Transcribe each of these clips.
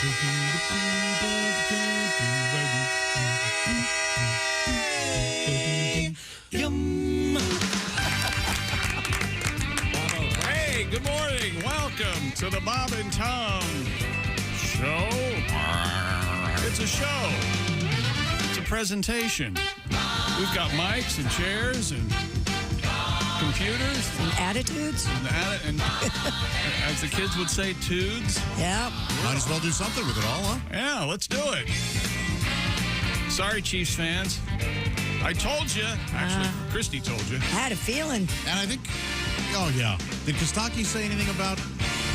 Hey, good morning. Welcome to the Bob and Tom Show. It's a show. It's a presentation. We've got mics and chairs and computers. And attitudes. And as the kids would say, tudes. Yeah. Might as well do something with it all, huh? Yeah, let's do it. Sorry, Chiefs fans. I told you. Actually, Christy told you. I had a feeling. And I think, oh, yeah. Did Kostaki say anything about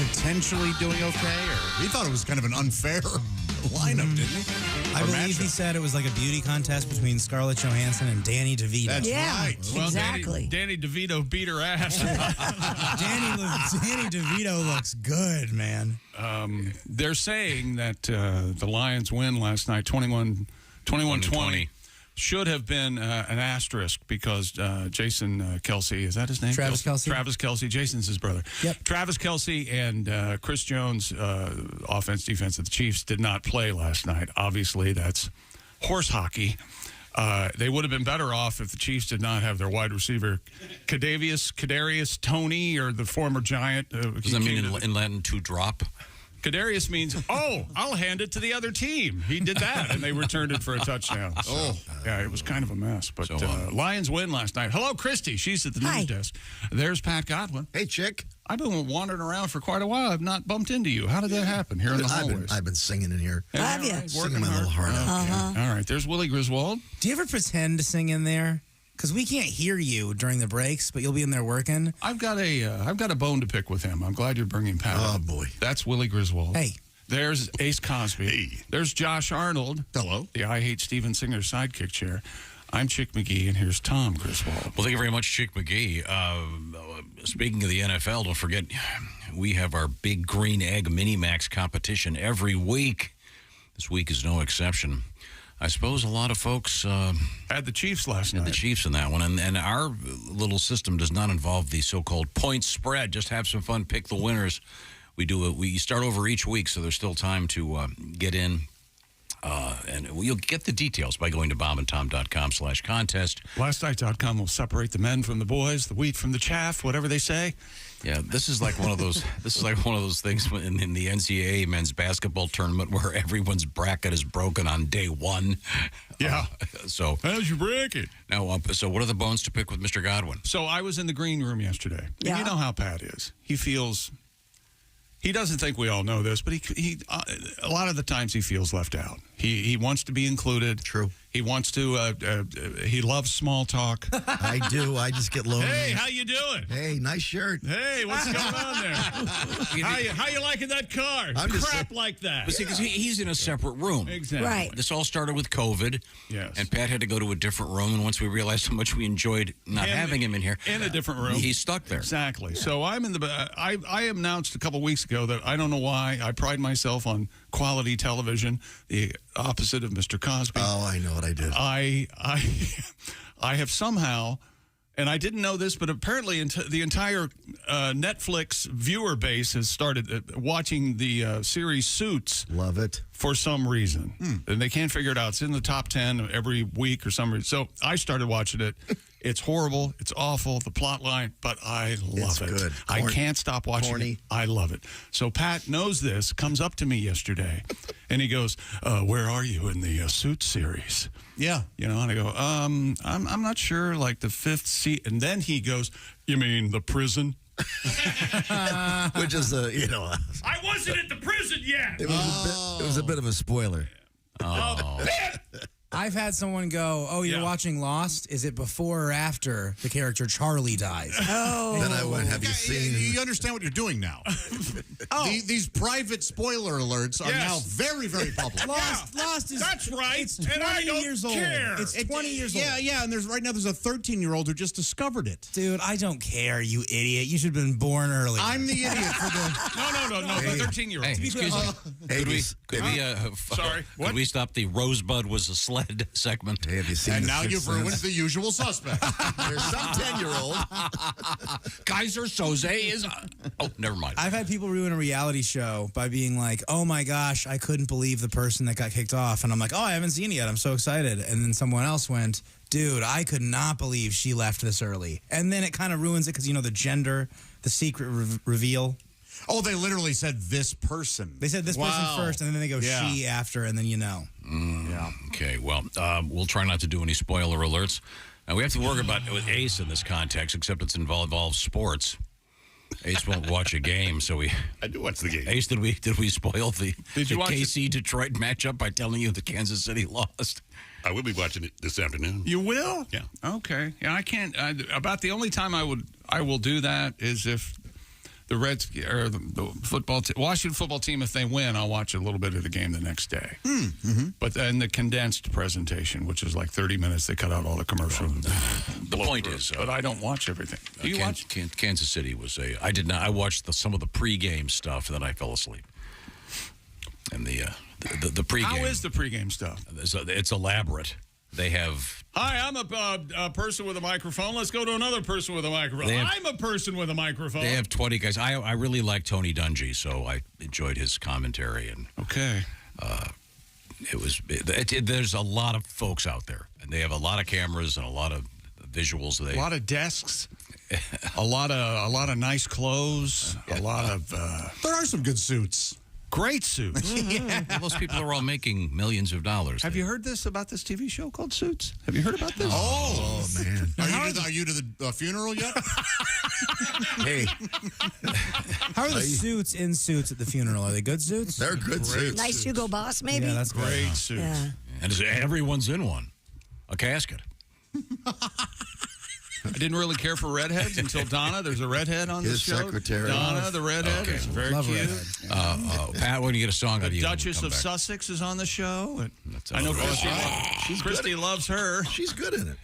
potentially doing okay? Or he thought it was kind of an unfair lineup, didn't he? I believe he said it was like a beauty contest between Scarlett Johansson and Danny DeVito. That's right. Well, Exactly. Danny DeVito beat her ass. Danny DeVito looks good, man. They're saying that the Lions win last night, 21-20. Should have been an asterisk because Jason Kelsey, is that his name? Travis Kelce. Travis Kelce. Jason's his brother. Yep. Travis Kelce and Chris Jones, offense, defense of the Chiefs, did not play last night. Obviously, that's horse hockey. They would have been better off if the Chiefs did not have their wide receiver, Kadarius Toney, or the former Giant. Does that mean in Latin to drop? Kadarius means, I'll hand it to the other team. He did that, and they returned it for a touchdown. So, yeah, it was kind of a mess. But Lions win last night. Hello, Christy. She's at the news desk. There's Pat Godwin. Hey, chick. I've been wandering around for quite a while. I've not bumped into you. How did that happen here in the hallways? I've been singing in here. Have you? Singing my little heart out. All right, there's Willie Griswold. Do you ever pretend to sing in there? Because we can't hear you during the breaks, but you'll be in there working. I've got a bone to pick with him. I'm glad you're bringing Pat Oh, up. boy. That's Willie Griswold. Hey. There's Ace Cosby. Hey. There's Josh Arnold. Hello. The I Hate Steven Singer sidekick chair. I'm Chick McGee, and here's Tom Griswold. Well, thank you very much, Chick McGee. Speaking of the NFL, don't forget, we have our Big Green Egg Mini-Max competition every week. This week is no exception. I suppose a lot of folks Had the Chiefs last had night. the Chiefs in that one, and our little system does not involve the so-called point spread. Just have some fun, pick the winners. We start over each week, so there's still time to get in. And you'll get the details by going to bobandtom.com/contest. Lastnight.com will separate the men from the boys, the wheat from the chaff, whatever they say. Yeah, this is like one of those. This is like one of those things in the NCAA men's basketball tournament where everyone's bracket is broken on day one. Yeah. So how's your bracket? now, so what are the bones to pick with Mr. Godwin? So I was in the green room yesterday. Yeah. And you know how Pat is. He doesn't think we all know this, but he a lot of the times he feels left out. He wants to be included. True. He wants to. He loves small talk. I do. I just get lonely. Hey, how you doing? Hey, nice shirt. Hey, what's going on there? How you liking that car? I'm just Crap like that. But see, because he's in a separate room. Exactly. Right. This all started with COVID. Yes. And Pat had to go to a different room. And once we realized how much we enjoyed not having him in here, in a different room, he's stuck there. Exactly. So I'm in the. I announced a couple weeks ago that I don't know why I pride myself on quality television, the opposite of Mr. Cosby. Oh, I know what I did. I have somehow, and I didn't know this, but apparently the entire Netflix viewer base has started watching the series Suits. Love it. For some reason. And they can't figure it out. It's in the top 10 every week or some reason. So I started watching it. It's horrible. It's awful. The plot line, but I love It's it. good. I can't stop watching corny. it. I love it. So Pat knows this, comes up to me yesterday, and he goes, where are you in the Suits series? Yeah. You know, and I go, I'm not sure, like the 5th seat. And then he goes, you mean the prison? Which is I wasn't at the prison yet. it was a bit of a spoiler. I've had someone go, "Oh, you're Yeah. watching Lost? Is it before or after the character Charlie dies?" Oh. Then I went, have you seen? You understand what you're doing now. These private spoiler alerts are Yes. now very, very public. Lost is That's right. It's And 20 I don't years care. old. It's 20 years old. Yeah, and right now there's a 13-year-old who just discovered it. Dude, I don't care, you idiot. You should have been born early. I'm the idiot for the... No, the 13-year-old. Hey, excuse me. Hey, Could we Sorry, what? Could we stop the Rosebud was a sled Sled segment. Hey, have you seen And The now Sixth you've ruined Sense? the usual suspect. There's some 10-year-old. Kaiser Soze is. Oh, never mind. I've had people ruin a reality show by being like, oh my gosh, I couldn't believe the person that got kicked off. And I'm like, oh, I haven't seen it yet. I'm so excited. And then someone else went, dude, I could not believe she left this early. And then it kind of ruins it because, the gender, the secret reveal. Oh, they literally said this person. They said this person first, and then they go she after, and then Yeah. Okay, well, we'll try not to do any spoiler alerts. We have to worry about with Ace in this context, except it's involves sports. Ace won't watch a game, so we. I do watch the game. Ace, did we spoil the watch KC Detroit matchup by telling you that Kansas City lost? I will be watching it this afternoon. You will? Yeah. Okay. Yeah, I can't. About the only time I will do that is if the Reds or the Washington football team, if they win, I'll watch a little bit of the game the next day. But then the condensed presentation, which is like 30 minutes, they cut out all the commercials. The point is, but I don't watch everything. Do you watch? Kansas City was I did not. I watched some of the pregame stuff, and then I fell asleep. And the pregame. How is the pregame stuff? It's elaborate. They have. Hi, I'm a person with a microphone. Let's go to another person with a microphone. I'm a person with a microphone. They have 20 guys. I really like Tony Dungy, so I enjoyed his commentary. And okay. There's a lot of folks out there, and they have a lot of cameras and a lot of visuals. A lot of desks. a lot of nice clothes. A lot of. There are some good suits. Great suits. Well, those people are all making millions of dollars. Have you heard about this TV show called Suits? Have you heard about this? Oh man. Are you to the funeral yet? Hey, How are the suits in suits at the funeral? Are they good suits? they're good suits. Nice Hugo Boss, maybe? Yeah, that's Great suits. Yeah. And everyone's in one. A casket. I didn't really care for redheads until Donna. There's a redhead on the His show. secretary. Donna, the redhead, is very Love cute. redhead. Pat, when you get a song out of The you, Duchess come of back. Sussex is on the show. And I know all Christy loves her. She's good in it.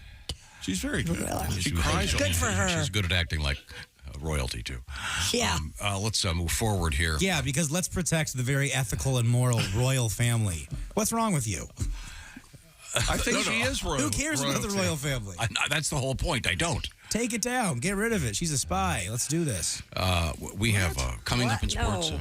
She's very good. She She's cries. Good for her. She's good at acting like royalty, too. Yeah. Let's move forward here. Yeah, because let's protect the very ethical and moral royal family. What's wrong with you? I think she is royal. Who cares about the royal family? That's the whole point. I don't. Take it down. Get rid of it. She's a spy. Let's do this. We have coming up in What? sports.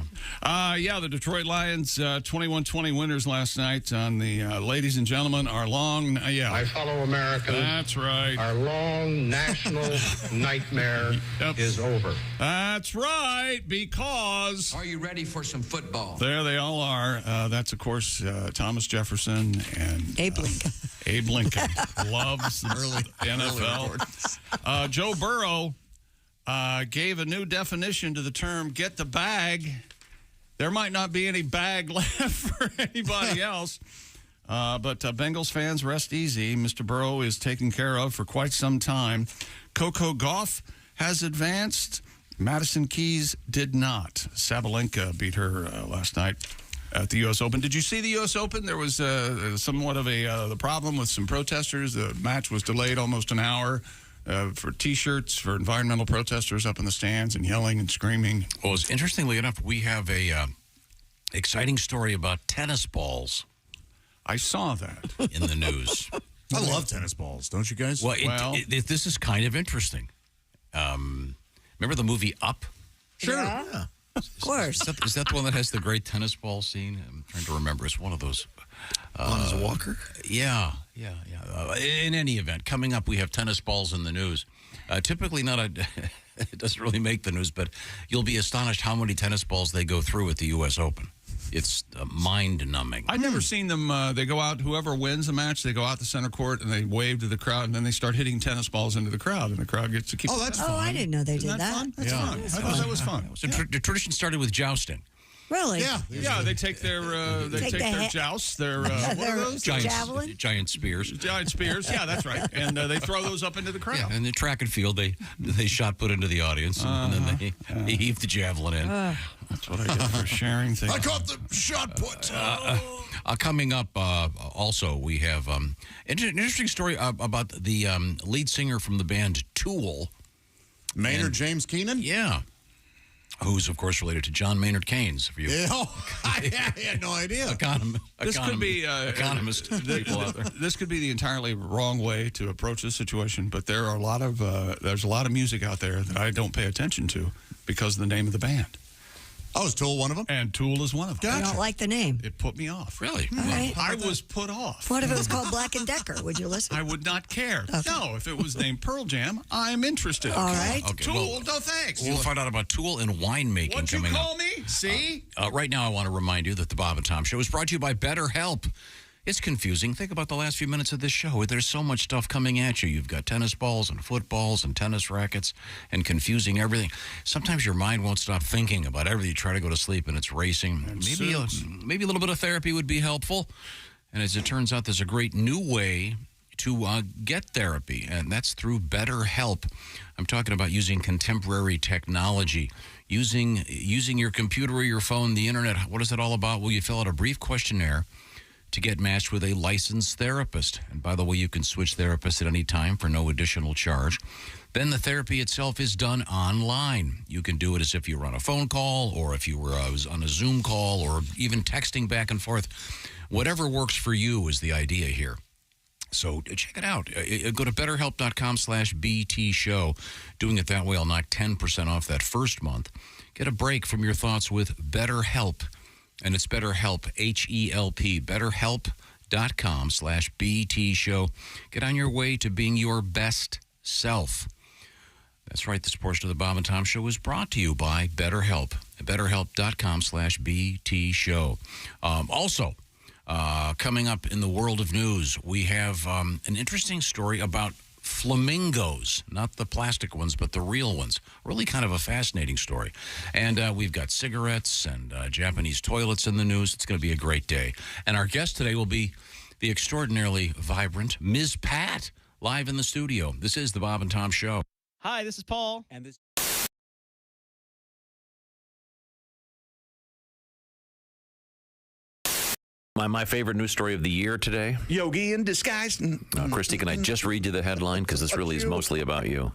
No. Yeah, the Detroit Lions 21-20 winners last night on the ladies and gentlemen, our long, My fellow Americans, that's right. our long national nightmare Yep. is over. That's right, because Are you ready for some football? there they all are. That's, of course, Thomas Jefferson and Abe Lincoln. Abe Lincoln. Loves the NFL. Joe Burrow gave a new definition to the term "get the bag." There might not be any bag left for anybody else. But Bengals fans, rest easy. Mr. Burrow is taken care of for quite some time. Coco Gauff has advanced. Madison Keys did not. Sabalenka beat her last night at the U.S. Open. Did you see the U.S. Open? There was somewhat of the problem with some protesters. The match was delayed almost an hour for T-shirts for environmental protesters up in the stands and yelling and screaming. Well, interestingly enough, we have a exciting story about tennis balls I saw that. in the news. I love tennis balls, don't you guys? Well, Well- this is kind of interesting. Remember the movie Up? Sure. Yeah. Of course. Is that the one that has the great tennis ball scene? I'm trying to remember. It's one of those. On his walker? Yeah. In any event, coming up, we have tennis balls in the news. Typically not it doesn't really make the news, but you'll be astonished how many tennis balls they go through at the U.S. Open. It's mind-numbing. I've never seen them. They go out, whoever wins a match, they go out the center court and they wave to the crowd, and then they start hitting tennis balls into the crowd, and the crowd gets to keep. Oh, that's Oh, fun. I didn't know they did Isn't that that. fun? That's Yeah. fun. I thought that was fun. So the tradition started with jousting. Really? Yeah. Yeah, they take their Take the jousts, their what are Their those? javelin? Giant spears. Giant spears. Yeah, that's right. And they throw those up into the crowd. Yeah, and the track and field, they shot put into the audience, and then they heaved the javelin in. That's what I get for sharing things. I caught the shot put. Coming up, also, we have an interesting story about the lead singer from the band Tool. Maynard James Keenan? Yeah. who's, of course, related to John Maynard Keynes. For you Yeah, I had no idea. This could be economist people out there. This could be the entirely wrong way to approach this situation, but there are there's a lot of music out there that I don't pay attention to because of the name of the band. Oh, is Tool one of them? And Tool is one of them. I don't like the name. It put me off. Really? All right. I was put off. What if it was called Black & Decker? Would you listen? I would not care. Okay. No, if it was named Pearl Jam, I'm interested. All right. Okay, Tool, well, no thanks. We'll find out about Tool and winemaking What'd you coming call up. me? See? Right now, I want to remind you that the Bob and Tom Show is brought to you by BetterHelp. It's confusing. Think about the last few minutes of this show. There's so much stuff coming at you. You've got tennis balls and footballs and tennis rackets and confusing everything. Sometimes your mind won't stop thinking about everything. You try to go to sleep and it's racing. Maybe a little bit of therapy would be helpful. And as it turns out, there's a great new way to get therapy, and that's through BetterHelp. I'm talking about using contemporary technology, using your computer or your phone, the internet. What is it all about? Well, you fill out a brief questionnaire to get matched with a licensed therapist. And by the way, you can switch therapists at any time for no additional charge. Then the therapy itself is done online. You can do it as if you were on a phone call or if you were on a Zoom call or even texting back and forth. Whatever works for you is the idea here. So check it out. Go to betterhelp.com/BT show. Doing it that way, I'll knock 10% off that first month. Get a break from your thoughts with BetterHelp. And it's BetterHelp, H-E-L-P, betterhelp.com/BT show. Get on your way to being your best self. That's right. This portion of the Bob and Tom Show is brought to you by BetterHelp, betterhelp.com/BT show. Also, coming up in the world of news, we have an interesting story about flamingos, not the plastic ones, but the real ones. Really kind of a fascinating story. And we've got cigarettes and Japanese toilets in the news. It's going to be a great day. And our guest today will be the extraordinarily vibrant Ms. Pat, live in the studio. This is the Bob and Tom Show. Hi, this is Paul. And this. My favorite news story of the year today. Yogi in disguise. Christy, can I just read you the headline? Because this really is mostly about you.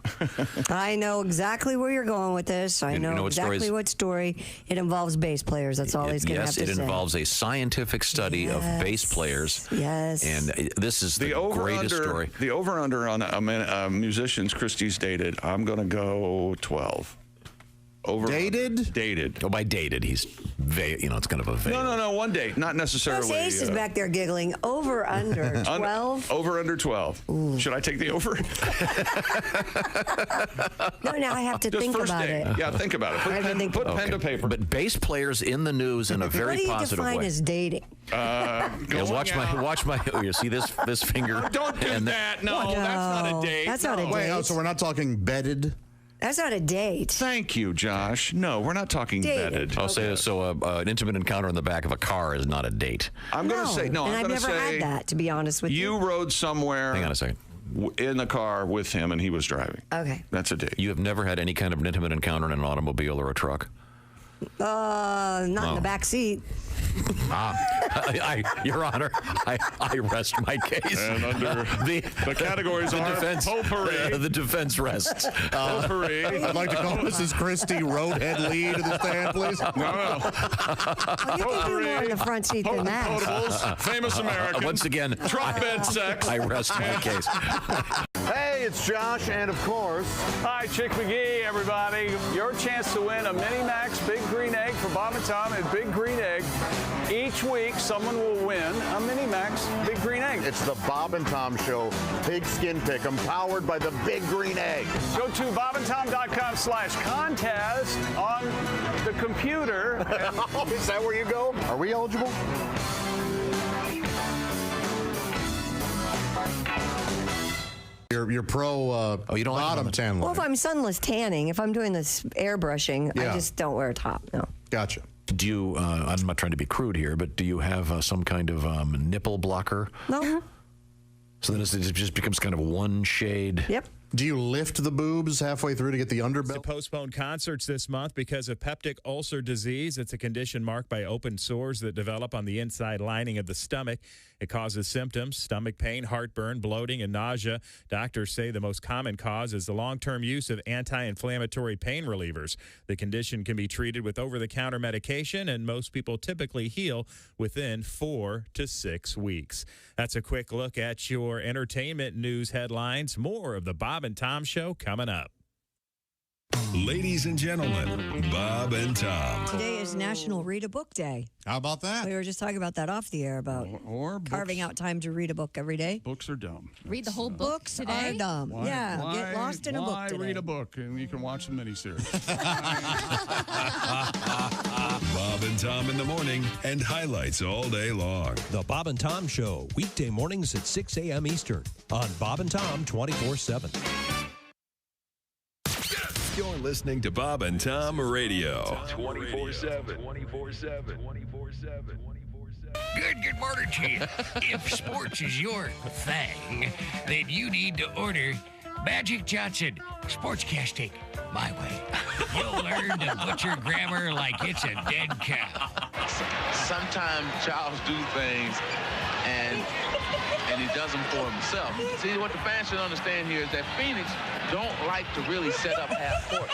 I know exactly where you're going with this. I know what exactly what story. It involves bass players. That's all he's going to have to say. Yes, it involves a scientific study of bass players. Yes. And this is the greatest story. The over-under on musicians Christie's dated, I'm going to go 12. Dated? Dated. Oh, by dated, he's vague. It's kind of a vague. No, one date. Not necessarily. Ace is back there giggling. Over, under 12? Over, under 12. Ooh. Should I take the over? No, now I have to Just think first about date. it. Yeah, think about it. Put pen to paper. But bass players in the news in a very positive way. What do you define as dating? Watch my. You see this finger? Don't do that. No, that's not a date. That's not a date. Wait, so we're not talking bedded? That's not a date. Thank you, Josh. No, we're not talking bedded. I'll say so. An intimate encounter in the back of a car is not a date. I'm going to say no. And I'm I've going to never say had that, to be honest with you. You rode somewhere. Hang on a second. In the car with him, and he was driving. Okay. That's a date. You have never had any kind of an intimate encounter in an automobile or a truck? Not in the back seat. Your Honor, I rest my case. And under the categories are potpourri. The defense rests. Potpourri. I'd like to call Mrs. Christie roadhead lead to the stand, please. No. You can do more in the front seat than that. Potables, famous American. Once again, truck bed sex. I rest my case. Hey, it's Josh, and of course, Hi, Chick McGee, everybody. Your chance to win a Mini Max Big Green Egg for Bob and Tom at Big Green Egg. Each week, someone will win a Mini Max Big Green Egg. it's the Bob and Tom Show Pigskin Pick'em, powered by the Big Green Egg. Go to bobandtom.com/contest on the computer. Is that where you go? Are we eligible? Your pro you don't like bottom them. tan Well, line. if I'm sunless tanning, if I'm doing this airbrushing, Yeah. I just don't wear a top. No. Gotcha. Do you, I'm not trying to be crude here, but do you have some kind of nipple blocker? No. So then it just becomes kind of one shade. Yep. Do you lift the boobs halfway through to get the underbelly? To postpone concerts this month because of peptic ulcer disease. It's a condition marked by open sores that develop on the inside lining of the stomach. It causes symptoms, stomach pain, heartburn, bloating, and nausea. Doctors say the most common cause is the long-term use of anti-inflammatory pain relievers. The condition can be treated with over-the-counter medication, and most people typically heal within 4 to 6 weeks. That's a quick look at your entertainment news headlines. More of the Bob and Tom Show coming up. Ladies and gentlemen, Bob and Tom. Today is National Read a Book Day. How about that? We were just talking about that off the air about carving out time to read a book every day. Books are dumb. Read the whole book Books today? are dumb. Get lost in a book Why today. read a book and you can watch the miniseries? Bob and Tom in the morning and highlights all day long. The Bob and Tom Show, weekday mornings at 6 a.m. Eastern on Bob and Tom 24/7. You're listening to Bob and Tom Radio. 24/7. 24/7. 24/7. Good morning to you. If sports is your thing, then you need to order Magic Johnson Sportscasting my way. You'll learn to butcher grammar like it's a dead cow. Sometimes Charles do things and he does them for himself. See, what the fans should understand here is that Phoenix don't like to really set up half court.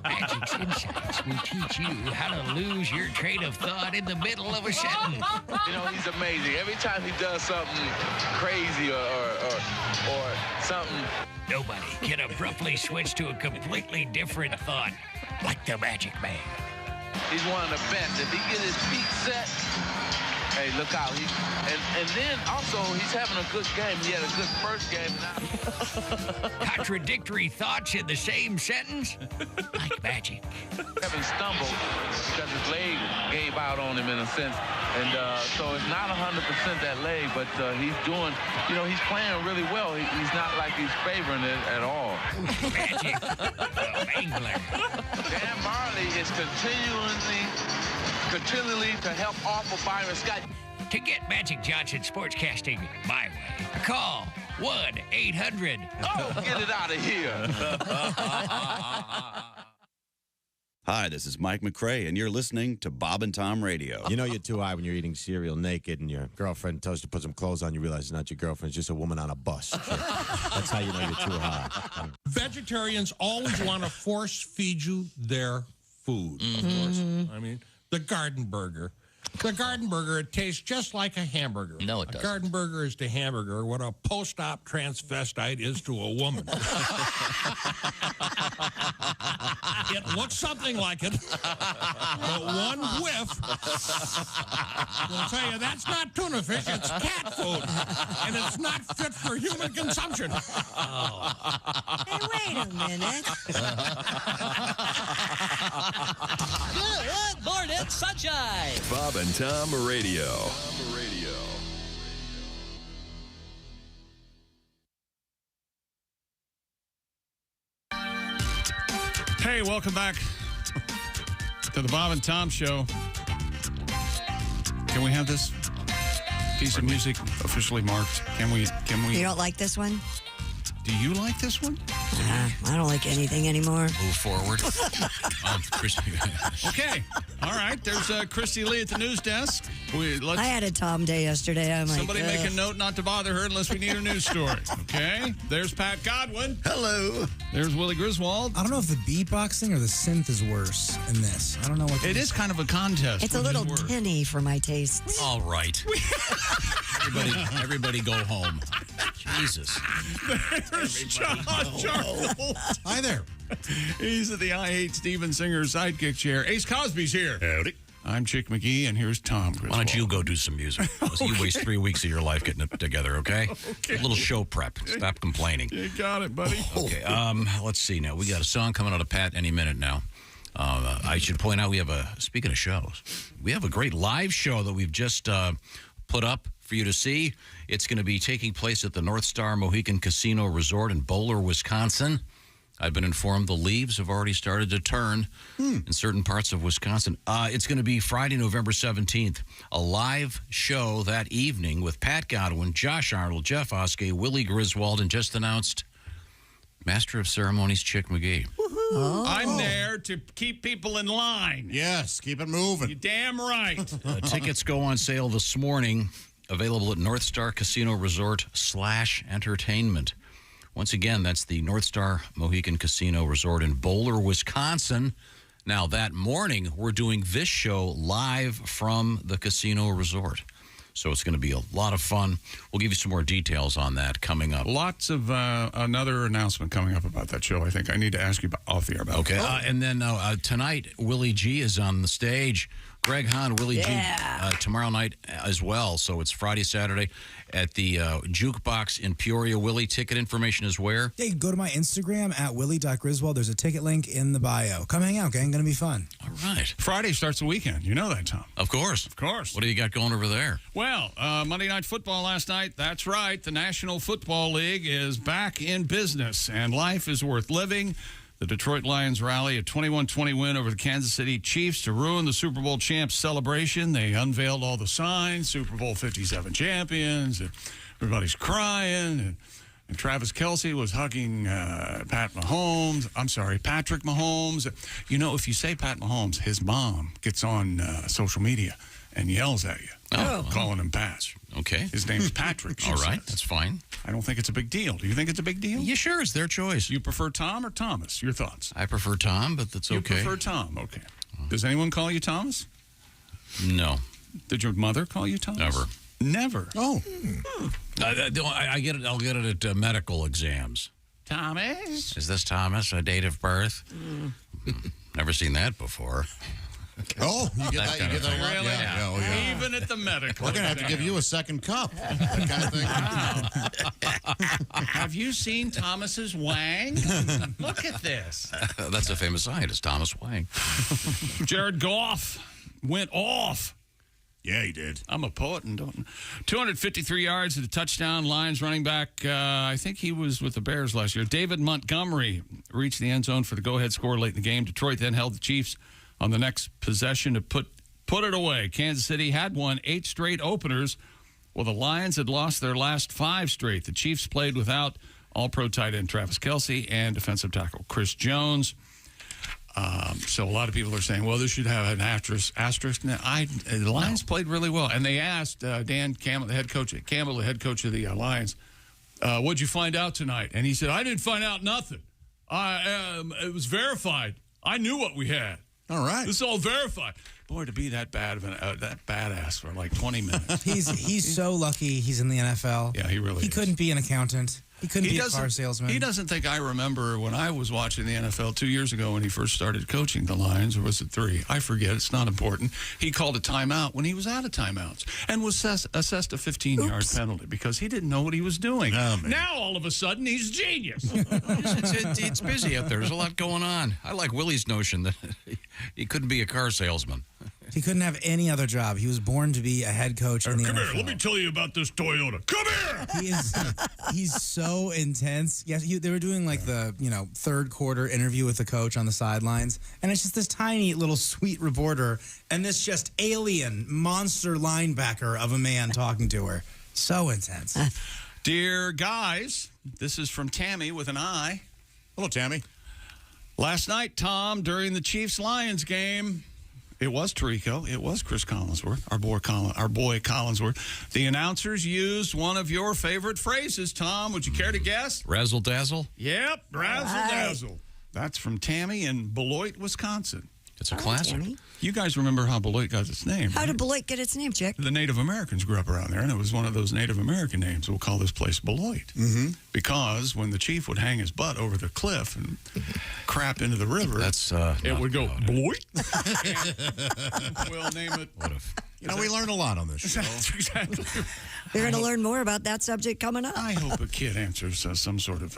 Magic's Insights will teach you how to lose your train of thought in the middle of a sentence. You know, he's amazing. Every time he does something crazy or something. Nobody can abruptly switch to a completely different thought like the Magic Man. He's one of the best. If he get his feet set, hey, look out. And then also, he's having a good game. He had a good first game. Contradictory thoughts in the same sentence? Like magic. Kevin stumbled because his leg gave out on him in a sense. And so it's not 100% that leg, but he's doing, he's playing really well. He's not like he's favoring it at all. Magic, the Mangler. Dan Marley is continually to help offer Byron Scott. To get Magic Johnson Sportscasting my way, call 1-800. Oh, get it out of here. Hi, this is Mike McRae, and you're listening to Bob and Tom Radio. You know you're too high when you're eating cereal naked and your girlfriend tells you to put some clothes on. You realize it's not your girlfriend. It's just a woman on a bus. That's how you know you're too high. Vegetarians always want to force feed you their food, of course. I mean, the garden burger. The garden burger, it tastes just like a hamburger. No, it doesn't. A garden burger is to hamburger what a post-op transvestite is to a woman. It looks something like it, but one whiff will tell you that's not tuna fish, it's cat food, and it's not fit for human consumption. Hey, wait a minute. Good morning, sunshine. Bob and Tom Radio. Hey, welcome back to the Bob and Tom Show. Can we have this piece of music officially marked? Can we? You don't like this one? Do you like this one? I don't like anything anymore. Move forward. Okay. All right. There's Christy Lee at the news desk. I had a Tom day yesterday. I'm like, somebody make a note not to bother her unless we need a news story. Okay. There's Pat Godwin. Hello. There's Willie Griswold. I don't know if the beatboxing or the synth is worse in this. I don't know what. It is kind of a contest. It's a little tinny for my tastes. All right. Everybody go home. Jesus. There's Charles. Hi there. He's at the I Hate Steven Singer sidekick chair. Ace Cosby's here. Howdy. I'm Chick McGee, and here's Tom Griswold. Why don't you go do some music? You waste 3 weeks of your life getting it together, okay? A little show prep. Stop complaining. You got it, buddy. Okay, let's see now. We got a song coming out of Pat any minute now. I should point out speaking of shows, we have a great live show that we've just put up for you to see. It's going to be taking place at the North Star Mohican Casino Resort in Bowler, Wisconsin. I've been informed the leaves have already started to turn in certain parts of Wisconsin. It's going to be Friday, November 17th, a live show that evening with Pat Godwin, Josh Arnold, Jeff Oskay, Willie Griswold, and just announced Master of Ceremonies, Chick McGee. Oh. I'm there to keep people in line. Yes, keep it moving. You're damn right. Tickets go on sale this morning. Available at North Star Casino Resort /entertainment. Once again, that's the North Star Mohegan Casino Resort in Boulder, Wisconsin. Now, that morning, we're doing this show live from the casino resort. So it's going to be a lot of fun. We'll give you some more details on that coming up. Lots of another announcement coming up about that show. I think I need to ask you off the air about. Okay, and then tonight, Willie G is on the stage. Greg Hahn, Willie G, tomorrow night as well. So it's Friday, Saturday at the Jukebox in Peoria. Willie, ticket information is where? Hey, go to my Instagram at willie.griswold. There's a ticket link in the bio. Come hang out, gang. Going to be fun. All right. Friday starts the weekend. You know that, Tom. Of course. Of course. What do you got going over there? Well, Monday Night Football last night. That's right. The National Football League is back in business, and life is worth living. The Detroit Lions rally a 21-20 win over the Kansas City Chiefs to ruin the Super Bowl champs celebration. They unveiled all the signs, Super Bowl 57 champions, and everybody's crying, and Travis Kelce was hugging Patrick Mahomes. You know, if you say Pat Mahomes, his mom gets on social media and yells at you, calling him Pat. Okay. His name's Patrick. All right, that's fine. I don't think it's a big deal. Do you think it's a big deal? Yeah, sure. It's their choice. You prefer Tom or Thomas? Your thoughts? I prefer Tom, but that's okay. You prefer Tom, okay. Does anyone call you Thomas? No. Did your mother call you Thomas? Never. Never? Oh. I get it. I'll get it at medical exams. Thomas? Is this Thomas, a date of birth? Never seen that before. Oh, you get that? You get that? Really? Yeah. Oh, yeah. Even at the medical. We're going to have to give you a second cup. That kind of thing. Wow. Have you seen Thomas's Wang? Look at this. That's a famous scientist, Thomas Wang. Jared Goff went off. Yeah, he did. I'm a poet and don't. 253 yards at a touchdown. Lions running back, I think he was with the Bears last year. David Montgomery reached the end zone for the go-ahead score late in the game. Detroit then held the Chiefs on the next possession to put it away. Kansas City had won 8 straight openers, while the Lions had lost their last 5 straight. The Chiefs played without all-pro tight end Travis Kelce and defensive tackle Chris Jones. So a lot of people are saying, well, this should have an asterisk. The Lions played really well. And they asked Dan Campbell, the head coach of the Lions, what'd you find out tonight? And he said, I didn't find out nothing. It was verified. I knew what we had. All right. This is all verified. Boy, to be that bad of that badass for like 20 minutes. He's so lucky he's in the NFL. Yeah, he really He is. couldn't be an accountant. He couldn't be a car salesman. He doesn't think I remember when I was watching the NFL 2 years ago when he first started coaching the Lions, or was it 3? I forget. It's not important. He called a timeout when he was out of timeouts and was assessed a 15-yard penalty because he didn't know what he was doing. Oh, now, all of a sudden, he's genius. It's busy out there. There's a lot going on. I like Willie's notion that he couldn't be a car salesman. He couldn't have any other job. He was born to be a head coach in the Come NFL. here. Let me tell you about this Toyota. Come here. He's so intense. Yes, they were doing like the third quarter interview with the coach on the sidelines, and it's just this tiny little sweet reporter and this just alien monster linebacker of a man talking to her. So intense. Dear guys, this is from Tammy with an I. Hello, Tammy. Last night, Tom, during the Chiefs-Lions game, it was Tirico. It was Chris Collinsworth, our boy Collinsworth. The announcers used one of your favorite phrases, Tom. Would you care to guess? Razzle dazzle? Yep, razzle dazzle. That's from Tammy in Beloit, Wisconsin. It's a classic. Tammy. You guys remember how Beloit got its name, How right? did Beloit get its name, Chick? The Native Americans grew up around there, and it was one of those Native American names. We'll call this place Beloit. Mm-hmm. Because when the chief would hang his butt over the cliff and crap into the river, it would go Beloit. We'll name it. We learn a lot on this show. That's exactly. You're going to learn more about that subject coming up. I hope a kid answers some sort of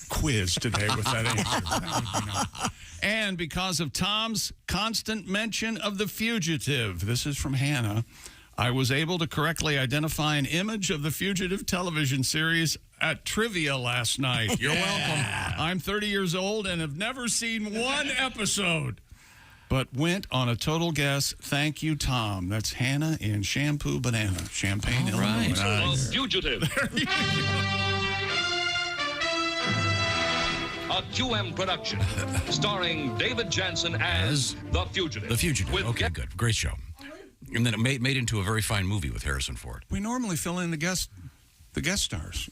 quiz today with that answer. That would be nice. And because of Tom's constant mention of The Fugitive, this is from Hannah, I was able to correctly identify an image of the Fugitive television series at trivia last night. You're welcome. I'm 30 years old and have never seen one episode, but went on a total guess. Thank you, Tom. That's Hannah in Shampoo Banana, Champaign, Illinois. Fugitive. a QM production, starring David Jansen as The Fugitive. The Fugitive. Okay, good. Great show. And then it made into a very fine movie with Harrison Ford. We normally fill in the guest stars.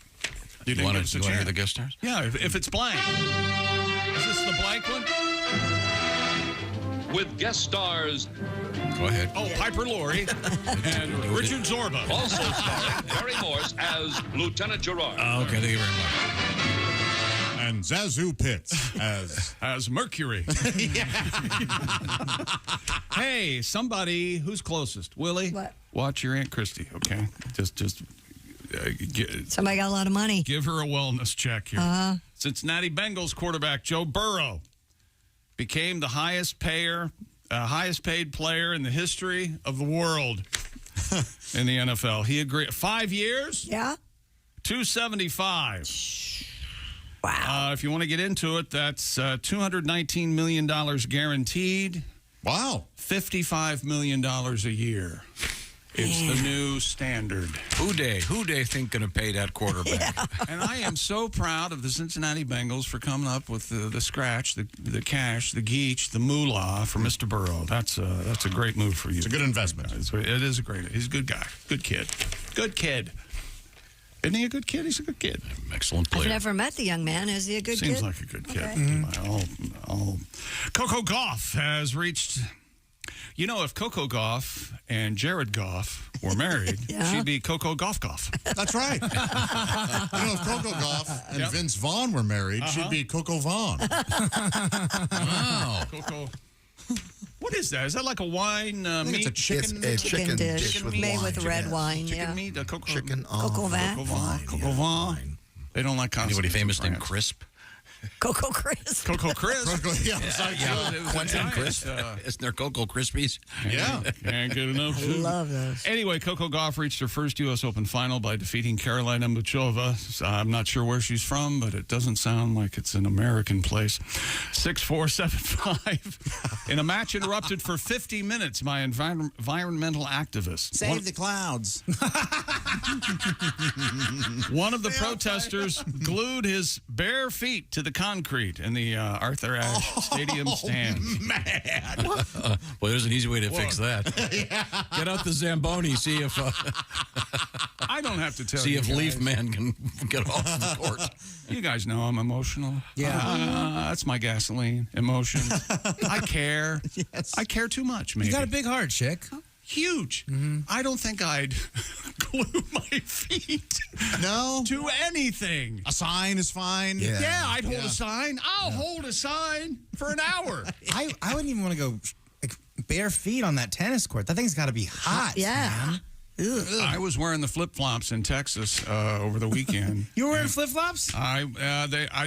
You want to hear the guest stars? Yeah, if it's blank. Is this the blank one? With guest stars. Go ahead. Oh, Piper Laurie and Richard Zorba. Also starring Barry Morse as Lieutenant Gerard. Okay, thank you very much. And Zazu Pitts as Mercury. Hey, somebody who's closest. Willie, what? Watch your Aunt Christy, okay? Just Somebody got a lot of money. Give her a wellness check here. Cincinnati Bengals quarterback Joe Burrow became the highest paid player in the history of the world in the NFL. He agreed 5 years? Yeah. $275. Wow. If you want to get into it, that's $219 million guaranteed. Wow. $55 million a year. It's the new standard. Who they think going to pay that quarterback? Yeah. And I am so proud of the Cincinnati Bengals for coming up with the scratch, the cash, the geech, the moolah for Mr. Burrow. That's a great move for you. It's a good investment. It is a great. He's a good guy. Good kid. Good kid. Isn't he a good kid? He's a good kid. Excellent player. I've never met the young man. Is he a good kid? Seems like a good kid. Okay. Coco Gauff has reached... You know, if Coco Gauff and Jared Goff were married, she'd be Coco Gauff. That's right. If Coco Gauff and Vince Vaughn were married, she'd be Coco Vaughn. Wow. Coco. What is that? Is that like a wine meat? It's a chicken. It's a chicken dish with made wine. with red wine. Chicken meat? Coco Vaughn. Coco Vaughn. They don't like consonants. Anybody famous named Crisp? Coco Crisp. Coco Crisp. Quentin Crisp. Isn't there Coco Krispies? Yeah. Can't get enough food. Love those. Anyway, Coco Gauff reached her first U.S. Open final by defeating Karolina Muchova. I'm not sure where she's from, but it doesn't sound like it's an American place. 6'4", 7'5". In a match interrupted for 50 minutes by environmental activists. Save the clouds. One of the protesters glued his bare feet to the concrete in the Arthur Ashe Stadium stand. Man. Well, there's an easy way to fix that. Get out the Zamboni, see if I don't have to tell see you if guys. Leaf Man can get off the court. You guys know I'm emotional. Yeah. That's my gasoline. Emotions. I care. Yes. I care too much, maybe. You got a big heart, chick. Huge. I don't think I'd glue my feet to anything. A sign is fine. Yeah, I'd hold a sign. I'll hold a sign for an hour. I wouldn't even want to go bare feet on that tennis court. That thing's got to be hot. Yeah. Man. Ugh. I was wearing the flip-flops in Texas over the weekend. You were wearing flip-flops? I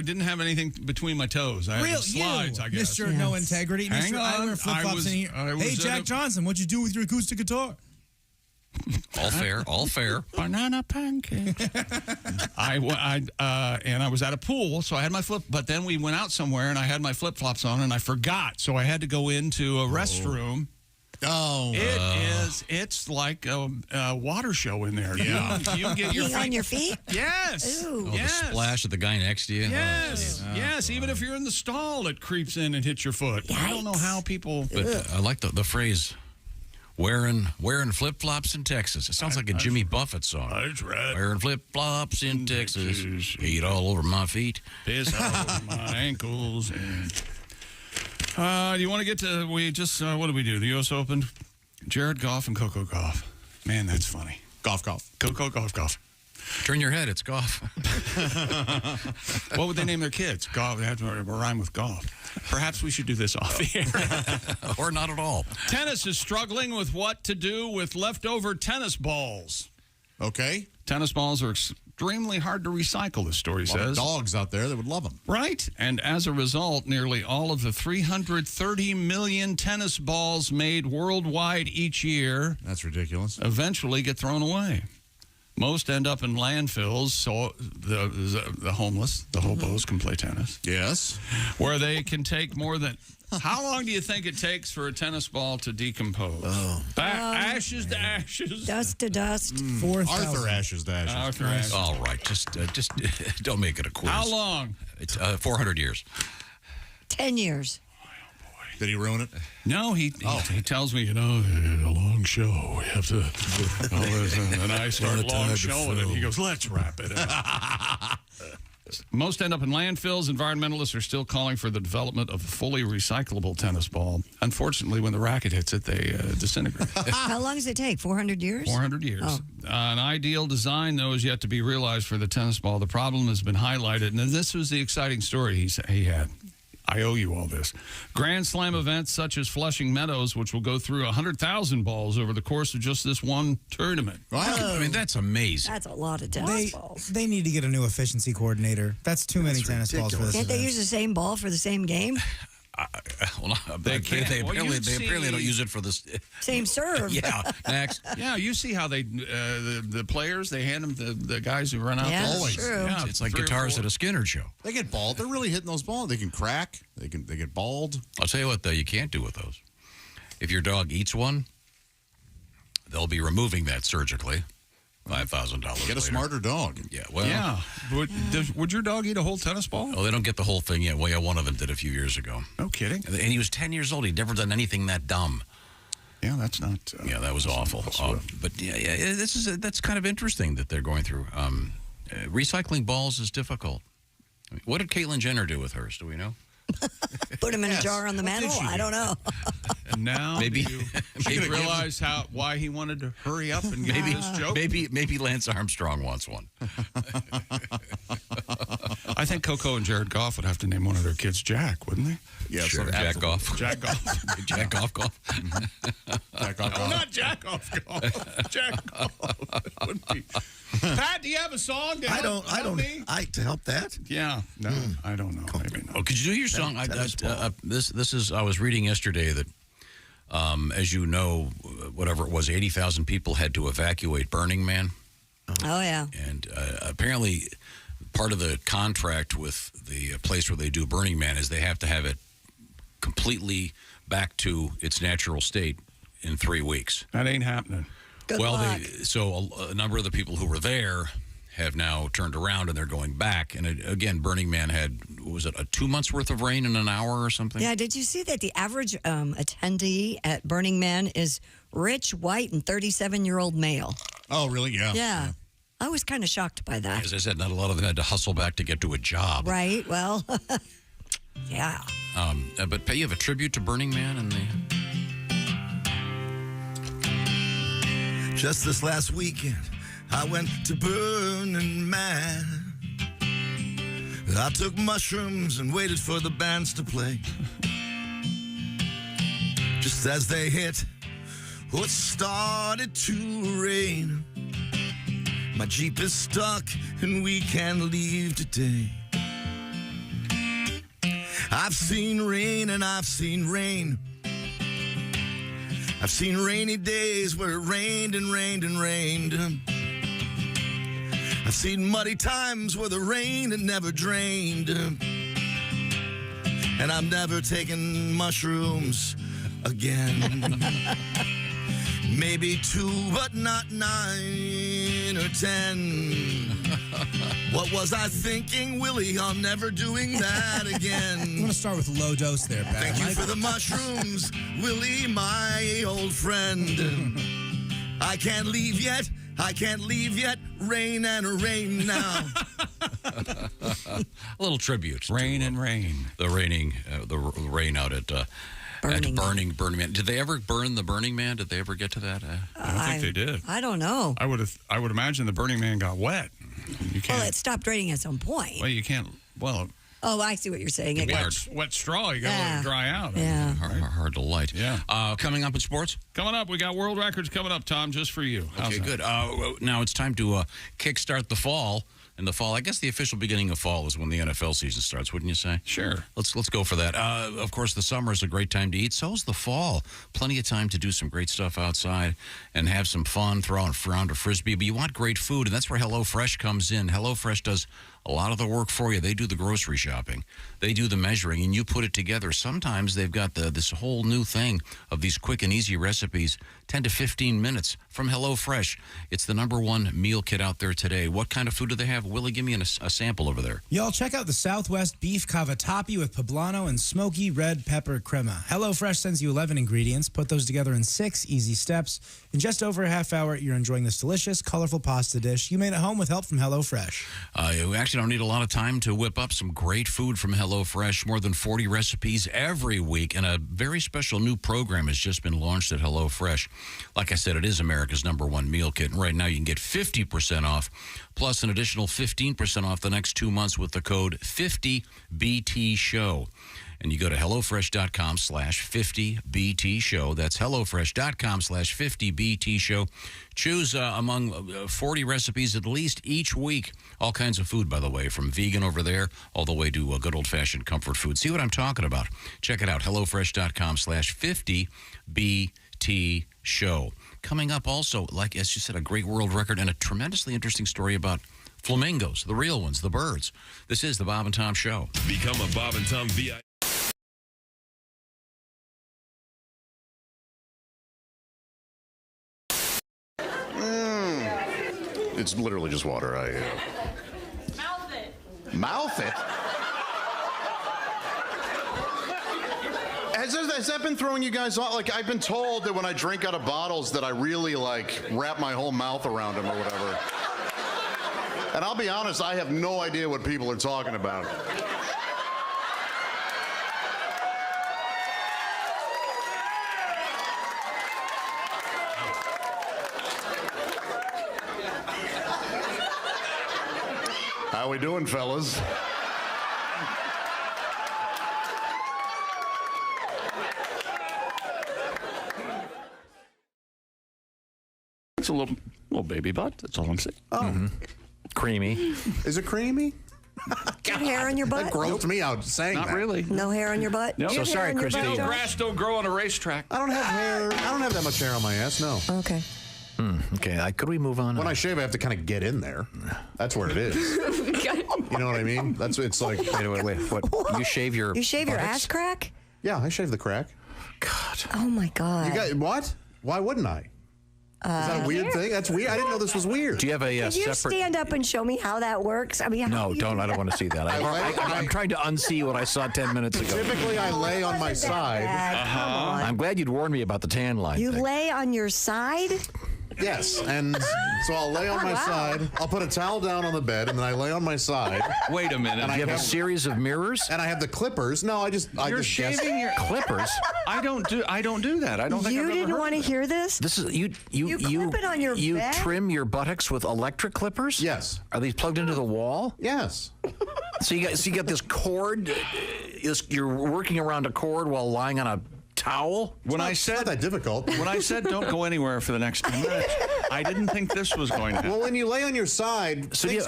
didn't have anything between my toes. I had slides, I guess. Mr. No Integrity. Hang Mr. on. I wear flip-flops in here. Hey, Jack Johnson, what'd you do with your acoustic guitar? All fair, all fair. Banana pancake. And I was at a pool, so I had my flip. But then we went out somewhere, and I had my flip-flops on, and I forgot. So I had to go into a restroom. Oh, it's like a water show in there. Yeah. You get your Peeing on your feet? Yes. Ooh. Oh, the splash of the guy next to you. Yes. Oh, yes. Even if you're in the stall, it creeps in and hits your foot. Yikes. I don't know how people. But I like the phrase, wearing flip-flops in Texas. It sounds like a Jimmy Buffett song. That's right. Wearing flip-flops in Texas. Feet all over my feet. Piss all over my ankles. And do you want to get to? We just what did we do? The U.S. Open. Jared Goff and Coco Gauff. Man, that's funny. Golf. Coco Gauff. Turn your head, it's Goff. What would they name their kids? Golf. They have to rhyme with golf. Perhaps we should do this off the air. Or not at all. Tennis is struggling with what to do with leftover tennis balls. Okay. Tennis balls are extremely hard to recycle, the story A lot of says. dogs out there that would love them. Right. And as a result, nearly all of the 330 million tennis balls made worldwide each year That's ridiculous. eventually get thrown away. Most end up in landfills, so the homeless, the hobos, can play tennis. Yes. Where they can take more than... How long do you think it takes for a tennis ball to decompose? Ashes to ashes. Dust to dust. 4,000. Arthur Ashes to Ashes. Arthur Ashes. All right, just don't make it a quiz. How long? It's 400 years. 10 years. Did he ruin it? No, he tells me, a long show. We have to. And I start long showing it. He goes, let's wrap it up. Most end up in landfills. Environmentalists are still calling for the development of a fully recyclable tennis ball. Unfortunately, when the racket hits it, they disintegrate. How long does it take? 400 years? 400 years. Oh. An ideal design, though, is yet to be realized for the tennis ball. The problem has been highlighted, and this was the exciting story he had. I owe you all this. Grand Slam events such as Flushing Meadows, which will go through 100,000 balls over the course of just this one tournament. I mean, that's amazing. That's a lot of tennis balls. They need to get a new efficiency coordinator. That's too many tennis balls for this. Can't they use the same ball for the same game? They apparently don't use it for this. Same serve. Yeah, next. Yeah, you see how they the players, they hand them the guys who run out. Yeah, there. that's true. Yeah, It's like guitars at a Skinner show. They get balled. They're really hitting those balls. They can crack. They get balled. I'll tell you what, though, you can't do with those. If your dog eats one, they'll be removing that surgically. $5,000. Get a smarter dog. Yeah, well. Yeah. Would your dog eat a whole tennis ball? Oh, they don't get the whole thing yet. Well, yeah, one of them did a few years ago. No kidding. And he was 10 years old. He'd never done anything that dumb. Yeah, that's not. Yeah, that was awful. But yeah, that's kind of interesting that they're going through. Recycling balls is difficult. I mean, what did Caitlyn Jenner do with hers? Do we know? Put him in a jar on the mantle? I don't know. And now maybe you realize why he wanted to hurry up and get this joke. Maybe Lance Armstrong wants one. I think Coco and Jared Goff would have to name one of their kids Jack, wouldn't they? Yeah, sure. Jack Goff. Jack Goff. Jack Goff. Jack Goff. No, not Jack Goff. Jack Goff. Wouldn't be. Pat, do you have a song? To help me? To help that? Yeah. No, I don't know. Maybe not. Oh, could you do your song? This is. I was reading yesterday that, as you know, whatever it was, 80,000 people had to evacuate Burning Man. Oh yeah. And apparently, part of the contract with the place where they do Burning Man is they have to have it completely back to its natural state in 3 weeks. That ain't happening. Good luck. So a number of the people who were there have now turned around and they're going back. And again, Burning Man had, what was it, 2 months worth of rain in an hour or something? Yeah, did you see that the average attendee at Burning Man is rich, white, and 37-year-old male? Oh, really? Yeah. Yeah. I was kind of shocked by that. As I said, not a lot of them had to hustle back to get to a job. Right, well, yeah. But you have a tribute to Burning Man and the... Just this last weekend, I went to Burning Man. I took mushrooms and waited for the bands to play. Just as they hit, it started to rain. My Jeep is stuck and we can't leave today. I've seen rain and I've seen rain. I've seen rainy days where it rained and rained and rained. I've seen muddy times where the rain had never drained. And I'm never taking mushrooms again. Maybe 2, but not 9 or 10. What was I thinking, Willie? I'm never doing that again. I'm going to start with low dose there, Pat. Thank you for the mushrooms, Willie, my old friend. I can't leave yet. I can't leave yet. Rain and rain now. A little tribute. Rain and rain. The rain out at Burning Man. Did they ever burn the Burning Man? Did they ever get to that? I don't think they did. I don't know. I would imagine the Burning Man got wet. You can't. Well, it stopped raining at some point. Well, you can't. Well. Oh, I see what you're saying. Wet straw. You got to let it dry out. Yeah. Hard to light. Yeah. Coming up in sports? Coming up, we got world records coming up, Tom, just for you. Okay, good. Now it's time to kickstart the fall in the fall. I guess the official beginning of fall is when the NFL season starts, wouldn't you say? Sure. Let's go for that. Of course, the summer is a great time to eat. So is the fall. Plenty of time to do some great stuff outside and have some fun, throw around a Frisbee. But you want great food, and that's where HelloFresh comes in. HelloFresh does a lot of the work for you. They do the grocery shopping. They do the measuring, and you put it together. Sometimes they've got this whole new thing of these quick and easy recipes, 10 to 15 minutes from HelloFresh. It's the #1 meal kit out there today. What kind of food do they have? Willie, give me a sample over there. Y'all check out the Southwest beef cavatappi with poblano and smoky red pepper crema. HelloFresh sends you 11 ingredients. Put those together in 6 easy steps. In just over a half hour, you're enjoying this delicious, colorful pasta dish you made at home with help from HelloFresh. You actually don't need a lot of time to whip up some great food from HelloFresh. More than 40 recipes every week, and a very special new program has just been launched at HelloFresh. Like I said, it is America's #1 meal kit, and right now you can get 50% off, plus an additional 15% off the next 2 months with the code 50BTShow. And you go to HelloFresh.com/50BTShow. That's HelloFresh.com/50BTShow. Choose among 40 recipes at least each week. All kinds of food, by the way, from vegan over there all the way to good old-fashioned comfort food. See what I'm talking about? Check it out, HelloFresh.com/50BTShow. Coming up also, like as you said, a great world record and a tremendously interesting story about flamingos, the real ones, the birds. This is the Bob and Tom Show. Become a Bob and Tom VIP. It's literally just water. Mouth it. Mouth it? Has that been throwing you guys off? Like, I've been told that when I drink out of bottles that I really, wrap my whole mouth around them or whatever. And I'll be honest, I have no idea what people are talking about. How we doing, fellas? It's a little baby butt. That's all I'm saying. Oh. Creamy. Is it creamy? Got hair on your butt? That grossed me out saying Not that. really. No hair on your butt? No. You have So hair sorry, on your Christine. butt, No, Josh? grass don't grow on a racetrack. I don't have hair. I don't have that much hair on my ass, no. Okay. Okay, could we move on? When I shave, I have to kind of get in there. That's where it is. You know what I mean? It's like... Wait. What? You shave your You shave your buttocks? ass crack? Yeah, I shave the crack. God. Oh, my God. You got what? Why wouldn't I? Is that a weird thing? That's weird. I didn't know this was weird. Do you have a Can you separate... stand up and show me how that works? I mean, how No, do you don't. do I don't that? want to see that. I'm trying to unsee what I saw 10 minutes ago. Typically, I lay on my side. Come on. I'm glad you'd warned me about the tan line You thing. lay on your side? Yes, and so I'll lay on my side. I'll put a towel down on the bed, and then I lay on my side. Wait a minute. And You have a series of mirrors? And I have the clippers. No, I just You're just guessed. shaving your Clippers? I don't do that. I don't think You I've ever didn't heard want to of hear this? This is you clip it on your you bed? trim your buttocks with electric clippers? Yes. Are these plugged into the wall? Yes. So you got this cord. You're working around a cord while lying on a towel. When I It's said not that difficult. When I said don't go anywhere for the next 10 minutes, I didn't think this was going to happen. Well, when you lay on your side, So do you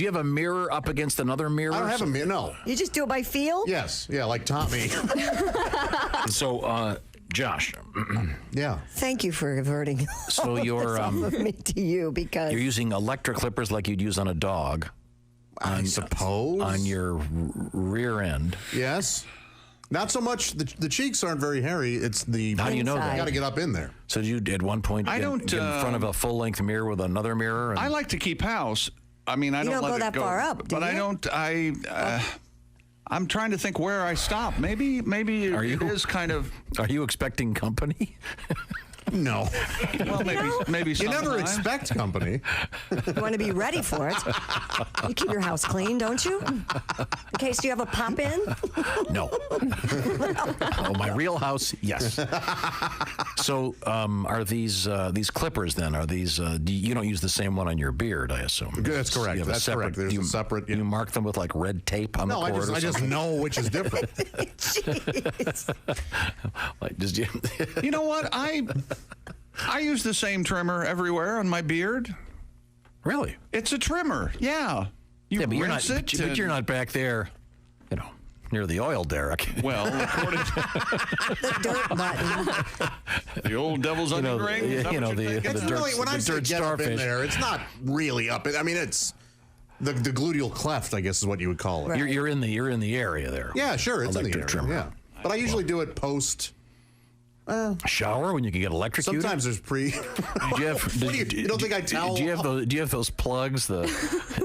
have a mirror up against another mirror? I don't have a mirror. No. You just do it by feel? Yes. Yeah, like Tommy. So, Josh. Yeah. Thank you for averting So all you're, this off of me to you because You're using electric clippers like you'd use on a dog. I suppose. On your rear end. Yes. Not so much. The cheeks aren't very hairy. It's the. How do you know that? You got to get up in there. So you at one point get in front of a full-length mirror with another mirror? And... I like to keep house. I mean, I You don't don't let go it that far up, do but I you? don't. I'm trying to think where I stop. Maybe it is kind of. Are you expecting company? No. Well, maybe You never sometime. expect company. you want to be ready for it. You keep your house clean, don't you? In case do you have a pop in? No. Oh, my real house, yes. So, are these clippers then? Are these? You don't use the same one on your beard, I assume. That's correct. You have a That's separate, correct. There's you, a separate. You mark them with like red tape on No, the cord. I just know which is different. Like, just you. You know what? I use the same trimmer everywhere on my beard. Really? It's a trimmer. Yeah. You but you're rinse not. it But you're not back there, near the oil derrick. Well, according to The dirt button. the old devil's onion ring. Is that what you're thinking? It's dirt- really, when I the say dirt get up in starfish. there, it's not really up. I mean, it's the gluteal cleft, I guess is what you would call it. You're in the area there. Yeah, sure. It's in the Electric area. trimmer. Yeah. But I usually do it post. Shower when you can get electrocuted. Sometimes there's pre. You don't think I towel? Do you have those plugs? The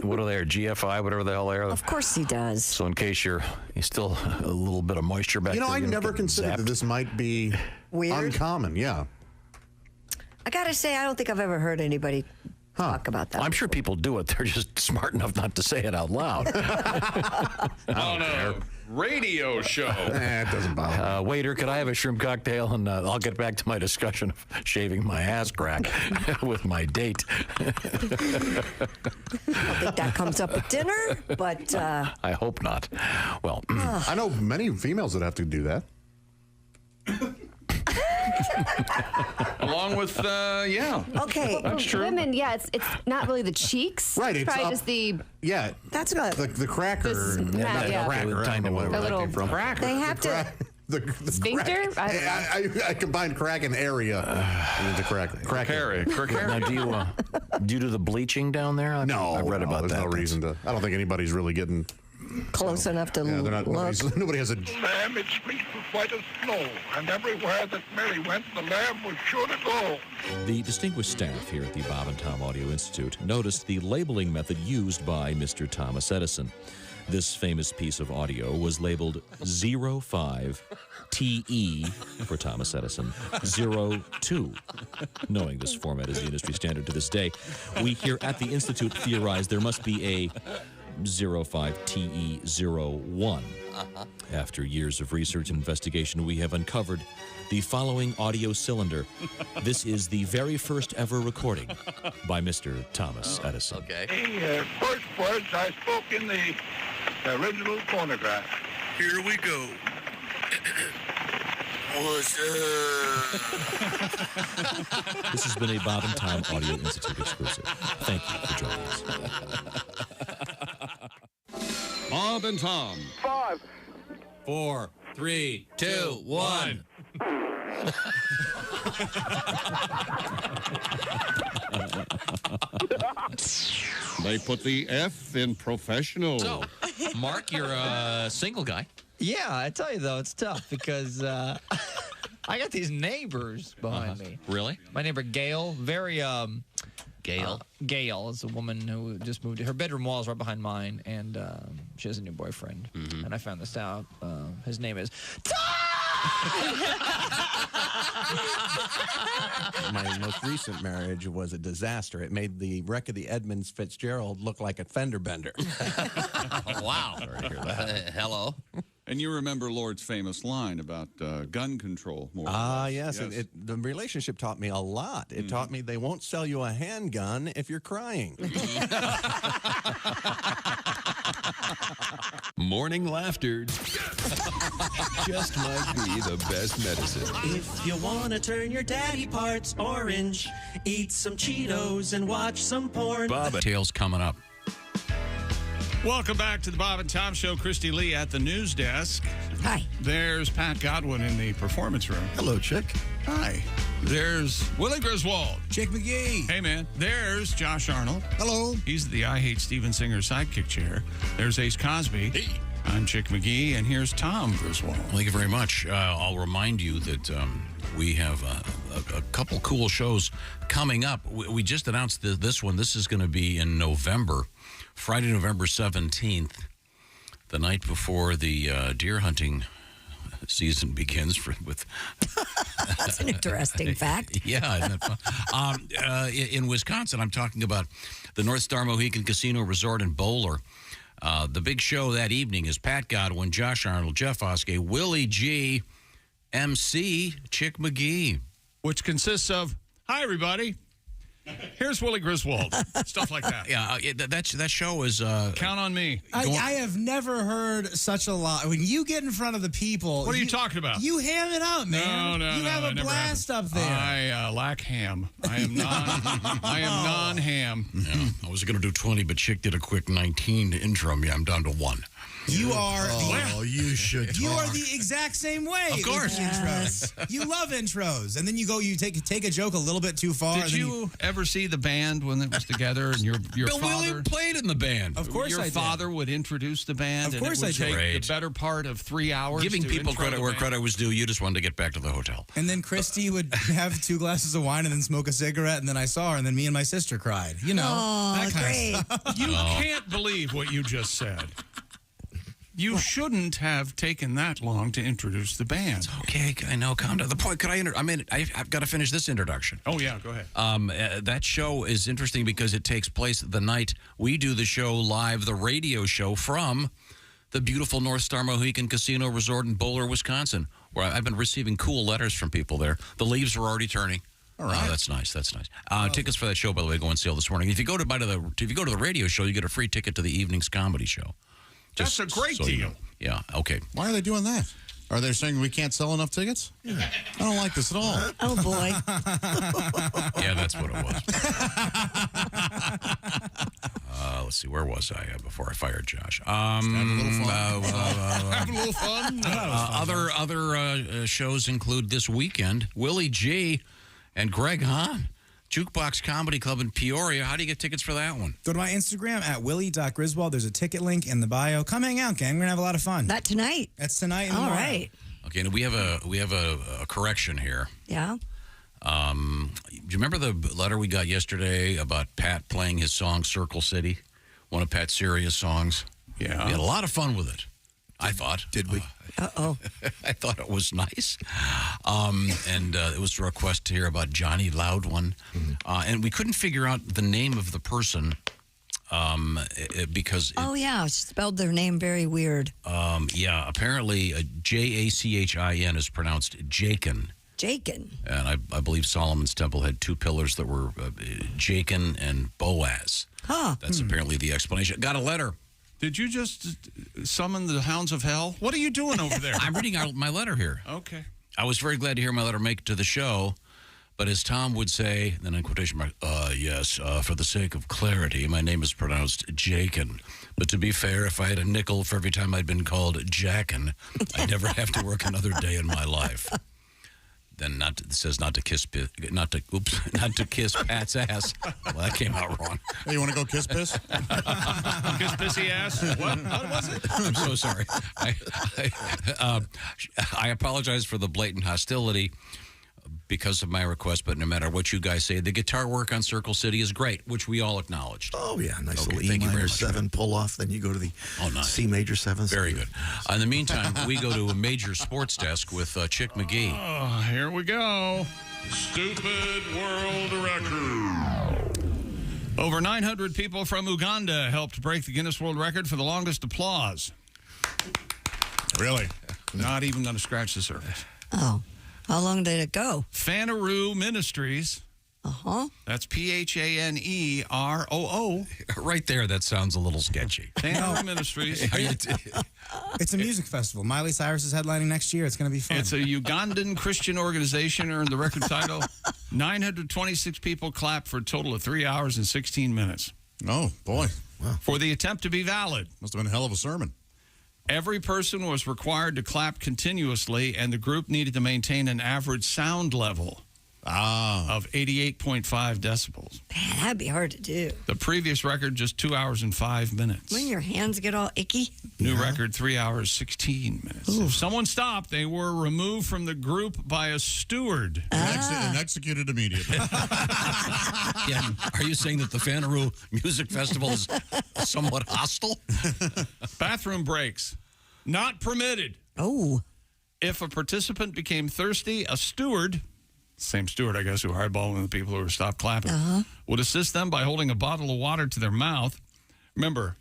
what are they? GFI, whatever the hell they are. Of course he does. So in case you're still a little bit of moisture back there. I don't never get considered zapped. that this might be Weird. uncommon. Yeah. I gotta say, I don't think I've ever heard anybody talk about that. I'm sure people do it. They're just smart enough not to say it out loud. On a radio show. It doesn't bother me. Waiter, could I have a shrimp cocktail? And I'll get back to my discussion of shaving my ass crack with my date. I don't think that comes up at dinner, but I hope not. Well, I know many females that have to do that. Along with, yeah. Okay. That's true. Women, yeah, it's not really the cheeks. Right, it's probably up- just the. Yeah. That's good. The cracker. This- yeah, yeah. Cracker. I don't know where The that little came from. They have to. The Sphincter? crack. I combined crack and area into cracker. now do you do the bleaching down there? No, I read about there's that. no reason to. I don't think anybody's really getting Close enough to Yeah, they're not. look. Nobody has a. Lamb, its fleece was white as snow, and everywhere that Mary went, the lamb was sure to go. The distinguished staff here at the Bob and Tom Audio Institute noticed the labeling method used by Mr. Thomas Edison. This famous piece of audio was labeled 05 TE for Thomas Edison, 02. Knowing this format is the industry standard to this day, we here at the Institute theorize there must be a 05 TE 01. After years of research and investigation, we have uncovered the following audio cylinder. This is the very first ever recording by Mr. Thomas Edison. The first words I spoke in the original phonograph. Here we go. What's This has been a Bob and Tom Audio Institute exclusive. Thank you for joining us. Bob and Tom. 5, 4, 3, 2, 1. They put the F in professional. So, Mark, you're a single guy. Yeah, I tell you though, it's tough because I got these neighbors behind me. Really? My neighbor Gail, very Gail? Gail is a woman who just moved. Her bedroom wall is right behind mine, and she has a new boyfriend. Mm-hmm. And I found this out. His name is My most recent marriage was a disaster. It made the wreck of the Edmunds Fitzgerald look like a fender bender. Wow. Hello. And you remember Lord's famous line about gun control, more or less. Yes. The relationship taught me a lot. It taught me they won't sell you a handgun if you're crying. Morning laughter just might be the best medicine. If you want to turn your daddy parts orange, eat some Cheetos and watch some porn. Tales coming up. Welcome back to the Bob and Tom Show. Christy Lee at the news desk. Hi. There's Pat Godwin in the performance room. Hello, Chick. Hi. There's Willie Griswold. Chick McGee. Hey, man. There's Josh Arnold. Hello. He's the I Hate Steven Singer sidekick chair. There's Ace Cosby. Hey. I'm Chick McGee, and here's Tom Griswold. Thank you very much. I'll remind you that we have a couple cool shows coming up. We just announced this one. This is going to be in November, Friday, November 17th, the night before the deer hunting season begins. That's an interesting fact. Yeah, isn't that fun? In Wisconsin, I'm talking about the North Star Mohegan Casino Resort and Bowler. The big show that evening is Pat Godwin, Josh Arnold, Jeff Oskay, Willie G, MC, Chick McGee. Which consists of, hi, everybody. Here's Willie Griswold. Stuff like that. Yeah, that show is... Count on me. I have never heard such a lot. When you get in front of the people... What are you talking about? You ham it up, man. No, you have a blast up there. I lack ham. I am non-ham. Yeah, I was going to do 20, but Chick did a quick 19 to intro me. I'm down to 1. You are you should. You are the exact same way. Of course. with intros. You love intros, and then you take a joke a little bit too far. Did you ever see the band when it was together, and your Bill father Willie played in the band? Of course, your father would introduce the band. Of course, and it would I did. take the better part of 3 hours. Giving to people intro credit the where band. credit was due. You just wanted to get back to the hotel. And then Christy would have 2 glasses of wine and then smoke a cigarette, and then I saw her, and then me and my sister cried. You know, that kind of stuff. You can't believe what you just said. You shouldn't have taken that long to introduce the band. Okay, I know. Calm down. The point. Could I? I've got to finish this introduction. Oh yeah, go ahead. That show is interesting because it takes place the night we do the show live, the radio show from the beautiful North Star Mohegan Casino Resort in Bowler, Wisconsin, where I've been receiving cool letters from people there. The leaves are already turning. All right, that's nice. That's nice. Tickets for that show, by the way, go on sale this morning. If you go to the radio show, you get a free ticket to the evening's comedy show. That's a great deal. You know. Yeah, okay. Why are they doing that? Are they saying we can't sell enough tickets? I don't like this at all. Oh, boy. Yeah, that's what it was. Let's see, where was I before I fired Josh? Have a little fun. Have a little fun. Other shows include this weekend, Willie G. and Greg Hahn. Jukebox Comedy Club in Peoria. How do you get tickets for that one? Go to my Instagram at willie.griswold. There's a ticket link in the bio. Come hang out, gang. We're going to have a lot of fun. Not tonight. That's tonight. And All tomorrow. right. Okay, and we have a correction here. Yeah. Do you remember the letter we got yesterday about Pat playing his song Circle City? One of Pat Siria's songs. Yeah. We had a lot of fun with it, I thought. Did we? Uh-oh. I thought it was nice. And it was a request to hear about Johnny Loudone. And we couldn't figure out the name of the person because... Oh, yeah. She spelled their name very weird. Yeah, apparently Jachin is pronounced Jachin. Jachin. And I believe Solomon's Temple had 2 pillars that were Jachin and Boaz. Huh. That's apparently the explanation. Got a letter. Did you just summon the hounds of hell? What are you doing over there? I'm reading my letter here. Okay. I was very glad to hear my letter make it to the show, but as Tom would say, then in quotation mark, yes, for the sake of clarity, my name is pronounced Jachin. But to be fair, if I had a nickel for every time I'd been called Jackin, I'd never have to work another day in my life. Then it says not to kiss Pat's ass. Well, that came out wrong. Hey, you want to go kiss piss? Kiss pissy ass? What was it? I'm so sorry. I apologize for the blatant hostility because of my request, but no matter what you guys say, the guitar work on Circle City is great, which we all acknowledged. Oh, yeah. Nice Okay, little thank E you very minor much, 7 pull off. Then you go to the nice. C major 7. Very good. In the meantime, we go to a major sports desk with Chick McGee. Oh, here we go. Stupid world record. Over 900 people from Uganda helped break the Guinness World Record for the longest applause. Really? Not even going to scratch the surface. Oh. How long did it go? Fanaroo Ministries. Uh-huh. That's Phaneroo. Right there, that sounds a little sketchy. Fanaroo Ministries. It's a music festival. Miley Cyrus is headlining next year. It's going to be fun. It's a Ugandan Christian organization, earned the record title. 926 people clapped for a total of 3 hours and 16 minutes. Oh, boy. Wow. For the attempt to be valid. Must have been a hell of a sermon. Every person was required to clap continuously, and the group needed to maintain an average sound level of 88.5 decibels. Man, that'd be hard to do. The previous record, just 2 hours and 5 minutes. When your hands get all icky. New record, 3 hours, 16 minutes. Ooh. If someone stopped, they were removed from the group by a steward. And executed immediately. Yeah. Are you saying that the Fanaroo Music Festival is somewhat hostile? Bathroom breaks. Not permitted. Oh. If a participant became thirsty, a steward, same steward, I guess, who highballing the people who stopped clapping, would assist them by holding a bottle of water to their mouth. Remember,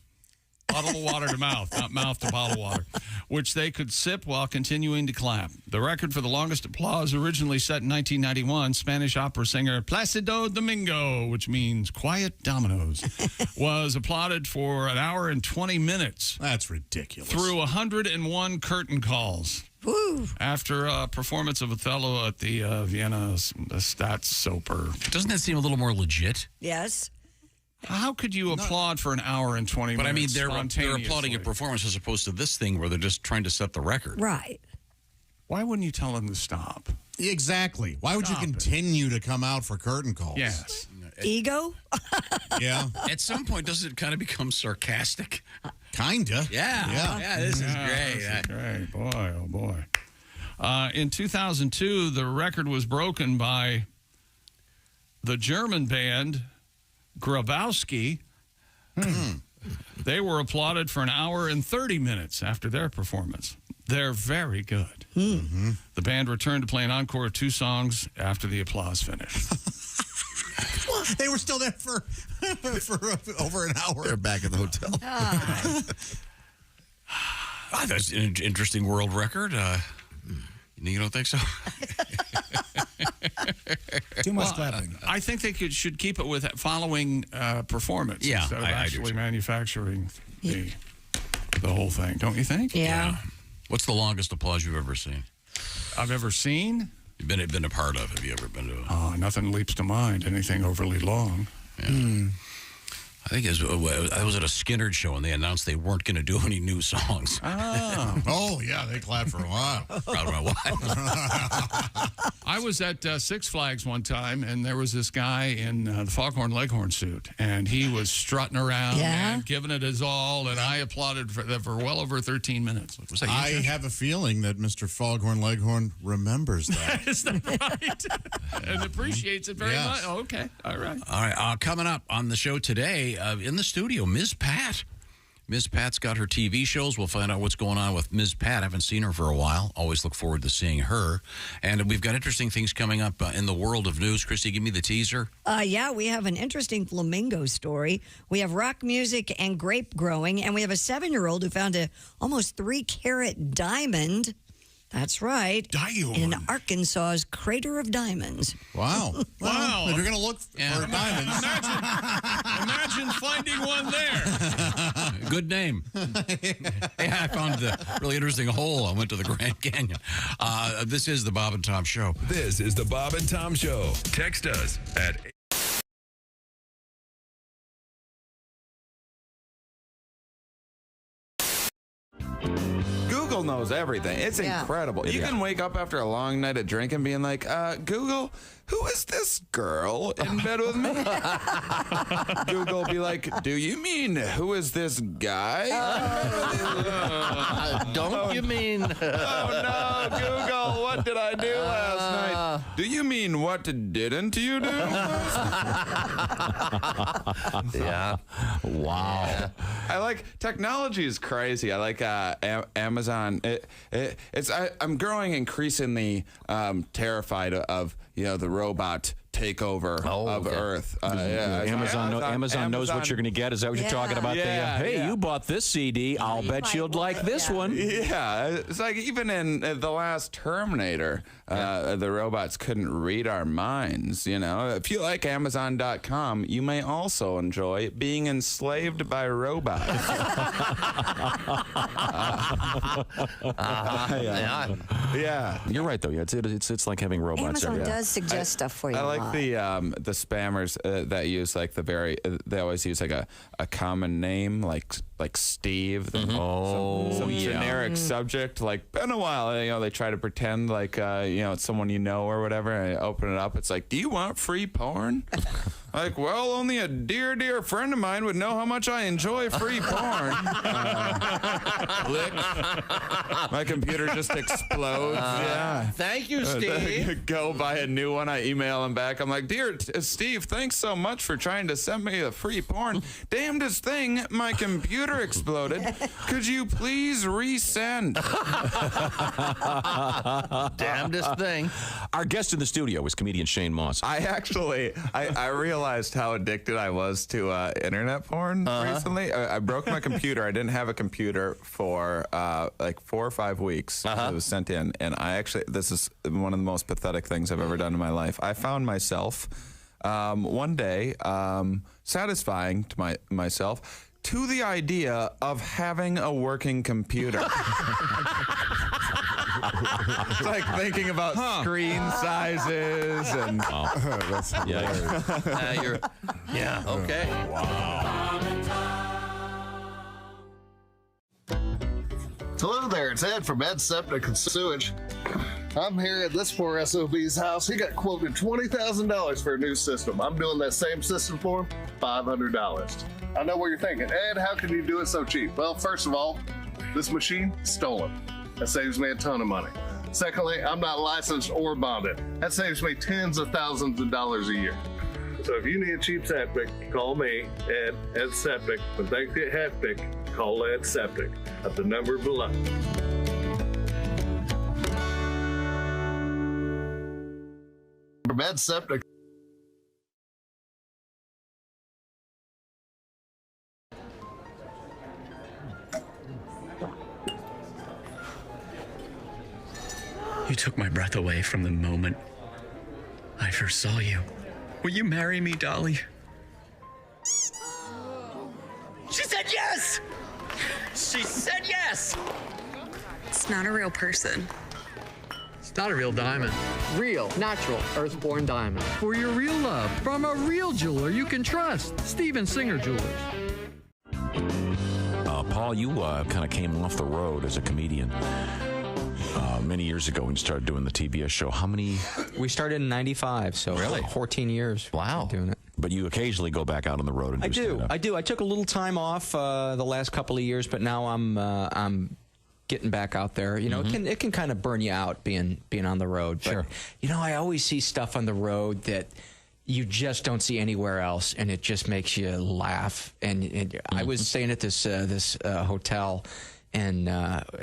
Bottle of water to mouth, not mouth to bottle of water, which they could sip while continuing to clap. The record for the longest applause, originally set in 1991, Spanish opera singer Placido Domingo, which means quiet dominoes, was applauded for an hour and 20 minutes. That's ridiculous. Through 101 curtain calls. Woo. After a performance of Othello at the Vienna Staatsoper. Doesn't that seem a little more legit? Yes. How could you applaud for an hour and 20 But I mean, minutes? they're applauding a performance as opposed to this thing where they're just trying to set the record. Right. Why wouldn't you tell them to stop? Exactly. Why would you continue to come out for curtain calls? Yes. Ego? Yeah. At some point, does it kind of become sarcastic? Kinda. Yeah, this is great. This is great. Boy, oh boy. In 2002, the record was broken by the German band Grabowski. They were applauded for an hour and 30 minutes after their performance. They're very good. The band returned to play an encore of 2 songs after the applause finished. They were still there for over an hour. They're back at the hotel. That's an interesting world record. You don't think so? Too much clapping. I think they should keep it with following performance instead of actually manufacturing the whole thing. Don't you think? Yeah. What's the longest applause you've ever seen? I've ever seen? You've been a part of. Have you ever been to a... Oh, nothing leaps to mind. Anything overly long. Yeah. I think I was at a Skinner show, and they announced they weren't going to do any new songs. Oh, yeah, they clapped for a while. Proud of my wife. I was at Six Flags one time, and there was this guy in the Foghorn Leghorn suit, and he was strutting around, man, giving it his all, and I applauded for well over 13 minutes. Was that you, I Jeff? have a feeling that Mr. Foghorn Leghorn remembers that. Is that right? And appreciates it very much. Oh, okay. All right. All right. Coming up on the show today, in the studio, Ms. Pat. Ms. Pat's got her TV shows. We'll find out what's going on with Ms. Pat. I haven't seen her for a while. Always look forward to seeing her. And we've got interesting things coming up in the world of news. Christy, give me the teaser. We have an interesting flamingo story. We have rock music and grape growing. And we have a 7-year-old who found a almost 3-carat diamond. That's right. In Arkansas's Crater of Diamonds. Wow. Wow. If you're going to look for diamonds. Imagine finding one there. Good name. I found a really interesting hole. I went to the Grand Canyon. This is the Bob and Tom Show. This is the Bob and Tom Show. Text us at Google knows everything. It's incredible. You can wake up after a long night of drinking being like, Google, who is this girl in bed with me? Google will be like, do you mean who is this guy? Don't you mean? Oh, no, Google, what did I do last night? Do you mean what didn't you do? Yeah. Wow. Yeah. I like technology is crazy. I like Amazon. I'm growing increasingly terrified of the robot takeover of Earth. Amazon knows what you're going to get. Is that what you're talking about? Hey, you bought this CD. I'll bet you'd like this one. Yeah, it's like even in the last Terminator, the robots couldn't read our minds. If you like Amazon.com, you may also enjoy being enslaved by robots. Yeah, you're right though. Yeah, it's like having robots. Amazon does suggest stuff for you. I like the spammers that use like they always use like a common name like Steve. Some generic subject like been a while. They try to pretend like it's someone or whatever. And I open it up. It's like, do you want free porn? Like, well, only a dear friend of mine would know how much I enjoy free porn. Click. My computer just explodes. Thank you, Steve. Go buy a new one. I email him back. I'm like, dear Steve, thanks so much for trying to send me a free porn. Damnedest thing, my computer exploded. Could you please resend? Damnedest thing. Our guest in the studio is comedian Shane Moss. I realized realized how addicted I was to internet porn recently. I broke my computer. I didn't have a computer for like 4 or 5 weeks. It was sent in, and this is one of the most pathetic things I've ever done in my life. I found myself one day satisfying to myself to the idea of having a working computer. It's like thinking about screen sizes and. That's hilarious. Okay. Wow. Hello there, it's Ed from Ed Septic and Sewage. I'm here at this poor SOB's house. He got quoted $20,000 for a new system. I'm doing that same system for him, $500. I know what you're thinking. Ed, how can you do it so cheap? Well, first of all, this machine, stolen. That saves me a ton of money. Secondly, I'm not licensed or bonded. That saves me tens of thousands of dollars a year. So if you need a cheap septic, call me, Ed Septic. When things get hectic, call Ed Septic at the number below. From Ed Septic. You took my breath away from the moment I first saw you. Will you marry me, Dolly? She said yes! She said yes! It's not a real person. It's not a real diamond. Real, natural, earthborn diamond. For your real love, from a real jeweler you can trust. Steven Singer Jewelers. Paul, you kind of came off the road as a comedian many years ago when you started doing the TBS show. How many? We started in 95, so Really? 14 years. Wow. Doing it. But you occasionally go back out on the road and do stand-up. I do. I took a little time off the last couple of years, but now I'm getting back out there. You know, it can kind of burn you out being on the road. But, Sure. you know, I always see stuff on the road that you just don't see anywhere else, and it just makes you laugh. And I was staying at this hotel, and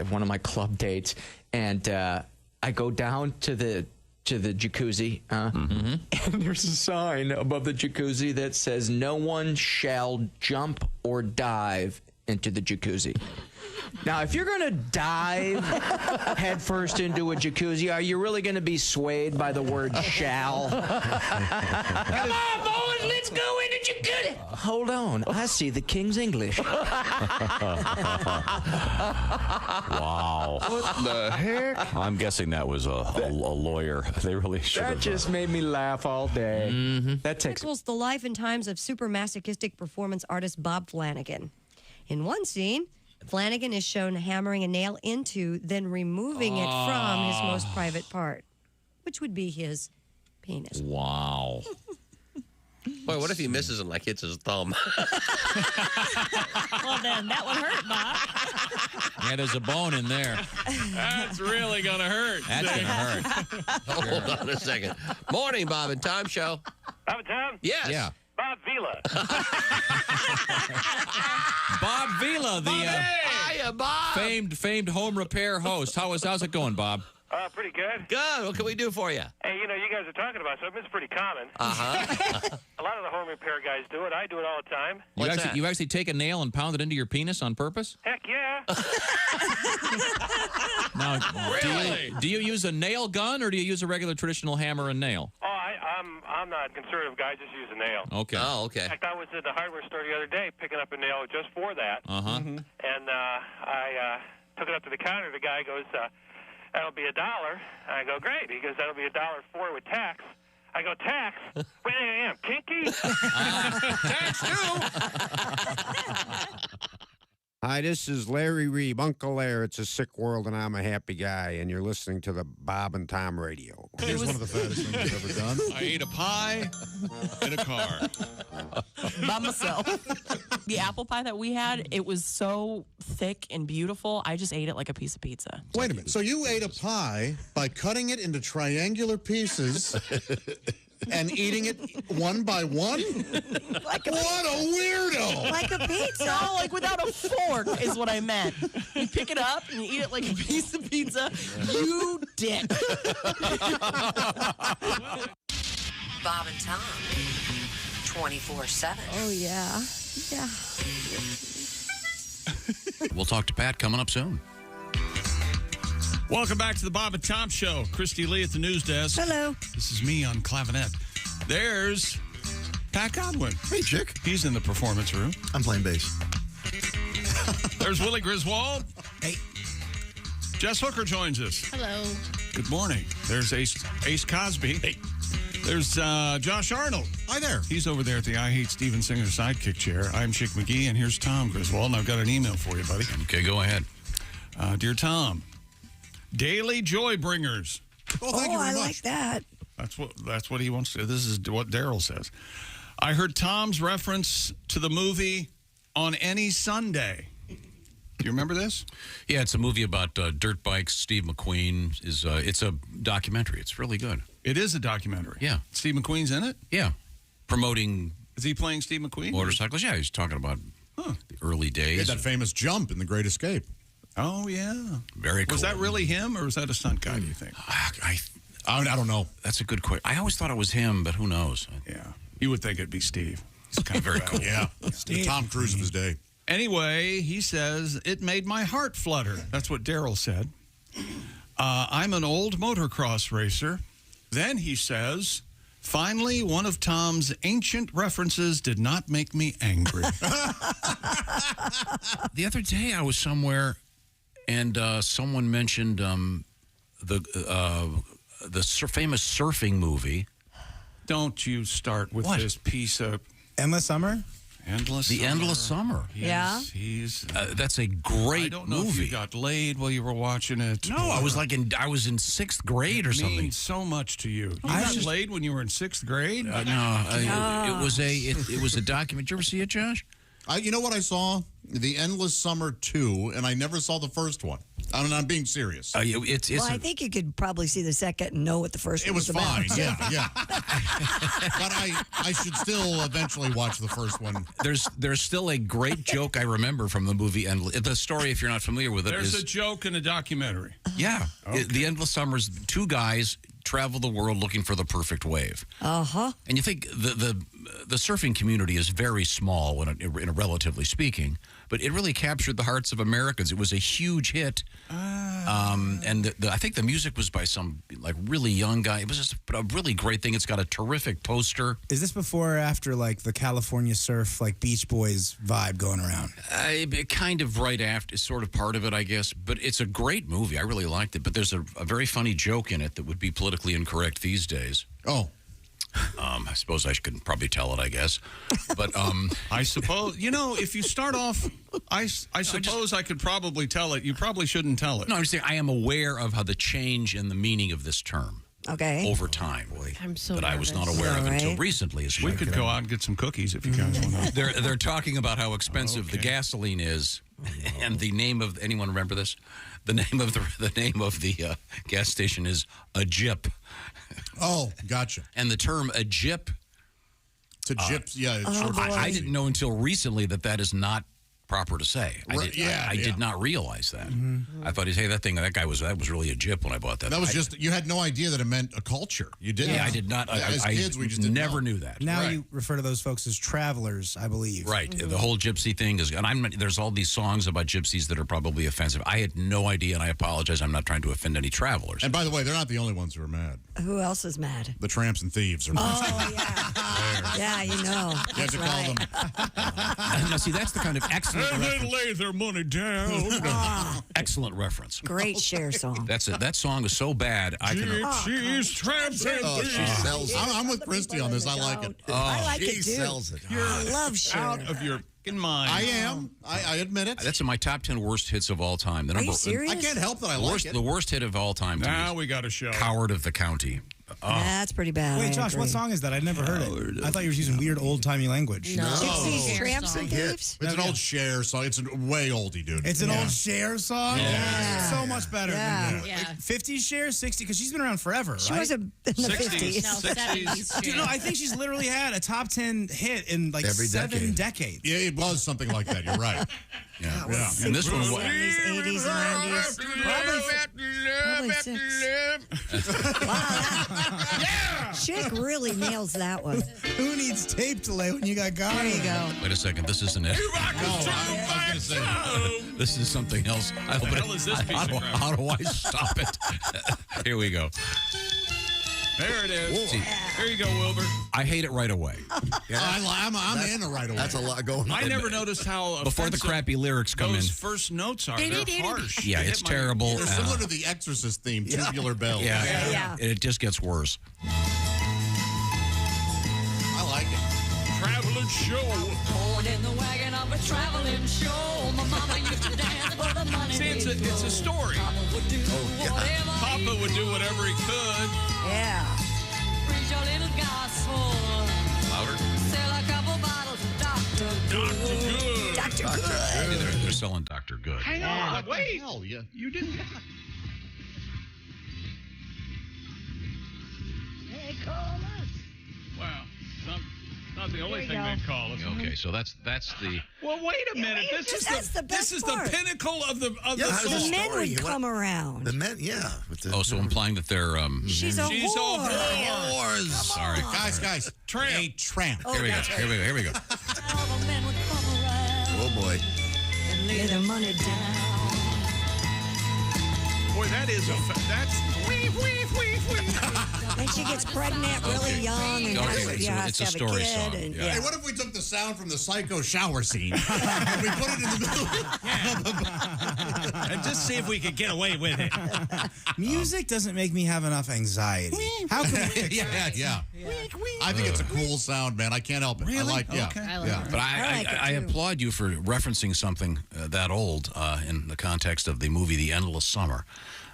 one of my club dates, and I go down to the jacuzzi, and there's a sign above the jacuzzi that says, "No one shall jump or dive into the jacuzzi." Now, if you're going to dive headfirst into a jacuzzi, are you really going to be swayed by the word shall? Come on, boys, let's go in the jacuzzi. Hold on, I see the King's English. Wow. What the heck? I'm guessing that was a lawyer. They really should have. That just made me laugh all day. That takes. Chronicles the life and times of super masochistic performance artist Bob Flanagan. In one scene, Flanagan is shown hammering a nail into, then removing it from his most private part, which would be his penis. Wow. Boy, what if he misses and like hits his thumb? Well, then that would hurt, Bob. Yeah, there's a bone in there. That's really going to hurt. That's going to hurt. Hold on a second. Morning, Bob and Tom Show. Bob and Tom? Yes. Yeah. Bob Vila. Bob Vila, the Hiya, Bob. famed home repair host. How's it going, Bob? Pretty good. Good. What can we do for you? Hey, you know, you guys are talking about something that's pretty common. Uh-huh. A lot of the home repair guys do it. I do it all the time. You actually take a nail and pound it into your penis on purpose? Heck yeah. Now, Really? do you use a nail gun or do you use a regular traditional hammer and nail? Oh, I'm not a conservative guy. I just use a nail. Okay. Oh, okay. In fact, I was at the hardware store the other day picking up a nail just for that. Uh-huh. And I took it up to the counter. The guy goes, that'll be $1. I go, great. He goes, that'll be $1.04 with tax. I go, tax? Wait, I am kinky? Tax too. Hi, this is Larry Reeb, Uncle Larry. It's a sick world, and I'm a happy guy, and you're listening to the Bob and Tom Radio. Here's one of the fattest things I've ever done. I ate a pie in a car. By myself. The apple pie that we had, it was so thick and beautiful. I just ate it like a piece of pizza. Wait a minute. So you ate a pie by cutting it into triangular pieces and eating it one by one? Like what a weirdo! Like a pizza. No, like without a fork is what I meant. You pick it up and you eat it like a piece of pizza. You dick. Bob and Tom. 24/7. Oh, yeah. Yeah. We'll talk to Pat coming up soon. Welcome back to the Bob and Tom Show. Christy Lee at the news desk. Hello. This is me on clavinet. There's Pat Godwin. Hey, chick. He's in the performance room. I'm playing bass. There's Willie Griswold. Hey. Jess Hooker joins us. Hello. Good morning. There's Ace Cosby. Hey. There's Josh Arnold. Hi there. He's over there at the I Hate Steven Singer sidekick chair. I'm Chick McGee, and here's Tom Griswold, and I've got an email for you, buddy. Okay, go ahead. Dear Tom, Daily Joy Bringers. Oh, thank you very I much. like that. That's what he wants to. This is what Daryl says. I heard Tom's reference to the movie On Any Sunday. Do you remember this? Yeah, it's a movie about dirt bikes. Steve McQueen is. It's a documentary. It's really good. It is a documentary. Yeah. Steve McQueen's in it? Yeah. Promoting. Is he playing Steve McQueen? Motorcycles? Yeah, he's talking about the early He days. had that famous jump in The Great Escape. Oh, yeah. Very cool. Was that really him, or was that a stunt guy, do you think? I don't know. That's a good question. I always thought it was him, but who knows? Yeah. You would think it'd be Steve. He's kind of Very cool. Yeah. The Tom Cruise of his day. Anyway, he says, it made my heart flutter. That's what Daryl said. I'm an old motocross racer. Then he says, finally, one of Tom's ancient references did not make me angry. The other day I was somewhere, and someone mentioned the famous surfing movie. Don't you start with this piece of... Endless Summer? The Endless Summer. Yeah. That's a great I don't know movie. if you got laid while you were watching it. No, I was in sixth grade or something. It means so much to you. You got laid when you were in sixth grade? No, it was a document. Did you ever see it, Josh? You know what I saw? The Endless Summer 2, and I never saw the first one. I'm being serious. I think you could probably see the second and know what the first one was about. It was fine, yeah. But I should still eventually watch the first one. There's still a great joke I remember from the movie Endless. The story, if you're not familiar with it, There's a joke in a documentary. Yeah. Okay. The Endless Summer's two guys travel the world looking for the perfect wave. Uh-huh. And you think the surfing community is very small, in a relatively speaking, but it really captured the hearts of Americans. It was a huge hit. And I think the music was by some really young guy. It was just a really great thing. It's got a terrific poster. Is this before or after the California surf Beach Boys vibe going around? Kind of right after, sort of part of it, I guess. But it's a great movie. I really liked it. But there's a very funny joke in it that would be politically incorrect these days. Oh. I suppose I could probably tell it, I guess. But I suppose, if you start off, I suppose I could probably tell it. You probably shouldn't tell it. No, I'm just saying I am aware of how the change in the meaning of this term. Okay. Over time. I'm so That I was not nervous. aware of All until right. recently. We could go out and get some cookies if you guys want to. They're talking about how expensive the gasoline is, and the name of anyone remember this? The name of the gas station is a Jip. Oh, gotcha. And the term a Jip. To Jips, yeah. It's short. I didn't know until recently that is not proper to say. I did not realize that. Mm-hmm. I thought he'd say that was really a Jip when I bought that. That was you had no idea that it meant a culture. You didn't. Yeah, I did not. As kids, we just never knew that. Now Right. you refer to those folks as travelers, I believe. Right. The whole gypsy thing is, and there's all these songs about gypsies that are probably offensive. I had no idea, and I apologize. I'm not trying to offend any travelers. And by the way, they're not the only ones who are mad. Who else is mad? The tramps and thieves are mad. Oh, yeah. Yeah, you know. You have to call them. Now, see, that's the kind of excellent And reference. then lay their money down. Excellent reference. Great Cher song. That's it. That song is so bad. I can. Gypsies, tramps, and thieves. She sells it. I'm with Christy on this. I like it. I like She it too. sells it. I love Cher. Out of your mind. I am. I admit it. That's in my top 10 worst hits of all time. The Are you serious? I can't help that I like it. The worst hit of all time. To me Now is we got a show. Coward of the County. That's pretty bad. Wait, I Josh, agree. what song is that? I'd never heard it. I thought you were using weird old-timey language. No. Gypsies, Oh. Tramps, and Big hit. Thieves? It's an old Cher song. It's way oldie, dude. It's an old Cher song? Yeah. So much better Yeah. than that. Yeah. 50s Cher, 60s, because she's been around forever, She right? was in the 60s. 50s. No, 70s. Dude, no, I think she's literally had a top 10 hit in Every 7 decades. Yeah, it was something like that. You're right. Yeah. Yeah. And this one was. 70s, 80s, 90s. Probably 6. Wow, Yeah! Chick really nails that one. Who needs tape delay when you got God? There you go. Wait a second. This isn't it. This is something else. What the hell is this piece of crap? How do I stop it? Here we go. There it is. Here you go, Wilbur. I hate it right away. I'm in it right away. That's a lot going on. I never noticed how Before the crappy lyrics come in. those first notes are. They're harsh. Yeah, it's terrible. They're similar to the Exorcist theme, Tubular Bells. Yeah. It just gets worse. I like it. Traveling show. Born in the wagon of a traveling show. My mama used to dance for the money. See, it's a story. Papa would do whatever he could. Yeah. Preach a little gospel. Louder. Sell a couple bottles of Dr. Good. Dr. Good. They're selling Dr. Good. Hang on. Wait. Hell, yeah. You didn't. They call us. Wow. Not the only thing they'd call us. Okay, so that's the. Well, wait a minute. This is the pinnacle of the The men would come around. The men, yeah. So implying that they're. She's a whore. Sorry. Guys. Tramp. A tramp. Here we go. All the men would come around Oh, boy. and lay their money down. Boy, that is that's. And she gets pregnant really young and has so to it's a have story a kid. song. And, Yeah. Hey, what if we took the sound from the Psycho shower scene and we put it in the middle? And just see if we could get away with it. Music doesn't make me have enough anxiety. How can we fix that? Yeah. I think it's a cool sound, man. I can't help it. Really? I like, yeah. Okay. I like yeah. it. But I like it, I too. applaud you for referencing something that old in the context of the movie The Endless Summer.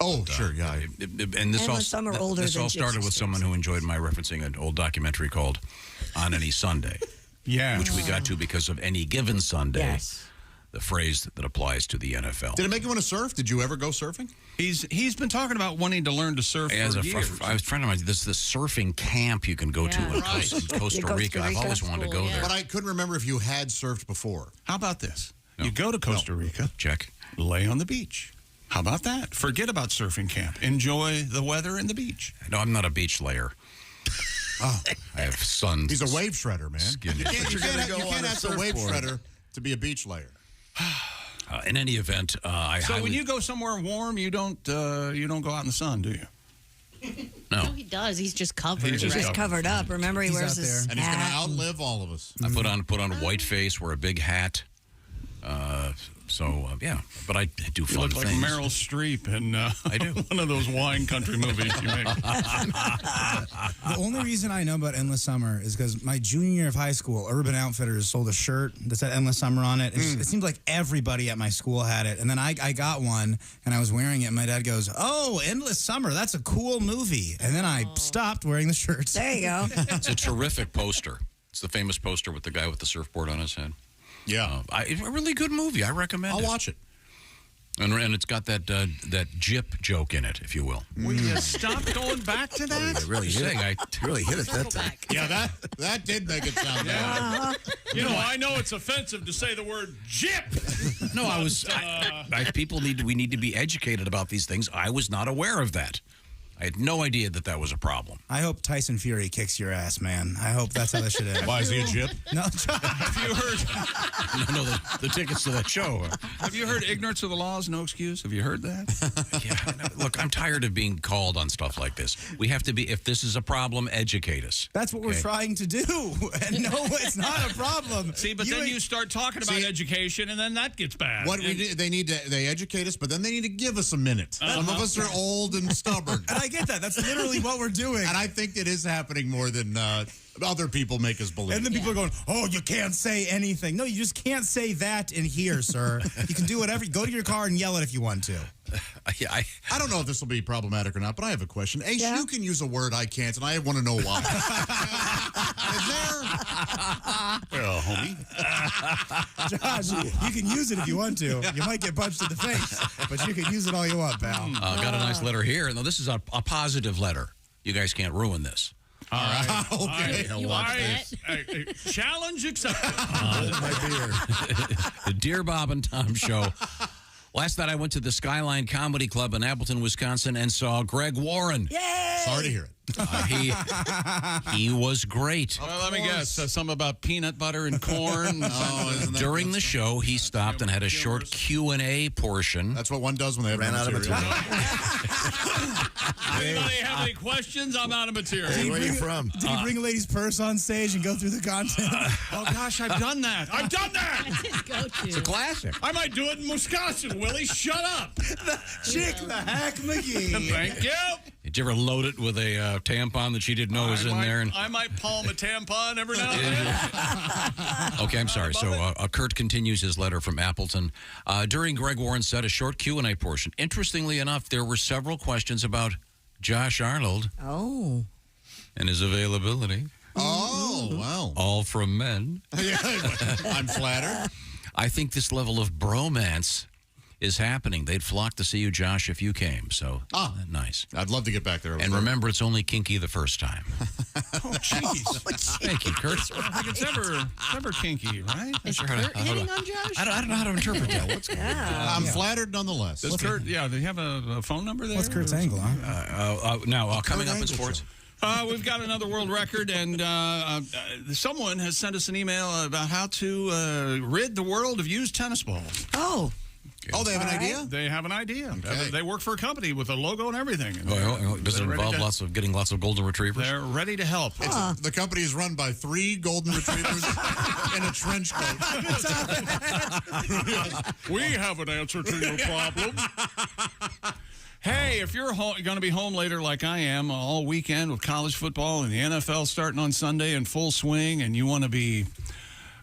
Oh, sure, yeah. And this Endless Summer older this than all started Gypsy with someone who enjoyed my referencing an old documentary called On Any Sunday. Yeah. Which we got to because of Any Given Sunday. Yes. The phrase that applies to the NFL. Did it make you want to surf? Did you ever go surfing? He's been talking about wanting to learn to surf for years. I was trying to mind, this surfing camp you can go to in Costa Rica. I've always wanted to go there. But I couldn't remember if you had surfed before. How about this? You go to Costa Rica. Check. Lay on the beach. How about that? Forget about surfing camp. Enjoy the weather and the beach. No, I'm not a beach layer. Oh, I have sons. He's a wave shredder, man. Skin. You can't have the wave shredder to be a beach layer. In any event, So when you go somewhere warm, you don't go out in the sun, do you? No. No, he does. He's just covered. He's just covered up. Remember, he wears his And he's going to hat. outlive all of us. I put on a white face, wear a big hat. Yeah, but I do You fun look like things. Meryl Streep in I do. one of those wine country movies you make. The only reason I know about Endless Summer is because my junior year of high school, Urban Outfitters sold a shirt that said Endless Summer on it. It seemed like everybody at my school had it. And then I got one, and I was wearing it, and my dad goes, "Oh, Endless Summer, that's a cool movie." And then I stopped wearing the shirts. There you go. It's a terrific poster. It's the famous poster with the guy with the surfboard on his head. Yeah. A really good movie. I recommend it. I'll watch it. And it's got that Jip joke in it, if you will. Will you stop going back to that? Really hit it. Really hit it that time. Yeah, that did make it sound bad. You know, I know it's offensive to say the word jip. No, we need to be educated about these things. I was not aware of that. I had no idea that was a problem. I hope Tyson Fury kicks your ass, man. I hope that's how this should end. Why, is he a jip? No. Have you heard? No, the tickets to that show. Have you heard ignorance of the laws, no excuse? Have you heard that? Yeah. Look, I'm tired of being called on stuff like this. We have to be. If this is a problem, educate us. That's what we're trying to do. And no, it's not a problem. See, but then you start talking about education, and then that gets bad. They educate us, but then they need to give us a minute. Some of us are old and stubborn. And I get that. That's literally what we're doing. And I think it is happening more than other people make us believe. And then people are going, "Oh, you can't say anything." No, you just can't say that in here, sir. You can do whatever. Go to your car and yell it if you want to. I don't know if this will be problematic or not, but I have a question. Ace, you can use a word I can't, and I want to know why. Is there? Well, homie. Josh, you can use it if you want to. You might get punched in the face, but you can use it all you want, pal. Got a nice letter here. No, this is a positive letter. You guys can't ruin this. All right. Okay. You want that? Challenge accepted. The Dear Bob and Tom Show. Last night I went to the Skyline Comedy Club in Appleton, Wisconsin, and saw Greg Warren. Yay! Sorry to hear it. He was great. Well, let me guess. Something about peanut butter and corn. During the show, he stopped and had a short Q&A portion. That's what one does when they have ran out of material. Anybody have any questions? I'm out of material. Did he bring a lady's purse on stage and go through the content? Oh, gosh, I've done that. I've done that. That's his go-to. It's a classic. I might do it in Wisconsin, Willie. Shut up. The chick, the hack McGee. Thank you. Did you ever load it with a tampon that she didn't know was in there? I might palm a tampon every now and then. Okay, I'm sorry. So Kurt continues his letter from Appleton. During Greg Warren's set, a short Q&A portion. Interestingly enough, there were several questions about Josh Arnold. Oh. And his availability. Oh, wow. All from men. I'm flattered. I think this level of bromance is happening. They'd flock to see you, Josh, if you came. So, nice. I'd love to get back there. And remember, it's only kinky the first time. Oh, jeez. Thank you, Kurt. I think it's ever kinky, right? Is Kurt hitting on Josh? I don't know how to interpret that. What's I'm flattered nonetheless. Does Kurt, do you have a phone number there? What's Kurt's angle, Now, coming up in sports. We've got another world record, and someone has sent us an email about how to rid the world of used tennis balls. Oh. Oh, they have an idea? They have an idea. Okay. They work for a company with a logo and everything. Does it involve getting lots of golden retrievers? They're ready to help. The company is run by 3 golden retrievers in a trench coat. We have an answer to your problem. Hey, if you're going to be home later like I am all weekend with college football and the NFL starting on Sunday in full swing, and you want to be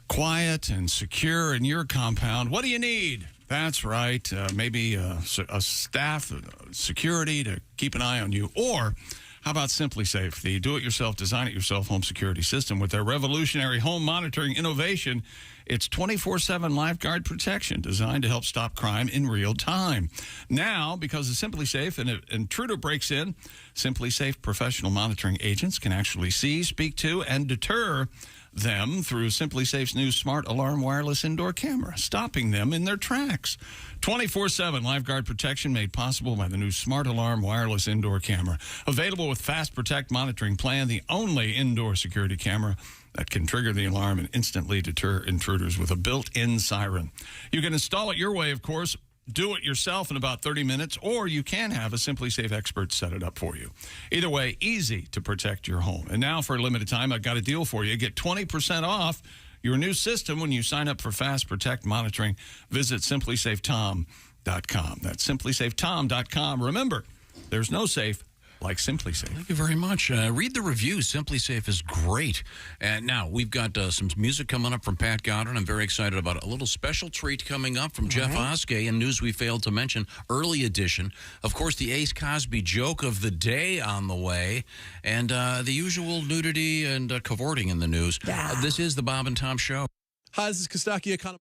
quiet and secure in your compound, what do you need? That's right. Maybe a staff, security to keep an eye on you. Or how about Simply Safe, the do-it-yourself, design-it-yourself home security system with their revolutionary home monitoring innovation. It's 24/7 lifeguard protection designed to help stop crime in real time. Now, because of Simply Safe, and an intruder breaks in, Simply Safe professional monitoring agents can actually see, speak to, and deter them through Simply Safe's new smart alarm wireless indoor camera, stopping them in their tracks. 24/7 lifeguard protection made possible by the new smart alarm wireless indoor camera. Available with Fast Protect monitoring plan, the only indoor security camera that can trigger the alarm and instantly deter intruders with a built-in siren. You can install it your way, of course. Do it yourself in about 30 minutes, or you can have a Simply Safe expert set it up for you. Either way, easy to protect your home. And now, for a limited time, I've got a deal for you. Get 20% off your new system when you sign up for Fast Protect monitoring. Visit simplysafetom.com. That's simplysafetom.com. Remember, there's no safe like Simply Safe. Thank you very much. Read the reviews. Simply Safe is great. And now we've got some music coming up from Pat Goddard. I'm very excited about it. A little special treat coming up from Jeff Oskay and news we failed to mention. Early edition. Of course, the Ace Cosby joke of the day on the way. And the usual nudity and cavorting in the news. This is the Bob and Tom Show. Hi, this is Kostaki Economy.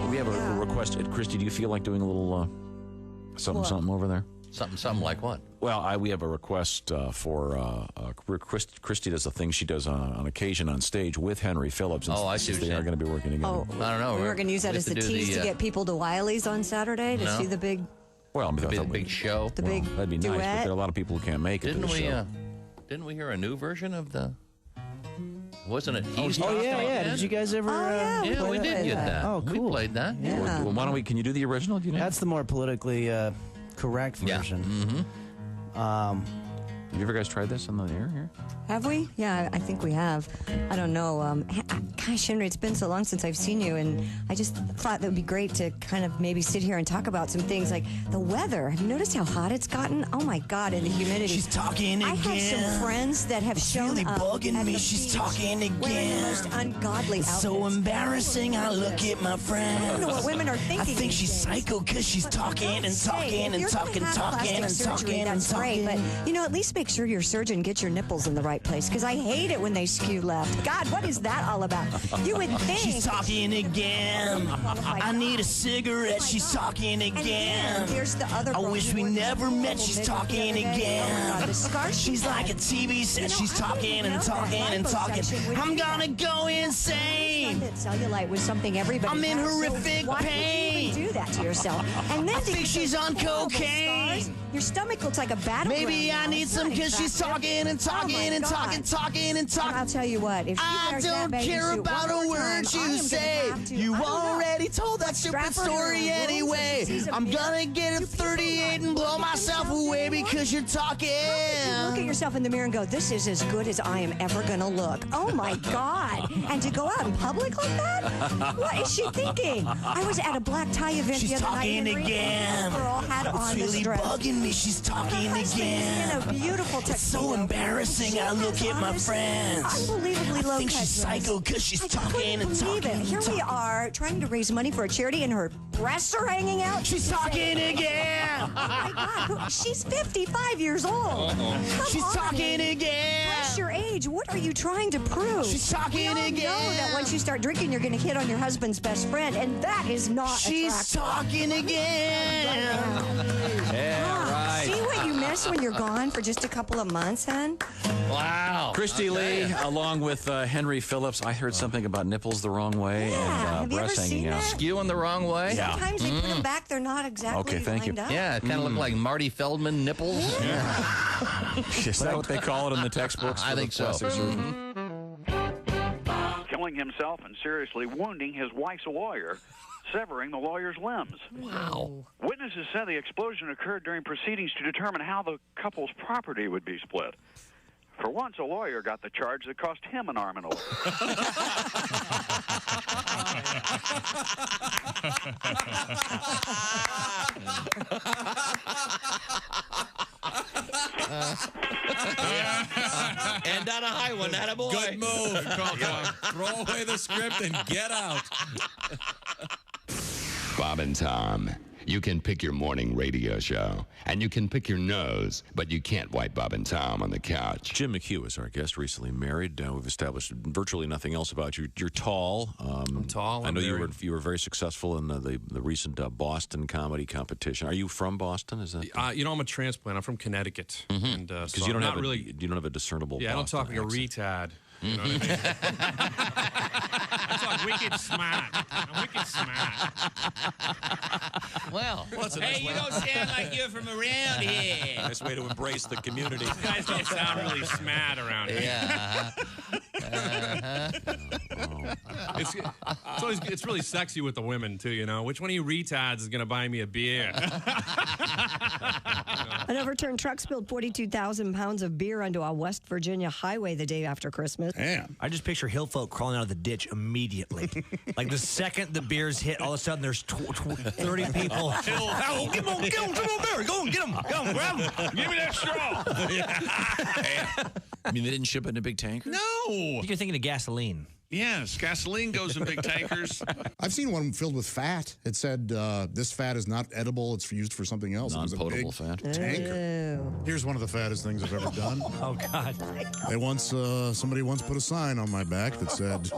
We have a request. Christy, do you feel like doing a little something over there? Something like what? Well, we have a request for Christy does a thing she does on occasion on stage with Henry Phillips. And I see. They are going to be working together. Oh, I don't know. We were going to use that as a tease to get people to Wiley's on Saturday to see the big. Well, I mean, the big show. The big that'd be nice, but there are a lot of people who can't make it. Didn't we hear a new version of the? Wasn't it? Yeah. Did you guys ever? Yeah, we did get that. Oh, cool. We played that. Yeah. Well, why don't we? Can you do the original? Do you know? That's the more politically correct version. Mm-hmm. Have you ever guys tried this on the air here? Have we? Yeah, I think we have. I don't know. Gosh, Henry, it's been so long since I've seen you, and I just thought that would be great to kind of maybe sit here and talk about some things like the weather. Have you noticed how hot it's gotten? Oh my God, and the humidity. She's talking again. I have some friends that have shown really up bugging at me. the She's beach talking again. wearing the most ungodly outfits. So embarrassing. I look at my friend. I don't know what women are thinking. I think these she's days. psycho because she's talking and talking and talking and talking and talking. That's great, but at least make sure your surgeon gets your nipples in the right place because I hate it when they skew left. God, what is that all about? You would think. She's talking again. I need a cigarette. She's talking And again. here's the other I girl wish who we wore never this met. little She's midget talking the other day. Oh, again. my God, the scar she She's like a had. TV set. She's talking and talking and talking. I'm gonna go insane. Cellulite was something everybody I'm in has, so horrific why pain. would you even do that to yourself? And then I think she's on cocaine. Scars, your stomach looks like a battleground. Maybe I now. need It's some not because she's attractive. talking and talking Oh my and God. talking and And talking. I'll tell you what, if she I wears that don't bathing care suit about one a more word time, I you am gonna say. have to- You I don't know. already told that stupid Strap her to her story room so anyway. she sees a I'm mirror. gonna get a 38 and blow myself away because you're talking. You look at yourself in the mirror and go, this is as good as I am ever going to look. Oh, my God. And to go out in public like that? What is she thinking? I was at a black tie event She's the other night. talking Henry, again. and the girl had It's on really this dress. bugging me. She's talking Her husband's again. in a beautiful It's tuxedo. so embarrassing. I look at my friends. Unbelievably low I think cut she's dress. psycho because she's talking and Believe talking. it. Here we are trying to raise money for a charity and her breasts are hanging out. She's talking again. Oh my God. She's 55 years old. Come She's on, talking Amy. again. Press your age. What are you trying to prove? She's talking we all know again. that once you start drinking, you're going to hit on your husband's best friend, and that is not She's attractive. talking again. Yeah, See right. what you miss when you're gone for just a couple of months, hon? Wow. Christy Lee, along with Henry Phillips. I heard something about nipples the wrong way Have and you breasts ever hanging seen out. that? Skewing the wrong way? Yeah. Sometimes they put them back, they're not exactly Okay, thank you. lined up. Yeah, it kind of looked like Marty Feldman nipples. Is that what they call it in the textbooks? I think so. Plastic surgery? Killing himself and seriously wounding his wife's lawyer, severing the lawyer's limbs. Wow. Witnesses said the explosion occurred during proceedings to determine how the couple's property would be split. For once, a lawyer got the charge that cost him an arm and a leg. And on a high one, that a boy. Good move. Throw away the script and get out. Bob and Tom. You can pick your morning radio show, and you can pick your nose, but you can't wipe Bob and Tom on the couch. Jim McHugh is our guest, recently married. We've established virtually nothing else about you. You're tall. I'm tall. I I'm know you married. were very successful in the recent Boston comedy competition. Are you from Boston? Is that? I'm a transplant. I'm from Connecticut, and Because so you don't I'm have not really. you don't have a discernible. Yeah, I don't Boston talk like a accent. retard. You know what I mean? I talk wicked smart. I'm wicked smart. Well, that's a nice hey, you way. don't sound like you're from around here. Nice way to embrace the community. You guys don't sound really smart around here. Yeah. It's really sexy with the women too. You know, which one of you retards is going to buy me a beer? An overturned truck spilled 42,000 pounds of beer onto a West Virginia highway the day after Christmas. Damn. I just picture hill folk crawling out of the ditch immediately. Like the second the beers hit, all of a sudden there's 30 people. Oh, get him, some more beer. Go and get him, grab him. Give me that straw. I mean, they didn't ship it in a big tanker? I think you're thinking of gasoline. Yes, gasoline goes in big tankers. I've seen one filled with fat. It said, this fat is not edible. It's used for something else. It was a Non-potable big fat. tanker. Here's one of the fattest things I've ever done. Oh, God. Somebody once put a sign on my back that said,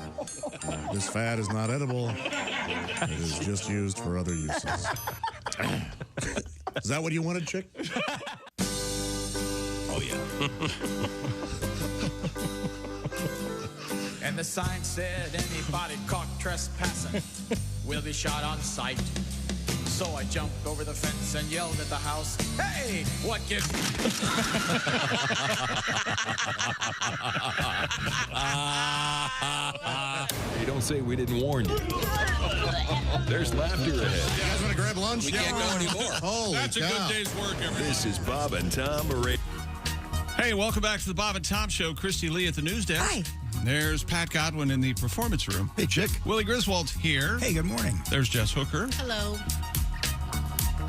this fat is not edible. It is just used for other uses. Is that what you wanted, chick? Oh, yeah. And the sign said anybody caught trespassing will be shot on sight. So I jumped over the fence and yelled at the house, hey, what gives... You don't say we didn't warn you. There's laughter ahead. You guys want to grab lunch? We can't go anymore. Holy That's cow. a good day's work, everybody. This is Bob and Tom Array. Hey, welcome back to the Bob and Tom Show. Christy Lee at the news desk. Hi. There's Pat Godwin in the performance room. Hey, chick. Willie Griswold's here. Hey, good morning. There's Jess Hooker. Hello.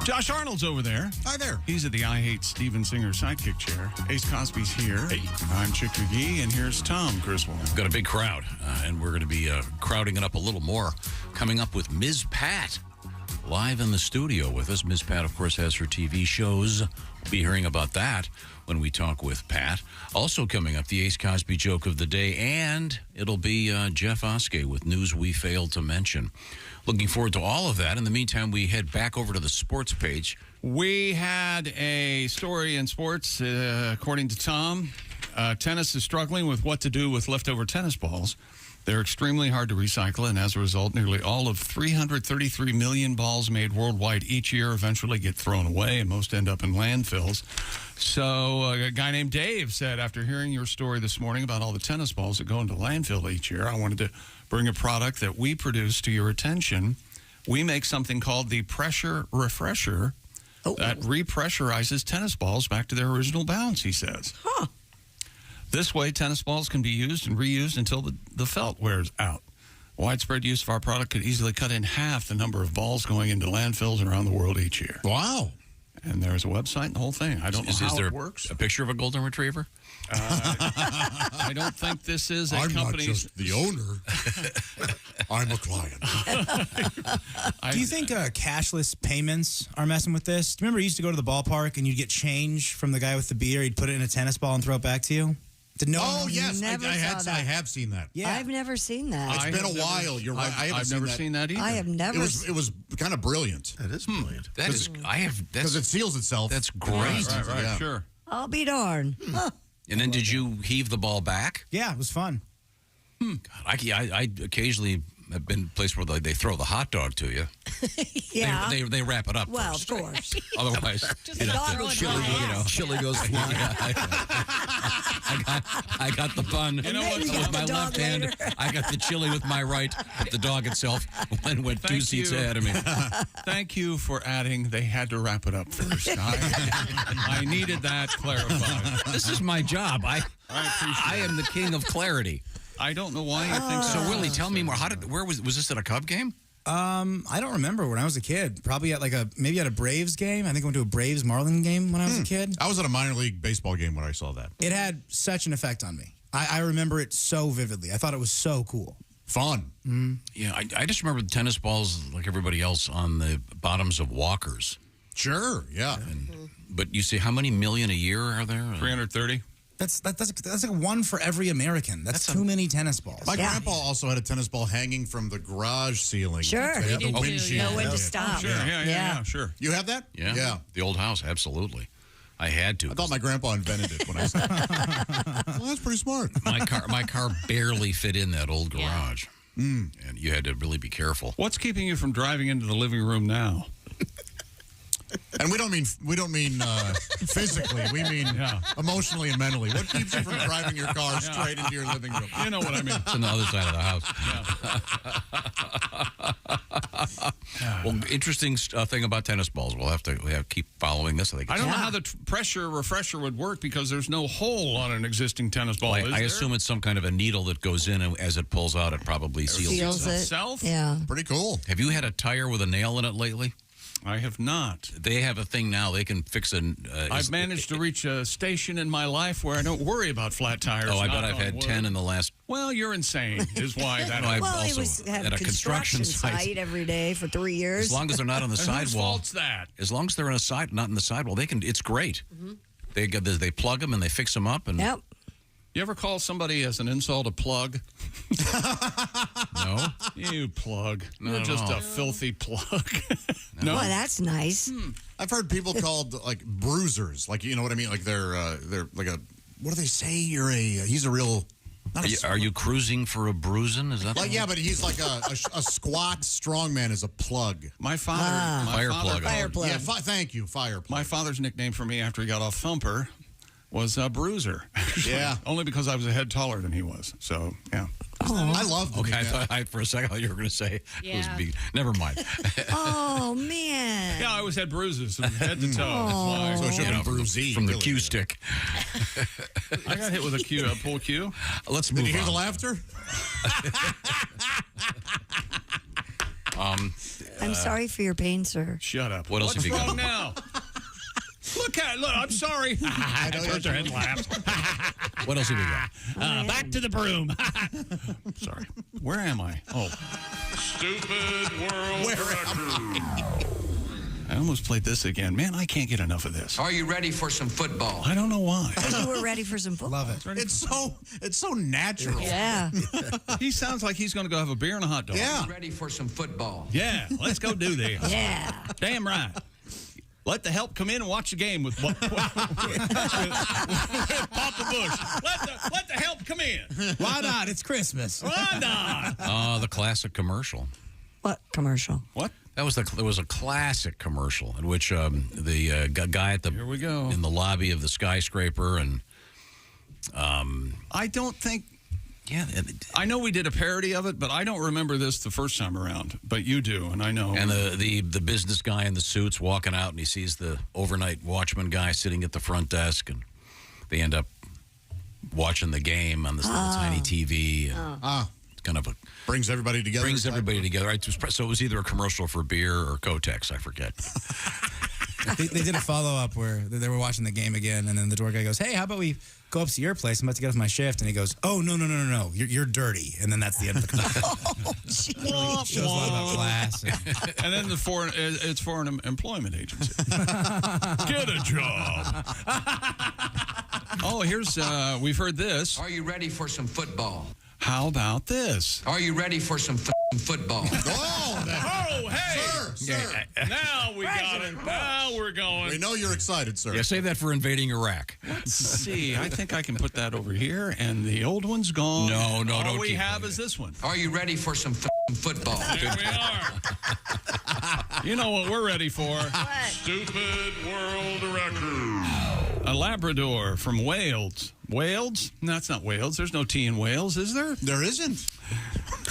Josh Arnold's over there. Hi there. He's at the I Hate Steven Singer sidekick chair. Ace Cosby's here. Hey. I'm Chick McGee, and here's Tom Griswold. We've got a big crowd, and we're going to be crowding it up a little more. Coming up with Ms. Pat live in the studio with us. Ms. Pat, of course, has her TV shows. We'll be hearing about that when we talk with Pat. Also coming up, the Ace Cosby joke of the day, and it'll be Jeff Oskay with news we failed to mention. Looking forward to all of that. In the meantime, we head back over to the sports page. We had a story in sports, according to Tom. Tennis is struggling with what to do with leftover tennis balls. They're extremely hard to recycle, and as a result, nearly all of 333 million balls made worldwide each year eventually get thrown away, and most end up in landfills. So a guy named Dave said, after hearing your story this morning about all the tennis balls that go into landfill each year, I wanted to bring a product that we produce to your attention. We make something called the Pressure Refresher that repressurizes tennis balls back to their original bounce, he says. Huh. This way, tennis balls can be used and reused until the felt wears out. Widespread use of our product could easily cut in half the number of balls going into landfills around the world each year. Wow. And there's a website and the whole thing. I don't know how it works. A picture of a golden retriever? I don't think this is a company. I'm not just the owner. I'm a client. Do you think cashless payments are messing with this? Do you remember you used to go to the ballpark and you'd get change from the guy with the beer? He'd put it in a tennis ball and throw it back to you? Oh, yes. I Never saw that. have seen that. Yeah. I've never seen that. It's been a while. You're right. I've never seen that either. I have never. It was kind of brilliant. That is brilliant. That is, because it seals itself. That's great. Right, Yeah. sure. I'll be darned. Huh. And then did you heave the ball back? Yeah, it was fun. God, I occasionally have been places where they throw the hot dog to you. Yeah. They wrap it up Well, first. of course. Otherwise, Just a dog will chili, fly out. chili goes flying. I got the bun You know what, with Tom? my left hand. I got the chili with my right, but the dog itself went two seats ahead of me. Thank you for adding they had to wrap it up first. I needed that clarified. This is my job. I appreciate am the king of clarity. I don't know why you think So so. Willie, tell me more. Where was this at a Cub game? I don't remember when I was a kid. Probably at maybe at a Braves game. I think I went to a Braves Marlin game when I was a kid. I was at a minor league baseball game when I saw that. It had such an effect on me. I remember it so vividly. I thought it was so cool. Fun. Yeah, I just remember the tennis balls like everybody else on the bottoms of walkers. Sure, yeah. But you see, how many million a year are there? 330. That's like one for every American. That's too many tennis balls. My grandpa also had a tennis ball hanging from the garage ceiling. Sure. They had He the did too, windshield. know when to stop. Sure, yeah, sure. You have that? Yeah. The old house, absolutely. I had to. I thought my grandpa invented it when I said well, that's pretty smart. My car barely fit in that old garage. And you had to really be careful. What's keeping you from driving into the living room now? And we don't mean physically. We mean emotionally and mentally. What keeps you from driving your car straight into your living room? You know what I mean. It's on the other side of the house. Well, interesting thing about tennis balls. We'll have to keep following this. I don't know how the pressure refresher would work because there's no hole on an existing tennis ball. I assume it's some kind of a needle that goes in, and as it pulls out, it probably seals itself. Yeah. Pretty cool. Have you had a tire with a nail in it lately? I have not. They have a thing now. They can fix I've managed to reach a station in my life where I don't worry about flat tires. Oh, I bet I've had 10 in the last. Well, you're insane, is why that. I've Well, also it was at a construction site every day for 3 years. As long as they're not on the Whose sidewall. fault's that? As long as they're on not in the sidewall, they can. It's great. They plug them and they fix them up. And Yep. You ever call somebody as an insult a plug? No. You plug. No, You're just no. a filthy plug. No. Well, that's nice. I've heard people called like bruisers. Like, you know what I mean? Like they're like a, what do they say? He's a real. Are you cruising for a bruising? Is that? Like, yeah, but he's like a squat strongman is a plug. My father. Fire plug. Fire plug. Yeah, thank you, fire plug. My father's nickname for me after he got off Thumper was Bruiser. Yeah. Only because I was a head taller than he was. So, yeah. I love Okay, for a second you were going to say it was B. Never mind. Oh, man. Yeah, I always had bruises from head to toe. That's why. So it should have been bruisey. From the really. Q stick. I got hit with a pull cue. Let's move on. Did you hear the laughter? I'm sorry for your pain, sir. Shut up. What else What's have you got? wrong now? Look, I'm sorry. I turned their head and laughed. What else have you got? Back to the broom. Sorry. Where am I? Oh. Stupid world record. I almost played this again. Man, I can't get enough of this. Are you ready for some football? I don't know why. You were ready for some football. Love it. It's so natural. Yeah. He sounds like he's going to go have a beer and a hot dog. Are you ready for some football? Yeah, let's go do this. Yeah. Damn right. Let the help come in and watch the game with Papa Bush. Let the help come in. Why not? It's Christmas. Why not? The classic commercial. What commercial? What? There was a classic commercial in which the guy at the Here we go. in the lobby of the skyscraper and I don't think. Yeah, I know we did a parody of it, but I don't remember this the first time around. But you do, and I know. And the business guy in the suit's walking out, and he sees the overnight watchman guy sitting at the front desk, and they end up watching the game on this little tiny TV. And it's kind of brings everybody together. Right? So it was either a commercial for beer or Kotex. I forget. They did a follow-up where they were watching the game again, and then the door guy goes, hey, how about we go up to your place? I'm about to get off my shift. And he goes, oh, no. You're dirty. And then that's the end of the commercial. Really shows a lot about class. And then it's for an employment agency. Get a job. Oh, here's, we've heard this. Are you ready for some football? How about this? Are you ready for some football? Oh, hey. Sir. Now we got it. Now we're going. We know you're excited, sir. Yeah, save that for invading Iraq. Let's see. I think I can put that over here, and the old one's gone. No, All don't we keep have playing is this one. Are you ready for some football? Here we are. You know what we're ready for? Stupid world record. A Labrador from Wales. Wales? No, it's not Wales. There's no T in Wales, is there? There isn't.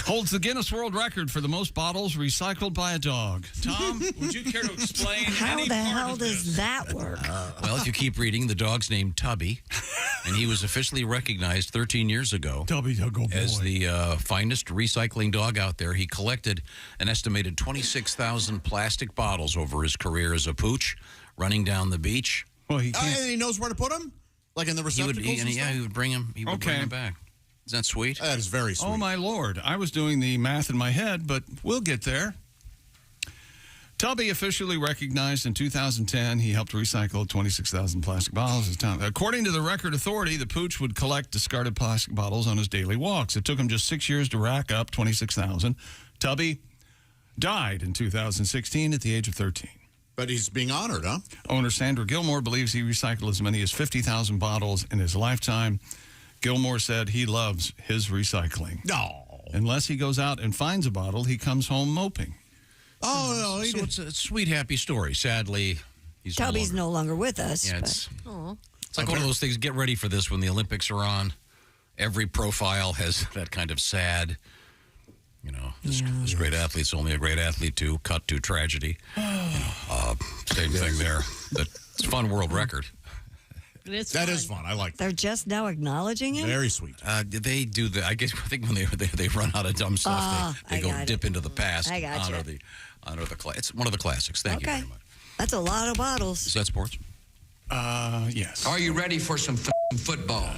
Holds the Guinness World Record for the most bottles recycled by a dog. Tom, would you care to explain How any the part hell of does this? that work? Well, if you keep reading, the dog's named Tubby, and he was officially recognized 13 years ago as the finest recycling dog out there. He collected an estimated 26,000 plastic bottles over his career as a pooch, running down the beach. Well, he can't. And he knows where to put them? Like in the receptacles? He would bring him. He would bring him back. Is that sweet? That is very sweet. Oh, my Lord. I was doing the math in my head, but we'll get there. Tubby officially recognized in 2010. He helped recycle 26,000 plastic bottles. According to the Record Authority, the pooch would collect discarded plastic bottles on his daily walks. It took him just 6 years to rack up 26,000. Tubby died in 2016 at the age of 13. But he's being honored, huh? Owner Sandra Gilmore believes he recycled as many as 50,000 bottles in his lifetime. Gilmore said he loves his recycling. No. Unless he goes out and finds a bottle, he comes home moping. Oh, no. So it's a sweet, happy story. Sadly, he's Tubby's no longer with us. Yeah, but- it's like one of those things. Get ready for this when the Olympics are on. Every profile has that kind of sad, this great athlete's only a great athlete too. Cut to tragedy. Same thing there. It's a fun world record. That is fun. I like that. They're just now acknowledging it? Very sweet. They do the. I think when they run out of dumb stuff, they go dip into the past. I got honor you. the It's one of the classics. Thank you very much. That's a lot of bottles. Is that sports? Yes. Are you ready for some football?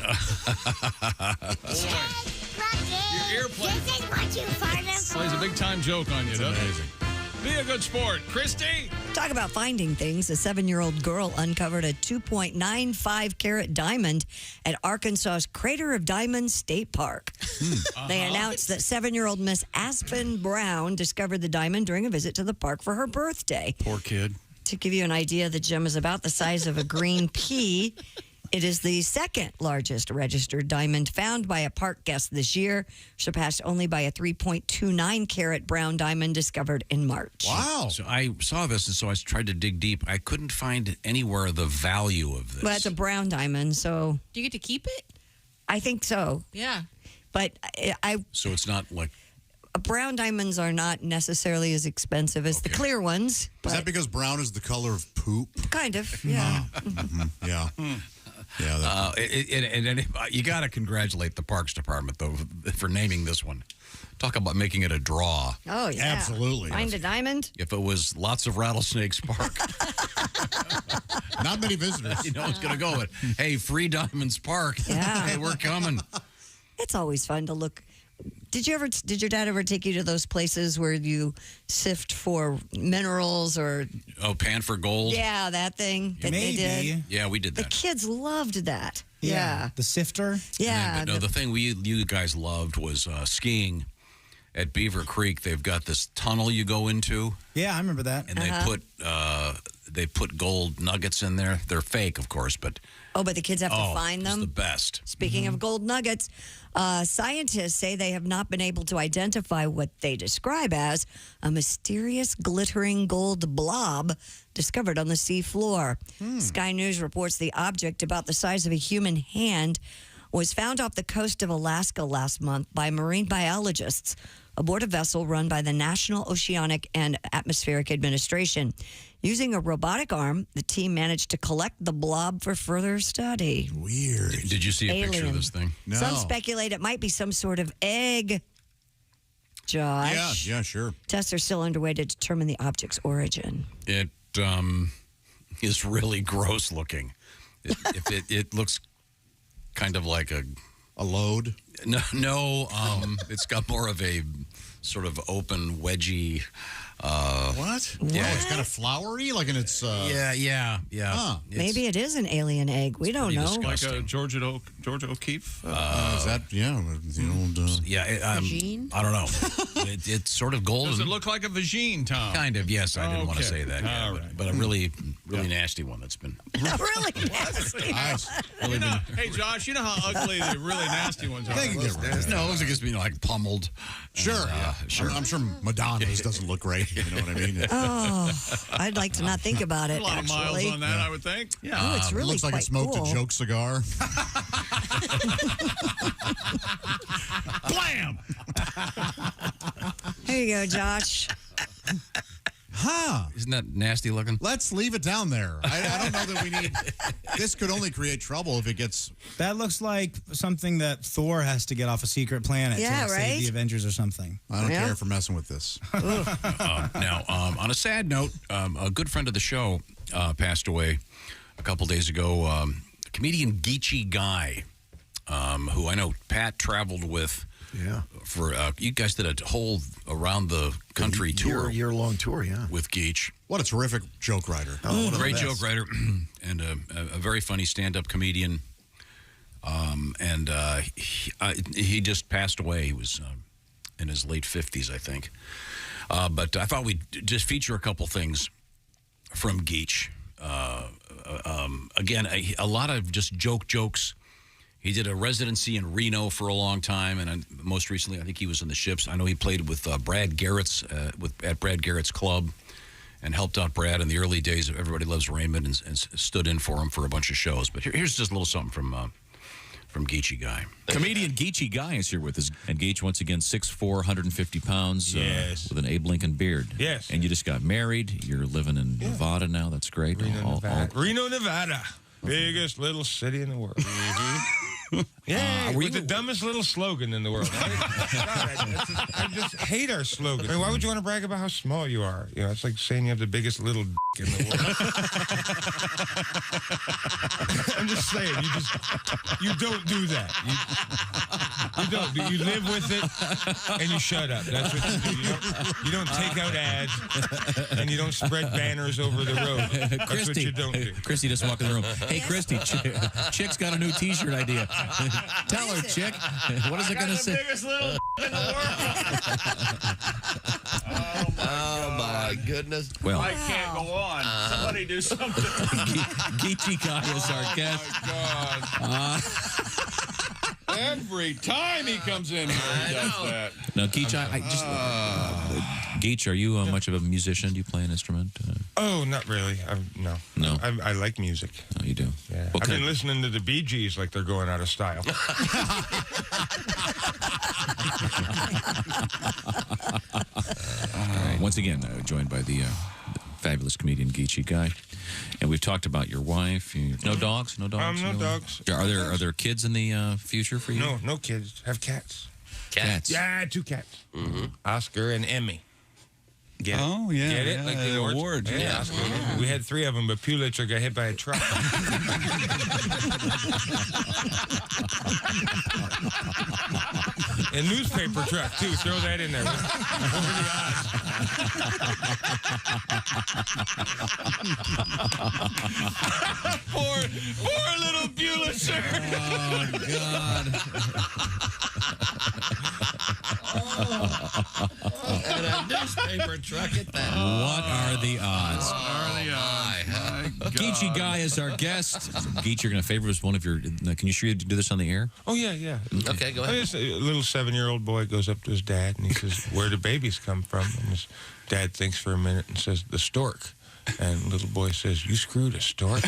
Your earplane This is what you farted for. plays a big time joke on you, doesn't it? Amazing. Be a good sport. Christy? Talk about finding things. A 7-year-old girl uncovered a 2.95 carat diamond at Arkansas's Crater of Diamonds State Park. They announced that 7-year-old Miss Aspen Brown discovered the diamond during a visit to the park for her birthday. Poor kid. To give you an idea, the gem is about the size of a green pea. It is the second largest registered diamond found by a park guest this year, surpassed only by a 3.29 carat brown diamond discovered in March. Wow. So I saw this, and so I tried to dig deep. I couldn't find anywhere the value of this. Well, that's a brown diamond, so Do you get to keep it? I think so. Yeah. But So it's not like brown diamonds are not necessarily as expensive as the clear ones. Is But that because brown is the color of poop? kind of, yeah. Yeah. Yeah. and you got to congratulate the Parks Department, though, for naming this one. Talk about making it a draw. Oh, yeah. Absolutely. Find a diamond? If it was lots of Rattlesnakes Park, Not many visitors. you know it's going to go with, hey, free Diamonds Park. Yeah. Hey, we're coming. It's always fun to look Did your dad ever take you to those places where you sift for minerals or? Oh, pan for gold. Yeah, that thing that Maybe. they did. Yeah, we did The that. kids loved that. Yeah. The sifter? Yeah. But no, the thing you guys loved was skiing at Beaver Creek. They've got this tunnel you go into. Yeah, I remember that. And they put gold nuggets in there. They're fake, of course, but But the kids have to find them. It's the best. Speaking of gold nuggets, scientists say they have not been able to identify what they describe as a mysterious glittering gold blob discovered on the sea floor. Sky News reports the object, about the size of a human hand, was found off the coast of Alaska last month by marine biologists aboard a vessel run by the National Oceanic and Atmospheric Administration. Using a robotic arm, the team managed to collect the blob for further study. Weird. Did you see a picture of Alien. this thing? No. Some speculate it might be some sort of egg. Josh. Yeah, sure. Tests are still underway to determine the object's origin. It is really gross looking. It looks kind of like a load. No. It's got more of a sort of open wedgy. What? Yeah, it's kind of flowery, like in its. Yeah. Huh. Maybe it is an alien egg. We don't know. Like a Georgia O'Keeffe? Is that, the old. I don't know. It's sort of golden. Does it look like a vagine, Tom? Kind of, yes. I didn't want to Okay. say that. All Yeah, right. but a really nasty one that's been. Really nasty. You know, hey, Josh, you know how ugly the really nasty ones are? They can get rid of it. No, it looks like it's being like pummeled. Sure. Sure. I'm sure Madonna's doesn't look great. You know what I mean? Oh, I'd like to not think about it, A lot of miles actually. on that, I would think. Yeah. Oh, it's really looks like quite it smoked cool. a joke cigar. Blam! Here you go, Josh. Huh. Isn't that nasty looking? Let's leave it down there. I don't know that we need. This could only create trouble if it gets. That looks like something that Thor has to get off a secret planet Yeah, to right? save the Avengers or something. I don't care for messing with this. Now, on a sad note, a good friend of the show passed away a couple days ago. Comedian Geechee Guy, who I know Pat traveled with. Yeah. For you guys did a whole around the country tour, year-long tour, yeah. with Geech. What a terrific joke writer. Great joke writer and a very funny stand-up comedian. He just passed away. He was in his late 50s, I think. But I thought we'd just feature a couple things from Geech. Again, a lot of just jokes. He did a residency in Reno for a long time, and most recently, I think he was in the Ships. I know he played with Brad Garrett's at Brad Garrett's club, and helped out Brad in the early days of Everybody Loves Raymond, and stood in for him for a bunch of shows. But here's just a little something from Geechee Guy. Comedian Geechee Guy is here with us. And Geech, once again, 6'4", 150 pounds, Yes. with an Abe Lincoln beard. Yes. And you just got married. You're living in Nevada now. That's great. Reno, Nevada. Biggest little city in the world. Yeah, with the dumbest little slogan in the world. I just hate our slogan. I mean, why would you want to brag about how small you are? You know, it's like saying you have the biggest little in the world. I'm just saying, you don't do that. You don't. You live with it and you shut up. That's what you do. You don't take out ads and you don't spread banners over the road. That's Christy, what you don't do. Christy just walked in the room. Hey, Christy, Chick's got a new T-shirt idea. Tell her, Chick. What is it going to say? Biggest little in the world. Oh, my goodness. Well, I can't go on. Somebody do something. Geechee Guy is our guest. Oh, my God. Every time he comes in here, he does that. Now, Geech, Geech, are you much of a musician? Do you play an instrument? Oh, not really. No. No. I like music. Oh, you do? Yeah. What I've kind been of- listening to the Bee Gees like they're going out of style. All right. Once again, joined by the fabulous comedian Geechee Guy, and we've talked about your wife. No dogs. No dogs. No dogs. Are there kids in the future for you? No kids. Have cats. Cats. Yeah, 2 cats. Oscar and Emmy. Get it? Oh, yeah. Get it? Yeah, Like the award. Yeah. Oscar. We had 3 of them, but Pulitzer got hit by a truck. And newspaper truck, too. Throw that in there. What are the odds? Poor little Beulah, sir. Oh, God. And a newspaper truck at that. What are the odds? My God. Geechee Guy is our guest. Geech, you're going to favor us one of your. Can you sure you do this on the air? Oh, yeah. Okay, go ahead. A little 7-year-old boy goes up to his dad and he says, "Where do babies come from?" And his dad thinks for a minute and says, "The stork." And little boy says, "You screwed a stork?"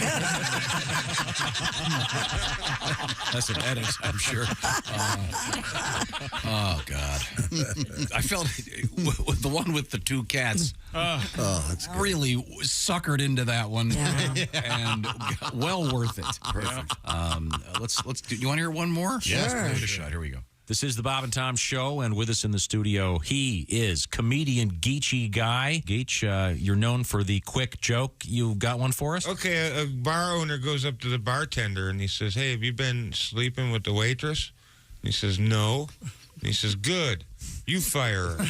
That's an edit, I'm sure. Oh, God. I felt with the one with the two cats. That's good. Really suckered into that one, and well worth it. Perfect. Let's do. You want to hear one more? Yes, Give it a shot. Here we go. This is the Bob and Tom Show, and with us in the studio, he is comedian Geechee Guy. Geech, you're known for the quick joke. You got one for us? Okay, a bar owner goes up to the bartender and he says, "Hey, have you been sleeping with the waitress?" And he says, "No." And he says, "Good. You fire her."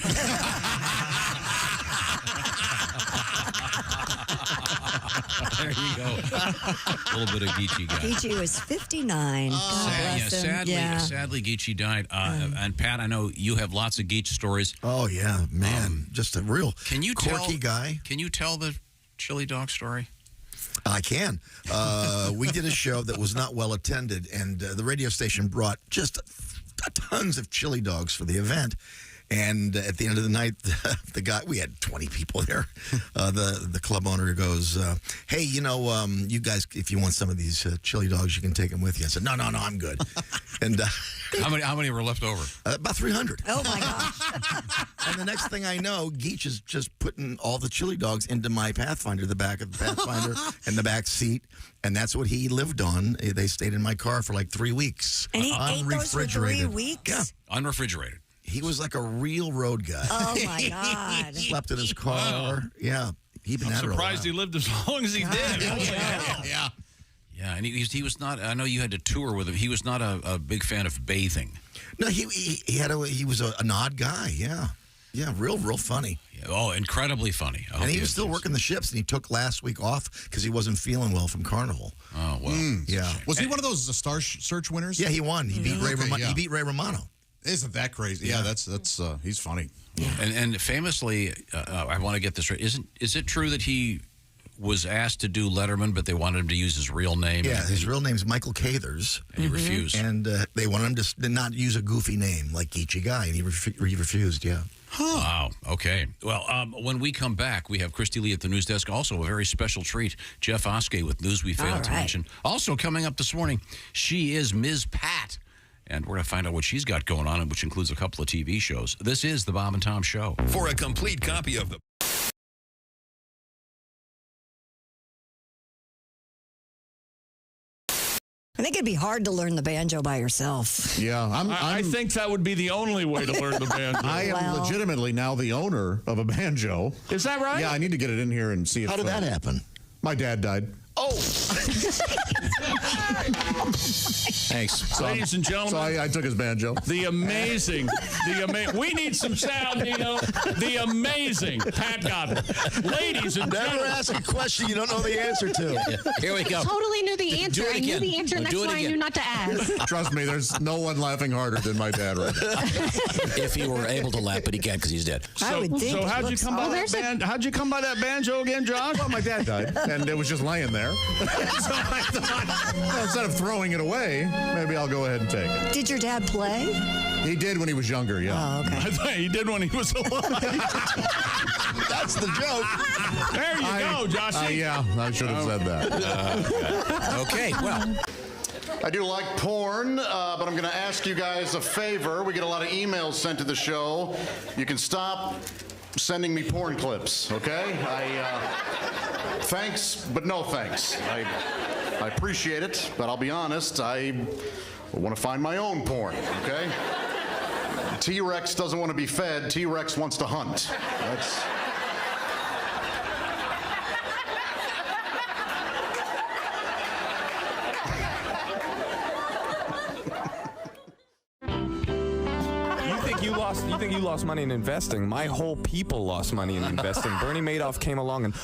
There you go. A little bit of Geechee Guy. Geechee was 59. God bless him. Sadly, Geechee died. And Pat, I know you have lots of Geech stories. Oh, yeah, man. Just a real quirky guy. Can you tell the chili dog story? I can. We did a show that was not well attended, and the radio station brought just tons of chili dogs for the event. And at the end of the night, the guy, we had 20 people there. The club owner goes, "Hey, you guys, if you want some of these chili dogs, you can take them with you." I said, No, I'm good. And how many were left over? About 300. Oh my gosh! And the next thing I know, Geech is just putting all the chili dogs into my Pathfinder, the back of the Pathfinder, and the back seat. And that's what he lived on. They stayed in my car for like 3 weeks. And he ate those for 3 weeks? Yeah. Unrefrigerated. He was like a real road guy. Oh, my God. Slept in his car. Wow. Yeah. I'm surprised he lived as long as he did. Yeah. Yeah, and he was not. I know you had to tour with him. He was not a big fan of bathing. No, he was an odd guy. Yeah, real funny. Yeah, oh, incredibly funny. And he was still working the ships, and he took last week off because he wasn't feeling well from Carnival. Oh well, yeah. Was he one of those Star Search winners? Yeah, he won. He beat Ray. He beat Ray Romano. Isn't that crazy? Yeah, that's he's funny. Yeah. And famously, I want to get this right. Is it true that he was asked to do Letterman, but they wanted him to use his real name? Yeah, his real name's Michael Cathers. And he refused. And they wanted him to not use a goofy name like Geechee Guy, and he refused, yeah. Huh. Wow. Okay. Well, when we come back, we have Christy Lee at the news desk. Also, a very special treat, Jeff Oskay with News We Failed to Mention. Also coming up this morning, she is Ms. Pat. And we're going to find out what she's got going on, which includes a couple of TV shows. This is the Bob and Tom Show. For a complete copy of the I think it'd be hard to learn the banjo by yourself. Yeah, I think that would be the only way to learn the banjo. I am legitimately now the owner of a banjo. Is that right? Yeah, I need to get it in here and see if... How did that happen? My dad died. Oh! Thanks. Ladies and gentlemen. So I took his banjo. The amazing, we need some sound, Nino. The amazing Pat Godwin. Ladies and Never gentlemen. ask a question you don't know the answer to. Here we go. Totally knew the answer. I knew the answer. That's why I knew not to ask. Trust me, there's no one laughing harder than my dad right now. If he were able to laugh, but he can't because he's dead. I would think. So how'd you come by that how'd you come by that banjo again, Josh? Well, my dad died, and it was just laying there. So I thought, well, instead of throwing it away, maybe I'll go ahead and take it. Did your dad play? He did when he was younger, yeah. Oh, okay. I thought he did when he was alive. That's the joke. There you go, Josh. Yeah, I should have said that. Okay, well. I do like porn, but I'm going to ask you guys a favor. We get a lot of emails sent to the show. You can stop sending me porn clips, okay? Thanks, but no thanks. I appreciate it, but I'll be honest, I want to find my own porn, okay? T-Rex doesn't want to be fed. T-Rex wants to hunt. That's... you lost money in investing? My whole people lost money in investing. Bernie Madoff came along and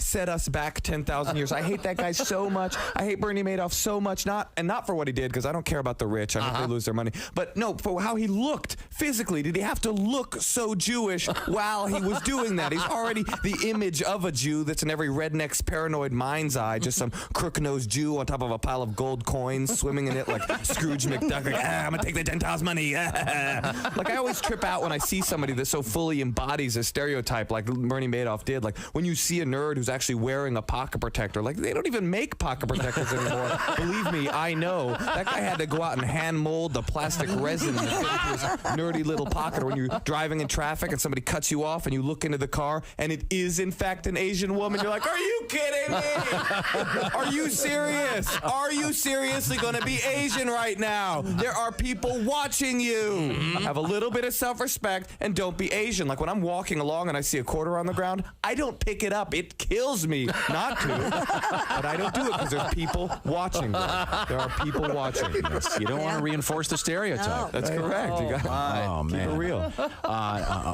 set us back 10,000 years. I hate that guy so much. I hate Bernie Madoff so much. Not for what he did, because I don't care about the rich. I hope they lose their money. But no, for how he looked physically. Did he have to look so Jewish while he was doing that? He's already the image of a Jew that's in every redneck's paranoid mind's eye. Just some crook-nosed Jew on top of a pile of gold coins, swimming in it like Scrooge McDuck. Like, I'm gonna take the Gentiles' money. Like, I always trip out when I see somebody that so fully embodies a stereotype like Bernie Madoff did. Like, when you see a nerd who's actually wearing a pocket protector, like, they don't even make pocket protectors anymore. Believe me, I know. That guy had to go out and hand mold the plastic resin into his nerdy little pocket. Or when you're driving in traffic and somebody cuts you off and you look into the car and it is, in fact, an Asian woman, you're like, are you kidding me? Are you serious? Are you seriously going to be Asian right now? There are people watching you. Have a little bit of self-respect and don't be Asian. Like, when I'm walking along and I see a quarter on the ground, I don't pick it up. It kills me not to. But I don't do it because there's people watching. There are people watching. Yes, you don't want to reinforce the stereotype. That's correct. You got keep it real.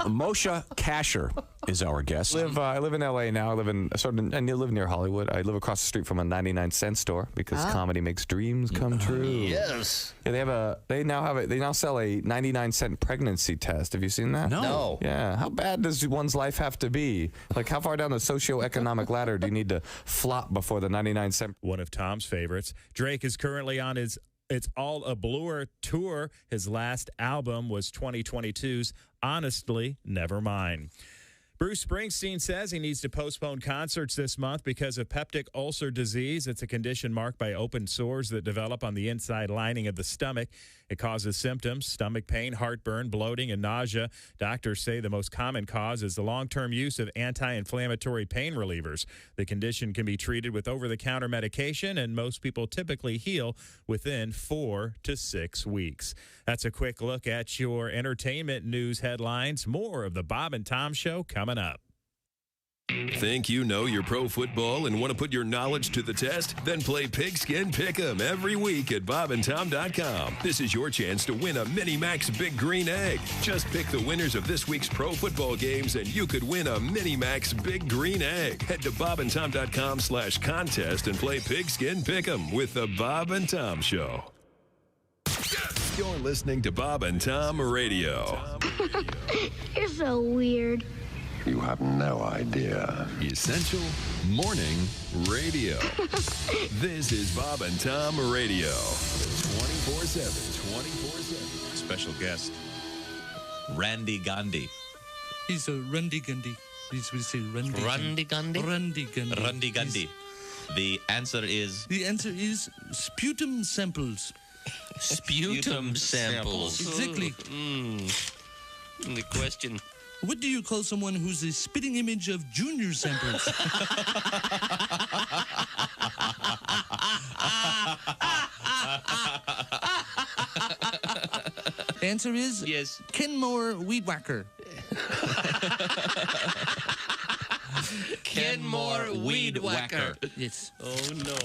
Moshe Kasher is our guest. I live in L.A. now. I live near Hollywood. I live across the street from a 99-cent store because comedy makes dreams come true. Yes. Yeah, they now sell a 99-cent pregnancy test. Have you seen that? No. Yeah. How bad does one's life have to be? Like, how far down the socioeconomic ladder do you need to flop before the 99-cent? One of Tom's favorites. Drake is currently on his It's All a Blur tour. His last album was 2022's Honestly Nevermind. Bruce Springsteen says he needs to postpone concerts this month because of peptic ulcer disease. It's a condition marked by open sores that develop on the inside lining of the stomach. It causes symptoms, stomach pain, heartburn, bloating, and nausea. Doctors say the most common cause is the long-term use of anti-inflammatory pain relievers. The condition can be treated with over-the-counter medication, and most people typically heal within 4 to 6 weeks. That's a quick look at your entertainment news headlines. More of the Bob and Tom Show coming up. Think you know your pro football and want to put your knowledge to the test? Then play Pigskin Pick'em every week at bobandtom.com. This is your chance to win a Mini Max Big Green Egg. Just pick the winners of this week's pro football games and you could win a Mini Max Big Green Egg. Head to bobandtom.com/contest and play Pigskin Pick'em with the Bob and Tom Show. You're listening to Bob and Tom Radio. You're so weird. You have no idea. Essential Morning Radio. This is Bob and Tom Radio. 24/7. Special guest, Randy Gandhi. He's a Randy Gandhi. We say Randy. Randy Gandhi? Randy Gandhi. Randy Gandhi. The answer is sputum samples. Sputum samples. Exactly. The question. What do you call someone who's a spitting image of junior samples? The answer is yes. Kenmore Weed Whacker. Kenmore Weed Whacker. Yes. Oh no.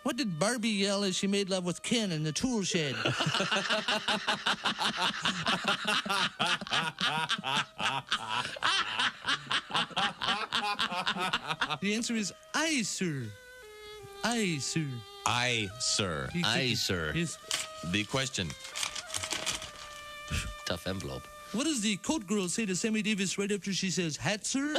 What did Barbie yell as she made love with Ken in the tool shed? The answer is aye, sir. Aye, sir. Aye, sir. Aye, sir. Yes. The question. Tough envelope. What does the coat girl say to Sammy Davis right after she says, hat, sir?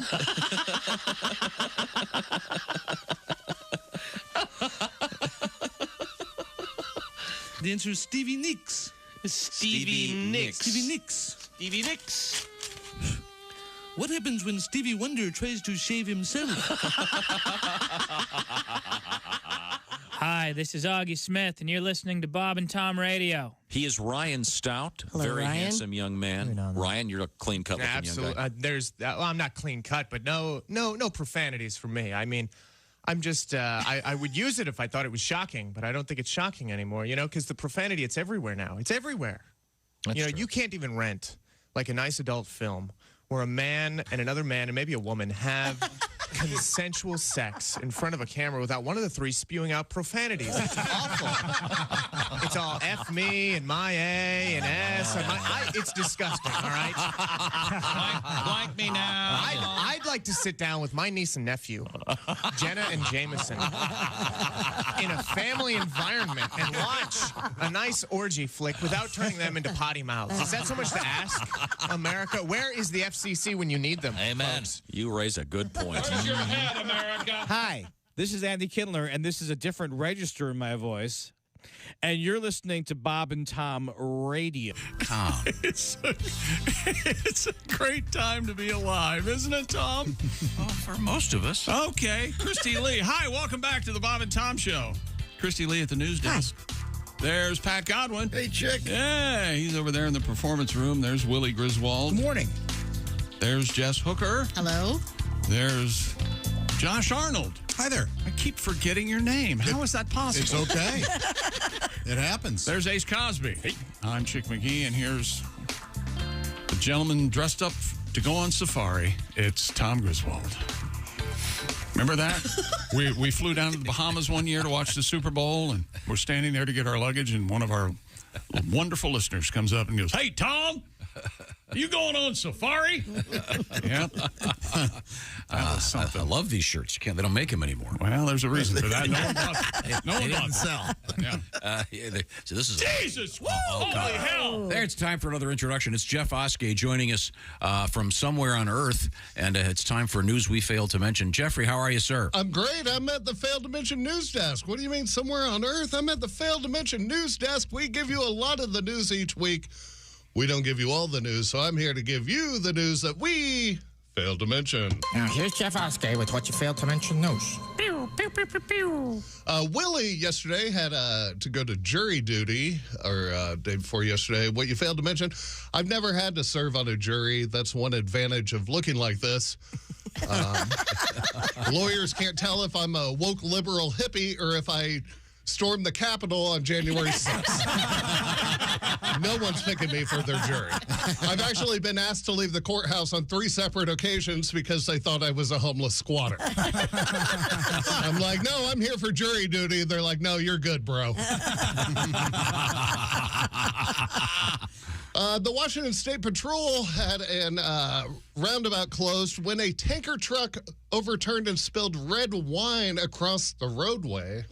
The answer is Stevie Nicks. Stevie Nicks. Stevie Nicks. Stevie Nicks. What happens when Stevie Wonder tries to shave himself? Hi, this is Augie Smith, and you're listening to Bob and Tom Radio. He is Ryan Stout, Hello, very Ryan. handsome young man. Ryan, you're a clean-cut looking young guy. Absolutely. Well, I'm not clean cut, but no profanities from me. I mean, I'm just, I would use it if I thought it was shocking, but I don't think it's shocking anymore, because the profanity, it's everywhere now. It's everywhere. That's true. You can't even rent, like, a nice adult film where a man and another man and maybe a woman have consensual sex in front of a camera without one of the three spewing out profanities. It's awful. It's all F me and my A and S. And it's disgusting, all right? Blank me now. I'd like to sit down with my niece and nephew, Jenna and Jameson, in a family environment and watch a nice orgy flick without turning them into potty mouths. Is that so much to ask, America? Where is the FCC when you need them? Amen. Folks? You raise a good point. Where's your head, America? Hi, this is Andy Kindler, and this is a different register in my voice. And you're listening to Bob and Tom Radio. Calm. It's a great time to be alive, isn't it, Tom? Well, for most of us. Okay. Christy Lee. Hi, welcome back to the Bob and Tom Show. Christy Lee at the news desk. There's Pat Godwin. Hey, chick. Yeah, he's over there in the performance room. There's Willie Griswold. Good morning. There's Jess Hooker. Hello. There's Josh Arnold. Hi there. I keep forgetting your name. How is that possible? It's okay. It happens. There's Ace Cosby. Hey. I'm Chick McGee, and here's the gentleman dressed up to go on safari. It's Tom Griswold. Remember that? we flew down to the Bahamas one year to watch the Super Bowl, and we're standing there to get our luggage, and one of our wonderful listeners comes up and goes, "Hey, Tom, are you going on safari?" Yep. I love these shirts. They don't make them anymore. Well, there's a reason for that. No one bought them. No one bought them. Sell. Yeah. So this is Jesus! Holy hell! There, it's time for another introduction. It's Jeff Oskay joining us from somewhere on Earth, and it's time for news we failed to mention. Jeffrey, how are you, sir? I'm great. I'm at the Failed to Mention News Desk. What do you mean somewhere on Earth? I'm at the Failed to Mention News Desk. We give you a lot of the news each week. We don't give you all the news, so I'm here to give you the news that we failed to mention. Now, here's Jeff Oskay with what you failed to mention news. Pew, pew, pew, pew, pew. Willie yesterday had to go to jury duty, or day before yesterday. What you failed to mention, I've never had to serve on a jury. That's one advantage of looking like this. Lawyers can't tell if I'm a woke liberal hippie or if I stormed the Capitol on January 6th. No one's picking me for their jury. I've actually been asked to leave the courthouse on 3 separate occasions because they thought I was a homeless squatter. I'm like, no, I'm here for jury duty. They're like, no, you're good, bro. The Washington State Patrol had an roundabout closed when a tanker truck overturned and spilled red wine across the roadway.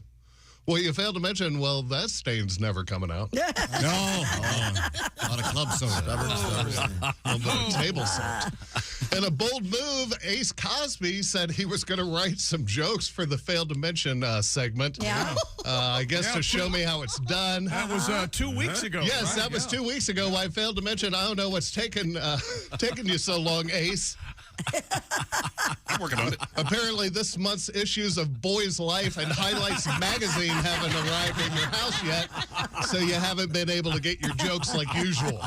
Well, you failed to mention, well, that stain's never coming out. No. A lot of club soda. A little bit of table salt. In a bold move, Ace Cosby said he was going to write some jokes for the failed to mention segment. Yeah. I guess to show me how it's done. That was 2 weeks ago. Yes, right? that was 2 weeks ago. I failed to mention, I don't know what's taking you so long, Ace. I'm working on it. Apparently, this month's issues of Boy's Life and Highlights magazine haven't arrived in your house yet, so you haven't been able to get your jokes like usual.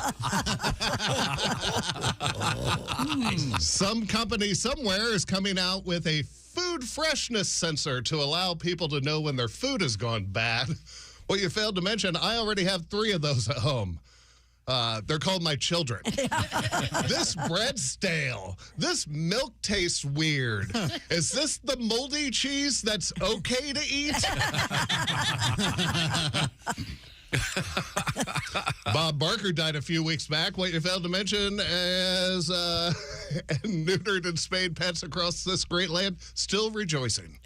Some company somewhere is coming out with a food freshness sensor to allow people to know when their food has gone bad. Well, you failed to mention, I already have 3 of those at home. They're called my children. This bread's stale. This milk tastes weird. Is this the moldy cheese that's okay to eat? Bob Barker died a few weeks back. What you failed to mention as neutered and spayed pets across this great land still rejoicing.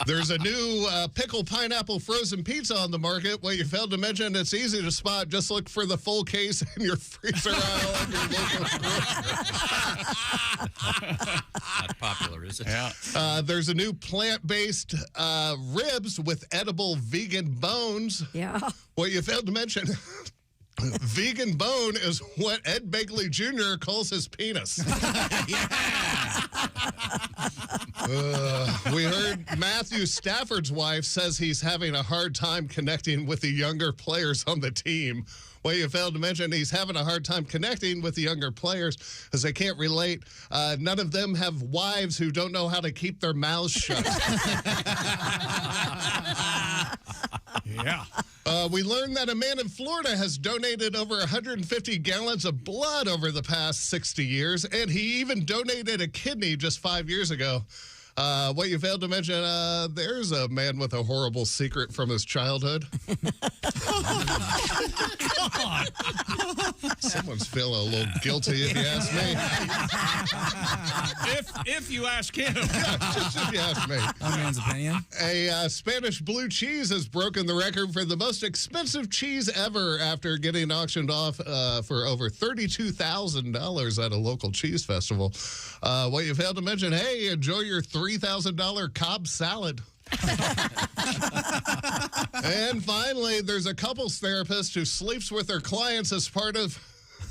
There's a new pickle pineapple frozen pizza on the market. What you failed to mention, it's easy to spot. Just look for the full case in your freezer aisle of your local grocery. Not popular, is it? Yeah. There's a new plant-based ribs with edible vegan bones. Yeah. What you failed to mention, vegan bone is what Ed Begley Jr. calls his penis. We heard Matthew Stafford's wife says he's having a hard time connecting with the younger players on the team. Well, you failed to mention he's having a hard time connecting with the younger players because they can't relate. None of them have wives who don't know how to keep their mouths shut. Yeah. We learned that a man in Florida has donated over 150 gallons of blood over the past 60 years, and he even donated a kidney just 5 years ago. What you failed to mention, there's a man with a horrible secret from his childhood. God. Someone's feeling a little guilty, if you ask me. If you ask him. Yeah, just if you ask me. One man's opinion. A Spanish blue cheese has broken the record for the most expensive cheese ever after getting auctioned off for over $32,000 at a local cheese festival. What you failed to mention, hey, enjoy your $3,000 Cobb salad. And finally, there's a couples therapist who sleeps with her clients as part of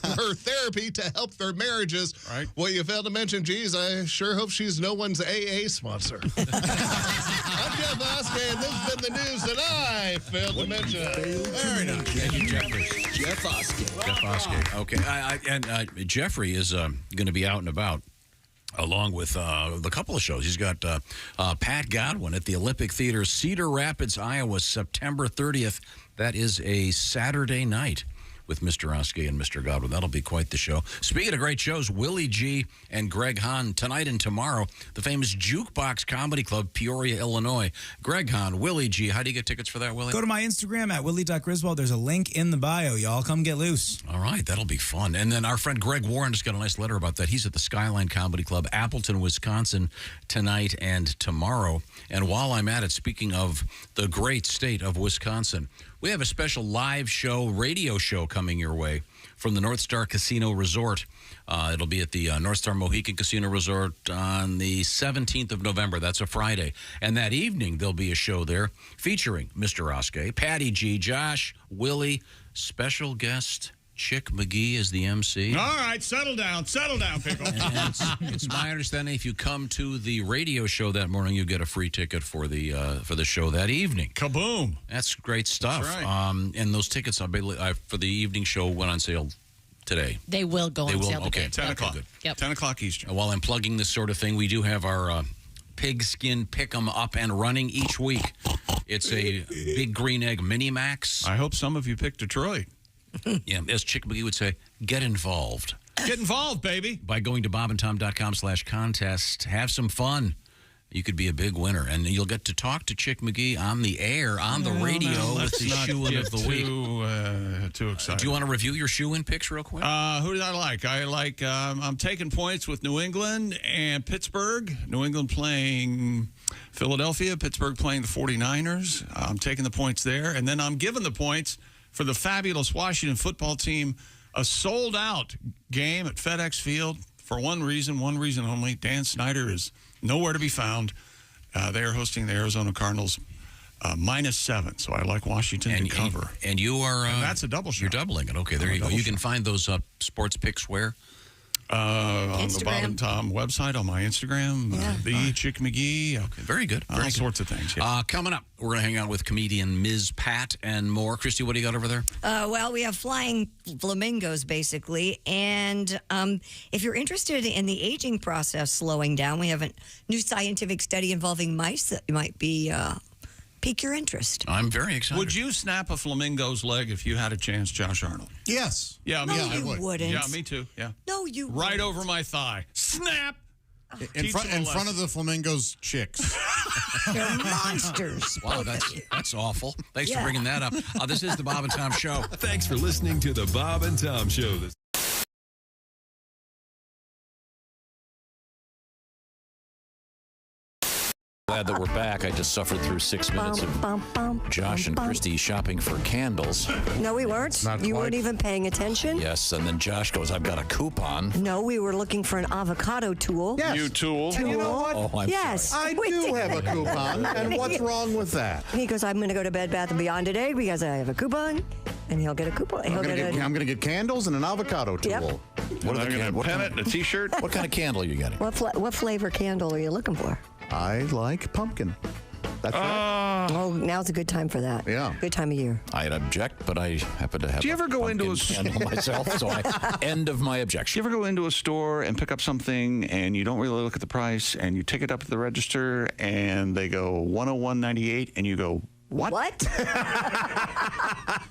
her therapy to help their marriages. Right. Well, you failed to mention, geez, I sure hope she's no one's AA sponsor. I'm Jeff Oskay, and this has been the news that I failed to mention. Very nice. Thank you, Jeffrey. Jeff Oskay. Jeff Oskay. Okay. Jeffrey is going to be out and about, along with the couple of shows. He's got Pat Godwin at the Olympic Theater, Cedar Rapids, Iowa, September 30th. That is a Saturday night with Mr. Oskay and Mr. Godwin. That'll be quite the show. Speaking of great shows, Willie G. and Greg Hahn tonight and tomorrow, the famous Jukebox Comedy Club, Peoria, Illinois. Greg Hahn, Willie G. How do you get tickets for that, Willie? Go to my Instagram at willie.griswold. There's a link in the bio, y'all. Come get loose. All right, that'll be fun. And then our friend Greg Warren just got a nice letter about that. He's at the Skyline Comedy Club, Appleton, Wisconsin, tonight and tomorrow. And while I'm at it, speaking of the great state of Wisconsin, we have a special live show, radio show coming your way from the North Star Casino Resort. It'll be at the North Star Mohican Casino Resort on the 17th of November. That's a Friday. And that evening, there'll be a show there featuring Mr. Oskay, Patty G, Josh, Willie, special guest Chick McGee is the MC. All right, settle down, Pickle. It's my understanding if you come to the radio show that morning, you get a free ticket for the show that evening. Kaboom! That's great stuff. That's right. And those tickets for the evening show went on sale today. They will go on sale okay. today. 10 o'clock. Good. Yep. 10 o'clock Eastern. While I'm plugging this sort of thing, we do have our Pigskin Pick'em up and running each week. It's a Big Green Egg Mini Max. I hope some of you picked Detroit. Yeah, as Chick McGee would say, get involved. Get involved, baby. By going to bobandtom.com/contest. Have some fun. You could be a big winner, and you'll get to talk to Chick McGee on the air, on the radio, with the shoe-in of the week. Too excited. Do you want to review your shoe-in picks real quick? Who did I like? I'm taking points with New England and Pittsburgh. New England playing Philadelphia, Pittsburgh playing the 49ers. I'm taking the points there, and then I'm giving the points for the fabulous Washington football team, a sold-out game at FedEx Field for one reason only. Dan Snyder is nowhere to be found. They are hosting the Arizona Cardinals -7, so I like Washington to cover. And you are... and that's a double shot. You're doubling it. Okay, there you go. You can find those sports picks where? On the Bob and Tom website, on my Instagram, the Chick McGee. Okay, very good. All sorts of things. Yeah. Coming up, we're going to hang out with comedian Ms. Pat and more. Christy, what do you got over there? Well, we have flying flamingos, basically. And if you're interested in the aging process slowing down, we have a new scientific study involving mice that might be pique your interest. I'm very excited. Would you snap a flamingo's leg if you had a chance, Josh Arnold? Yes. Yeah, I would. wouldn't. Yeah, me too. Yeah. No, you right wouldn't. over my thigh. Snap. In front of the flamingo's chicks. They're monsters. Wow, that's awful. Thanks for bringing that up. This is the Bob and Tom Show. Thanks for listening to the Bob and Tom Show. Glad that we're back. I just suffered through 6 minutes of Josh and Christy shopping for candles. No, we weren't. You weren't even paying attention. Yes, and then Josh goes, I've got a coupon. No, we were looking for an avocado tool. Yes. You tool. And you know what? Oh, I'm yes. sorry. I do have a coupon, and what's wrong with that? And he goes, I'm going to go to Bed Bath & Beyond today because I have a coupon. And he'll get a coupon. I'm going to get candles and an avocado tool. Yep. What are the a pennant and a T-shirt? What kind of candle are you getting? What flavor candle are you looking for? I like pumpkin. That's right. Oh, now's a good time for that. Yeah. Good time of year. I'd object, but I happen to have Do you ever go into a candle myself, so end of my objection. Do you ever go into a store and pick up something and you don't really look at the price and you take it up to the register and they go $101.98 and you go, What?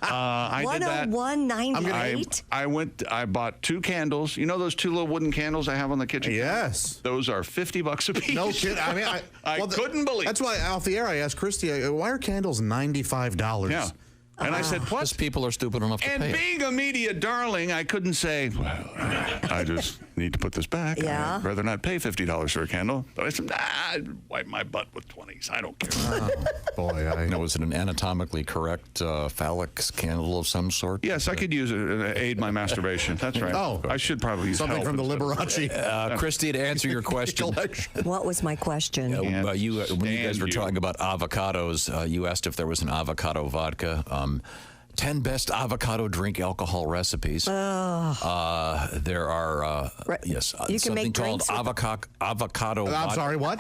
I did that. $101.98? I bought 2 candles. You know those 2 little wooden candles I have on the kitchen? Yes. Those are $50 a piece. No kidding. I mean, I couldn't believe. That's why off the air I asked Christy, why are candles $95? Yeah. And I said, what? Because people are stupid enough to And pay it. being a media darling, I couldn't say, well, I just need to put this back. Yeah. I'd rather not pay $50 for a candle. But I said, I'd wipe my butt with 20s. I don't care. Oh, boy. Now, was it an anatomically correct phallic candle of some sort? Yes, I could use it to aid my masturbation. That's right. Oh. I should probably use Something help from the instead. Liberace. Christy, to answer your question. What was my question? When you guys were talking about avocados, you asked if there was an avocado vodka. 10 best avocado drink alcohol recipes. There are, yes, You can something make called drinks with- avocado I'm vodka. sorry, what?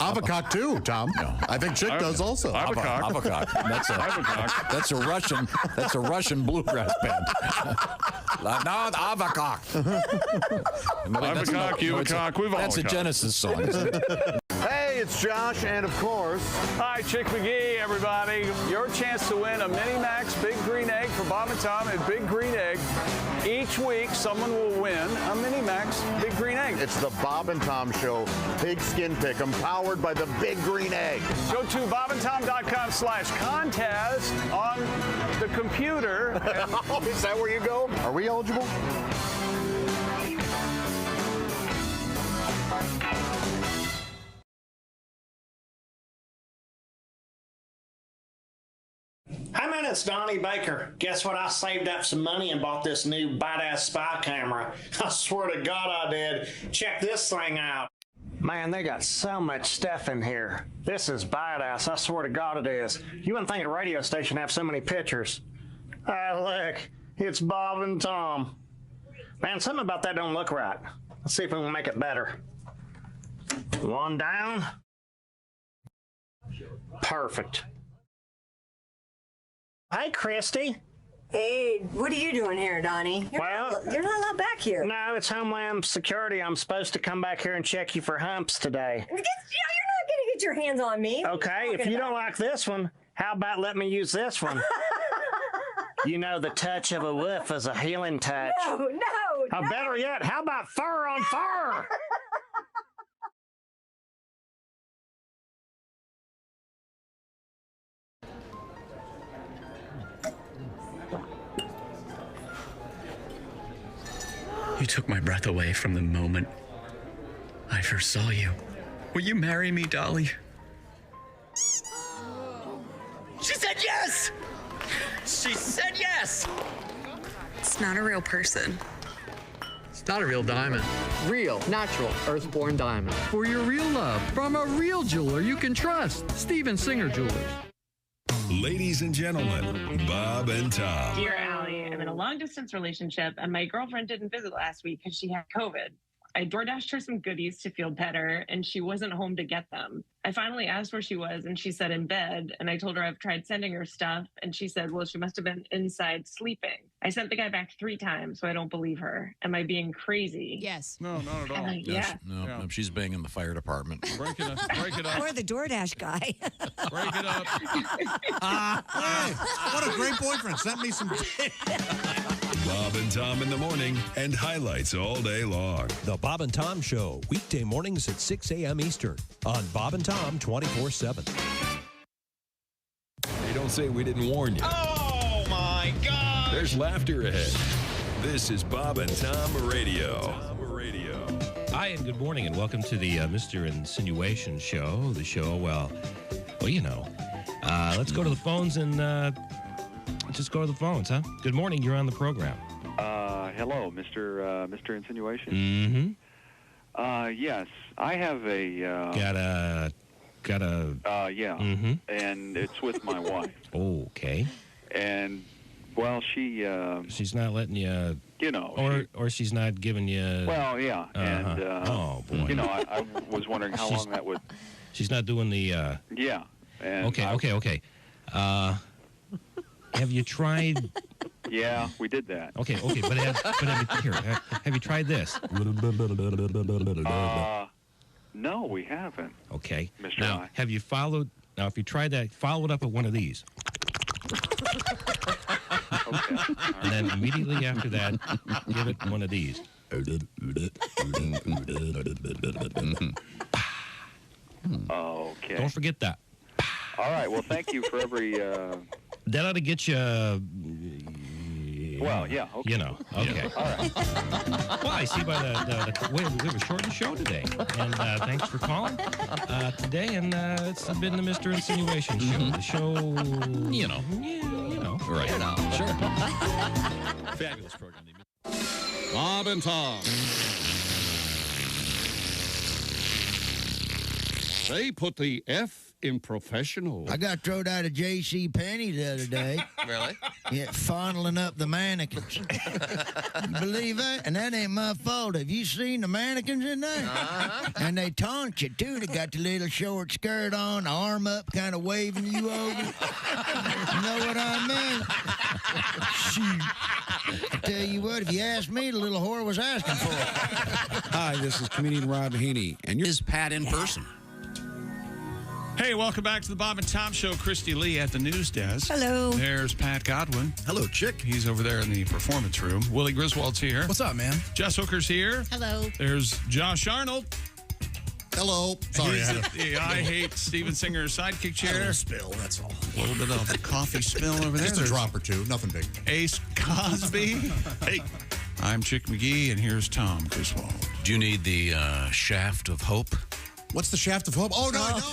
Avocado too, Tom. No. I think Chick does also. Avocado. That's a Russian bluegrass band. No, avocado. That's a Genesis song. Isn't it? Hey, it's Josh, and of course... Hi, Chick McGee, everybody. Your chance to win a Mini Max Big Green Egg for Bob and Tom at Big Green Egg. Each week, someone will win a Mini Max Big Green Egg. It's the Bob and Tom Show, Pigskin Pick'em, powered by the Big Green Egg. Go to bobandtom.com/contest on the computer. Is that where you go? Are we eligible? Hey man, it's Donnie Baker. Guess what? I saved up some money and bought this new badass spy camera. I swear to God I did. Check this thing out. Man, they got so much stuff in here. This is badass. I swear to God it is. You wouldn't think a radio station have so many pictures. Ah, look. It's Bob and Tom. Man, something about that don't look right. Let's see if we can make it better. One down. Perfect. Hey, Christy. Hey, what are you doing here, Donnie? You're not allowed back here. No, it's Homeland Security. I'm supposed to come back here and check you for humps today. You're not going to get your hands on me. Okay, if you don't like this one, how about let me use this one? You know, the touch of a wolf is a healing touch. No. Better yet, how about fur on fur? You took my breath away from the moment I first saw you. Will you marry me, Dolly? She said yes! She said yes! It's not a real person. It's not a real diamond. Real, natural, earthborn diamond. For your real love, from a real jeweler you can trust. Steven Singer Jewelers. Ladies and gentlemen, Bob and Tom. Dear Allie, I'm in a long-distance relationship, and my girlfriend didn't visit last week because she had COVID. I DoorDashed her some goodies to feel better, and she wasn't home to get them. I finally asked where she was, and she said in bed, and I told her I've tried sending her stuff, and she said, well, she must have been inside sleeping. I sent the guy back 3 times, so I don't believe her. Am I being crazy? Yes. No, not at all. Yeah. No, she's banging the fire department. Break it up. Or the DoorDash guy. Break it up. Hey, what a great boyfriend. Sent me some. Bob and Tom in the morning and highlights all day long. The Bob and Tom Show, weekday mornings at 6 a.m. Eastern on Bob and Tom 24/7. Hey, don't say we didn't warn you. Oh, my God. There's laughter ahead. This is Bob and Tom Radio. Hi, and good morning, and welcome to the Mr. Insinuation Show. The show, well, you know. Let's go to the phones and just go to the phones, huh? Good morning. You're on the program. Hello, Mr. Insinuation. Mm-hmm. Yes, I have a. Got a. Yeah. Mm-hmm. And it's with my wife. Okay. And, well, she's not letting you. You know. Or she's not giving you. Well, yeah. And. Oh boy. You know, I was wondering how long that would. She's not doing the. Yeah. And Okay. Have you tried? Yeah, we did that. Okay, but have you tried this? No, we haven't. Okay. Mr. Now, I. have you followed Now, if you try that, follow it up with one of these. And then immediately after that, give it one of these. Okay. Don't forget that. All right. Well, thank you for every. That ought to get you. Well, yeah. Okay. You know. Okay. All right. Well, I see by the way we have a shortened show today. And thanks for calling today. And it's been the Mr. Insinuation Show. The show. You know. Right. Sure. Fabulous program. Bob and Tom. They put the F in professional. I got thrown out of J.C. Penney the other day. Really? Yeah, fondling up the mannequins. You believe that? And that ain't my fault. Have you seen the mannequins in there? Uh-huh. And they taunt you, too. They got the little short skirt on, arm up, kind of waving you over. You know what I mean? Shoot. I tell you what, if you ask me, the little whore was asking for it. Hi, this is comedian Rob Haney. And you're Pat in person. Hey, welcome back to the Bob and Tom Show. Christy Lee at the news desk. Hello. There's Pat Godwin. Hello, chick. He's over there in the performance room. Willie Griswold's here. What's up, man? Jess Hooker's here. Hello. There's Josh Arnold. Hello. Sorry, He's the I Hate Steven Singer's sidekick chair. A spill, that's all. A little bit of coffee spill over there. Just a drop or two, nothing big. Ace Cosby. Hey. I'm Chick McGee, and here's Tom Griswold. Do you need the shaft of hope? What's the shaft of hope? Oh, no, I don't.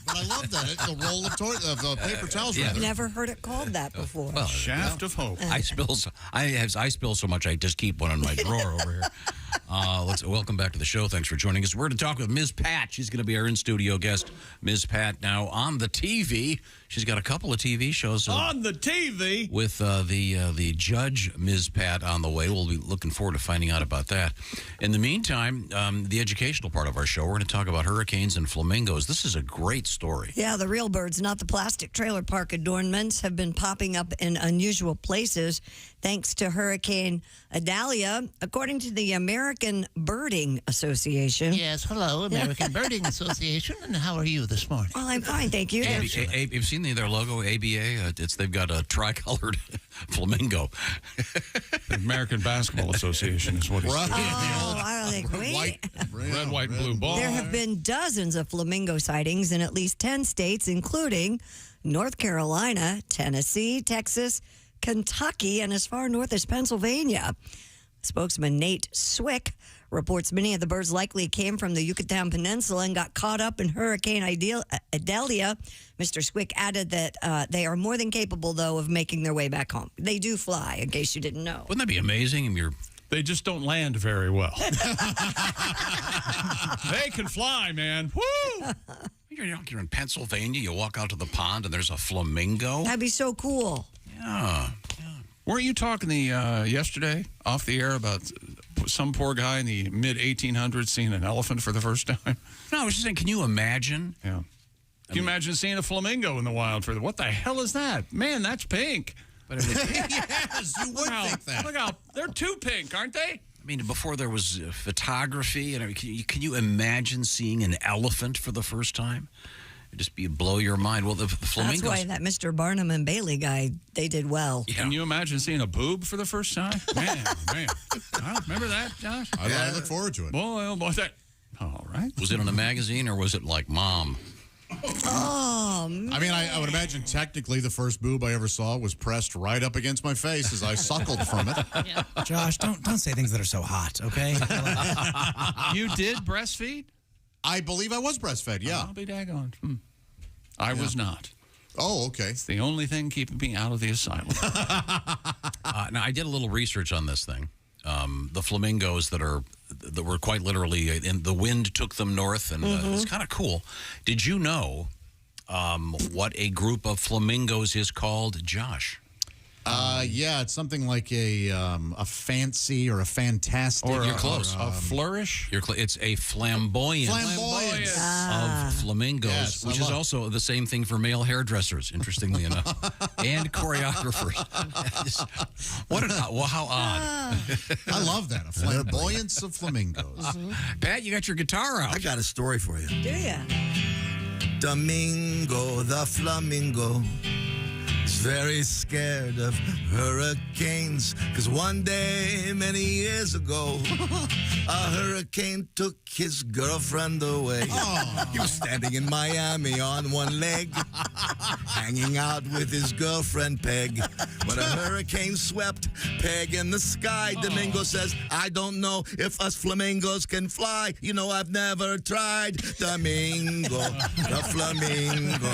But I love that. It's a roll of paper towels. I've never heard it called that before. Well, shaft of hope. I spill so much I just keep one in my drawer over here. Let's welcome back to the show. Thanks for joining us. We're going to talk with Ms. Pat. She's going to be our in-studio guest. Ms. Pat now on the TV. She's got a couple of TV shows on the TV with the judge, Ms. Pat, on the way. We'll be looking forward to finding out about that. In the meantime, the educational part of our show, we're going to talk about hurricanes and flamingos. This is a great story. Yeah, the real birds, not the plastic trailer park adornments, have been popping up in unusual places thanks to Hurricane Idalia, according to the American Birding Association. Yes, hello, American Birding Association, and how are you this morning? Well, I'm fine, thank you. You've seen their logo, ABA? They've got a tricolored flamingo. The American Basketball Association is what it's right. Oh, are they great? Red, white, blue ball. There have been dozens of flamingo sightings in at least 10 states, including North Carolina, Tennessee, Texas, Kentucky, and as far north as Pennsylvania. Spokesman Nate Swick reports many of the birds likely came from the Yucatan Peninsula and got caught up in Hurricane Idalia. Mr. Swick added that they are more than capable, though, of making their way back home. They do fly, in case you didn't know. Wouldn't that be amazing? They just don't land very well. They can fly, man. Woo! You're in Pennsylvania. You walk out to the pond, and there's a flamingo. That'd be so cool. Yeah. Weren't you talking yesterday off the air about some poor guy in the mid-1800s seeing an elephant for the first time? No, I was just saying, can you imagine? Yeah. Can you imagine seeing a flamingo in the wild? What the hell is that? Man, that's pink. But it was, yes, you would think that. Look out. They're too pink, aren't they? I mean, before there was photography, and can you imagine seeing an elephant for the first time? It'd just blow your mind. Well, the flamingos. That's why that Mr. Barnum and Bailey guy, they did well. Yeah. Can you imagine seeing a boob for the first time? Man. Remember that, Josh? I look forward to it. Boy, all right. Was it in a magazine or was it like Mom? Oh, man. I mean, I would imagine technically the first boob I ever saw was pressed right up against my face as I suckled from it. Yeah. Josh, don't say things that are so hot, okay? You did breastfeed? I believe I was breastfed, yeah. I'll be daggone. I was not. Oh, okay. It's the only thing keeping me out of the asylum. Now, I did a little research on this thing. The flamingos that were quite literally, and the wind took them north, and it's kind of cool. Did you know what a group of flamingos is called, Josh? Yeah, it's something like a fancy or a fantastic. Or you're close. A flourish? It's a flamboyance of flamingos, yes, which is also the same thing for male hairdressers, interestingly enough, and choreographers. How odd. I love that, a flamboyance of flamingos. Pat, you got your guitar out. I got a story for you. Do ya? Domingo the flamingo is very scared of hurricanes, 'cause one day, many years ago, a hurricane took his girlfriend away. He was standing in Miami on one leg, hanging out with his girlfriend Peg. When a hurricane swept Peg in the sky, Domingo says, I don't know if us flamingos can fly. You know, I've never tried. Domingo, the flamingo.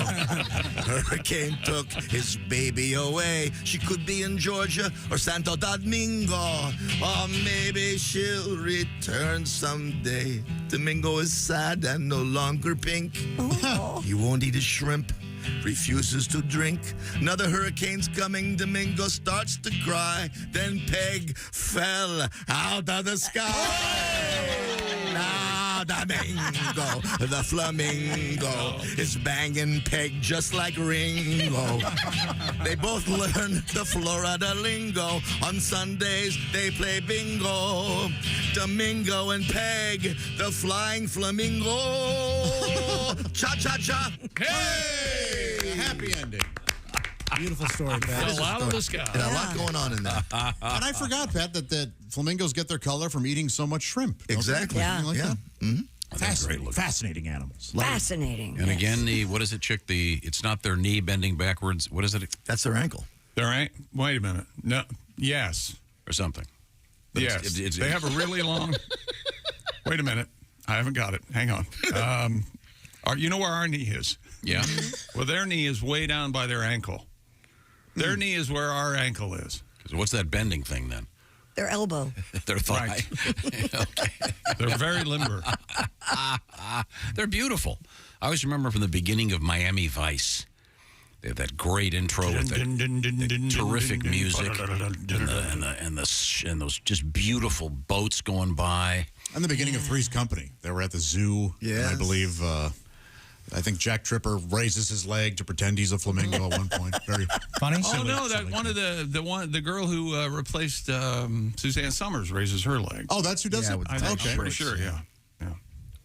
Hurricane took his baby away. She could be in Georgia or Santo Domingo, or maybe she'll return someday. Domingo is sad and no longer pink. He won't eat his shrimp, refuses to drink. Another hurricane's coming, Domingo starts to cry. Then Peg fell out of the sky. Now Domingo, the flamingo, is banging Peg just like Ringo. They both learn the Florida lingo. On Sundays, they play bingo. Domingo and Peg, the flying flamingo. Cha-cha-cha. Hey! Happy ending. Beautiful story, Pat. Fell out of the sky. Yeah, a lot going on in there. And I forgot, Pat, that flamingos get their color from eating so much shrimp. Exactly. Yeah. Like Yeah. that? Fascinating animals. Fascinating. And yes. again, what is it, Chick? It's not their knee bending backwards. What is it? That's their ankle. Wait a minute. No. Yes. Or something. But Yes. it's- They have a really long. Wait a minute. I haven't got it. Hang on. You know where our knee is? Yeah. Well, their knee is way down by their ankle. Their knee is where our ankle is. So what's that bending thing then? Their elbow. Their thigh. Right. Okay. They're very limber. They're beautiful. I always remember from the beginning of Miami Vice. They have that great intro with that terrific music and those just beautiful boats going by. And the beginning of Three's Company. They were at the zoo. Yes. And I believe, I think Jack Tripper raises his leg to pretend he's a flamingo at one point. Very funny. Oh no, that one of the girl who replaced Suzanne Summers raises her leg. Oh, that's who does it? I'm pretty sure. Yeah.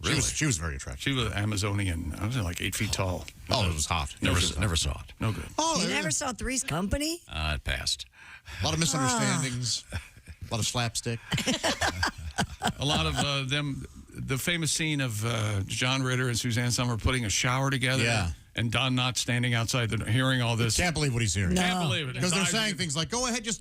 Really? She was very attractive. She was Amazonian. I was like 8 feet tall. Oh, it was hot. Never saw it. No good. Oh, You never saw Three's Company? It passed. A lot of misunderstandings. A lot of slapstick. A lot of them. The famous scene of John Ritter and Suzanne Summer putting a shower together. Yeah. And Don not standing outside, hearing all this. Can't believe what he's hearing. Can't believe it. Because they're saying things like, go ahead, you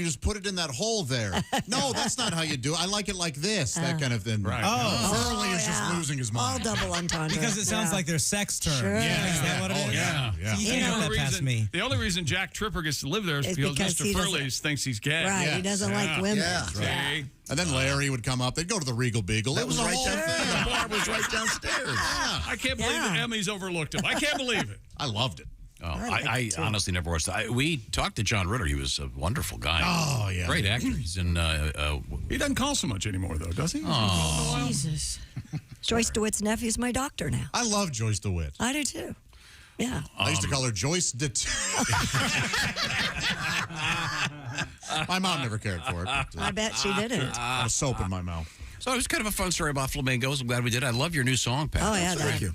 just put it in that hole there. No, that's not how you do it. I like it like this, that kind of thing. Right. Furley is just losing his mind. All double entendre. Because it sounds like their sex term. Sure. Yeah. Is that what it is? Yeah. So you can't put that past me. The only reason Jack Tripper gets to live there is It's because because Mr. he Furley doesn't- thinks he's gay. Right, he doesn't like women. Yeah. See? And then Larry would come up. They'd go to the Regal Beagle. That It was a right whole down thing. there. The bar was right downstairs. I can't believe that Emmy's overlooked him. I can't believe it. I loved it. Oh, like I it, too. honestly never watched that. We talked to John Ritter. He was a wonderful guy. Oh, yeah. Great actor. He's in. He doesn't call so much anymore, though, does he? Oh. Jesus. Joyce DeWitt's nephew's my doctor now. I love Joyce DeWitt. I do too. Yeah. I used to call her Joyce DeWitt. My mom never cared for it. But, I bet she didn't. I was soap in my mouth. So it was kind of a fun story about flamingos. I'm glad we did. I love your new song, Pat. Oh, yeah. Thank you.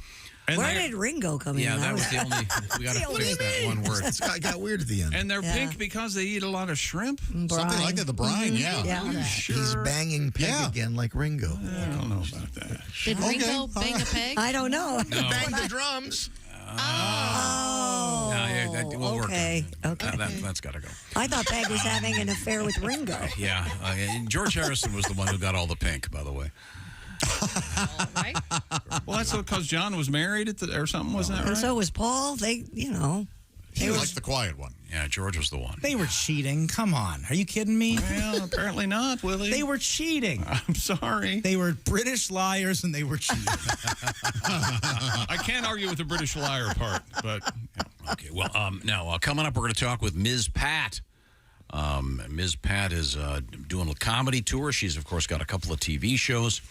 And Where they're- did Ringo come in? Yeah, that was the only. We got to What do you fix that mean? one word. This guy got weird at the end. And they're Yeah. pink because they eat a lot of shrimp? Something like that. The brine, yeah. Yeah. Sure. He's banging Peg Yeah. again like Ringo. I don't know about that. Did Ringo bang a peg? I don't know. Bang the drums. Oh. No, yeah, that will work. Okay. Okay. That's got to go. I thought Peg was having an affair with Ringo. Yeah. And George Harrison was the one who got all the pink, by the way. Right? Well, that's because John was married or something, wasn't that And right? so was Paul. They, He was like the quiet one. Yeah, George was the one. They were cheating. Come on. Are you kidding me? Well, apparently not, Willie. They were cheating. I'm sorry. They were British liars and they were cheating. I can't argue with the British liar part, but Okay, well, now coming up, we're going to talk with Ms. Pat. Ms. Pat is doing a comedy tour. She's, of course, got a couple of TV shows.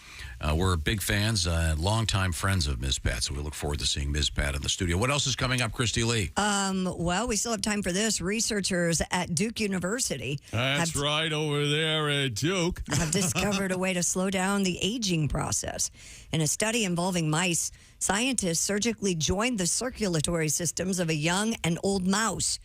We're big fans and longtime friends of Ms. Pat, so we look forward to seeing Ms. Pat in the studio. What else is coming up, Christy Lee? Well, we still have time for this. Researchers at Duke University that's right over there at Duke. have discovered a way to slow down the aging process. In a study involving mice, Scientists surgically joined the circulatory systems of a young and old mouse.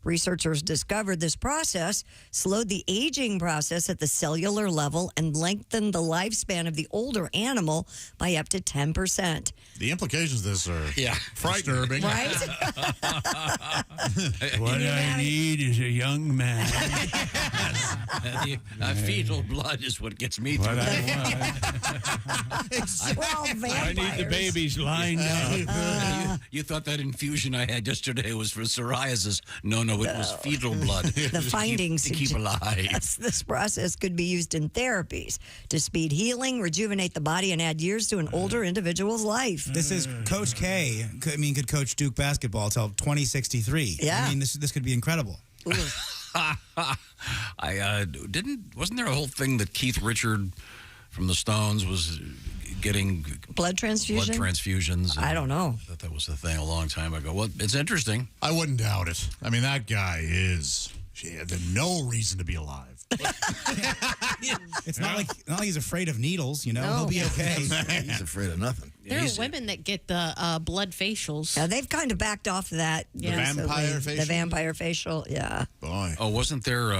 Researchers discovered this process slowed the aging process at the cellular level and lengthened the lifespan of the older animal by up to 10%. The implications of this are disturbing. Right? What I need is a young man. Fetal blood is what gets me through. I need the babies lined up. You thought that infusion I had yesterday was for psoriasis. No, it was fetal blood. The findings to keep alive. suggest this process could be used in therapies to speed healing, rejuvenate the body, and add years to an older individual's life. This is Coach K. Could coach Duke basketball till 2063. Yeah. I mean, this could be incredible. Wasn't there a whole thing that Keith Richard from the Stones was getting blood transfusions? I don't know. That was the thing a long time ago. Well, it's interesting. I wouldn't doubt it. I mean, that guy is no reason to be alive. It's not like he's afraid of needles, you know. No. He'll be okay. He's afraid of nothing. There are women that get the blood facials. Yeah, they've kind of backed off that. The vampire facial? The vampire facial, yeah. Boy. Oh, wasn't there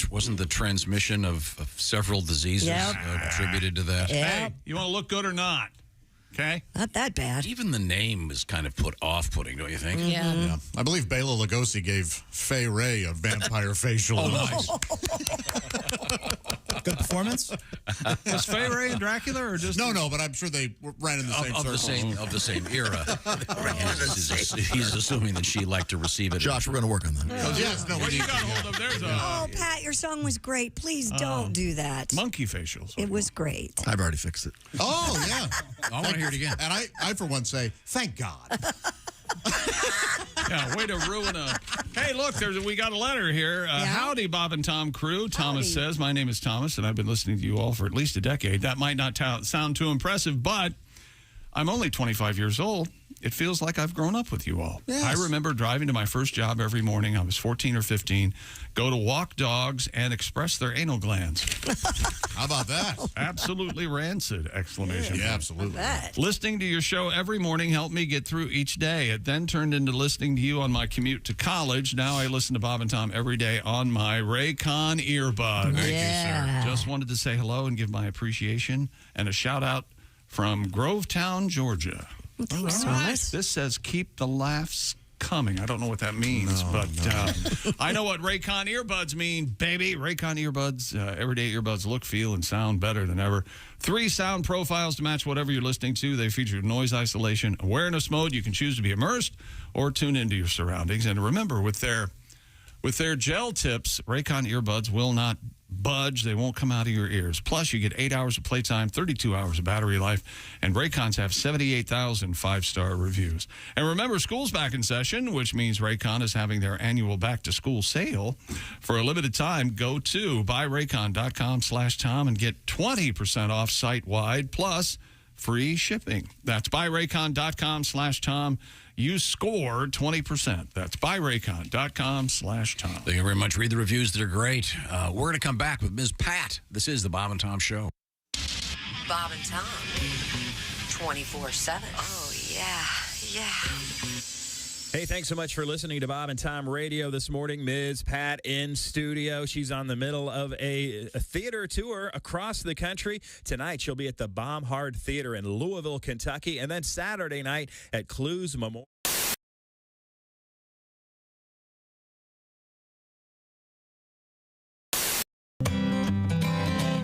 wasn't the transmission of several diseases attributed to that? Hey, you want to look good or not? Okay. Not that bad. Even the name is kind of off-putting, don't you think? Yeah. I believe Bela Lugosi gave Fay Ray a vampire facial. Oh, nice. Good performance? Was Fay Ray and Dracula or just No, but I'm sure they ran in the same circle. of the same era. He's assuming that she liked to receive it. Josh, we're going to work on that. What you got hold of? There's Oh, Pat, your song was great. Please don't do that. Monkey facials. It was great. I've already fixed it. Oh, yeah. I want to hear it again. And I for one, say, thank God. Yeah, way to ruin a... Hey, look, we got a letter here. Howdy, Bob and Tom crew. Thomas says, my name is Thomas, and I've been listening to you all for at least a decade. That might not sound too impressive, but I'm only 25 years old. It feels like I've grown up with you all. Yes. I remember driving to my first job every morning. I was 14 or 15. Go to walk dogs and express their anal glands. How about that? Absolutely rancid! Exclamation. Yeah, absolutely. Listening to your show every morning helped me get through each day. It then turned into listening to you on my commute to college. Now I listen to Bob and Tom every day on my Raycon earbuds. Thank you, sir. Just wanted to say hello and give my appreciation and a shout out from Grovetown, Georgia. Thanks, All right. Thomas. This says keep the laughs coming. I don't know what that means, but I know what Raycon earbuds mean, baby. Raycon earbuds, everyday earbuds look, feel, and sound better than ever. 3 sound profiles to match whatever you're listening to. They feature noise isolation, awareness mode. You can choose to be immersed or tune into your surroundings. And remember, with their gel tips, Raycon earbuds will not budge. They won't come out of your ears. Plus, you get 8 hours of playtime, 32 hours of battery life, and Raycons have 78,000 5-star reviews. And remember, school's back in session, which means Raycon is having their annual back-to-school sale. For a limited time, go to buyraycon.com/Tom and get 20% off site-wide, plus free shipping. That's buyraycon.com/Tom. You score 20%. That's buyraycon.com/Tom. Thank you very much. Read the reviews. They're great. We're going to come back with Ms. Pat. This is the Bob and Tom Show. Bob and Tom, 24/7. Oh, yeah. Hey, thanks so much for listening to Bob and Tom Radio this morning. Ms. Pat in studio. She's on the middle of a theater tour across the country. Tonight, she'll be at the Baumhard Theater in Louisville, Kentucky, and then Saturday night at Clues Memorial.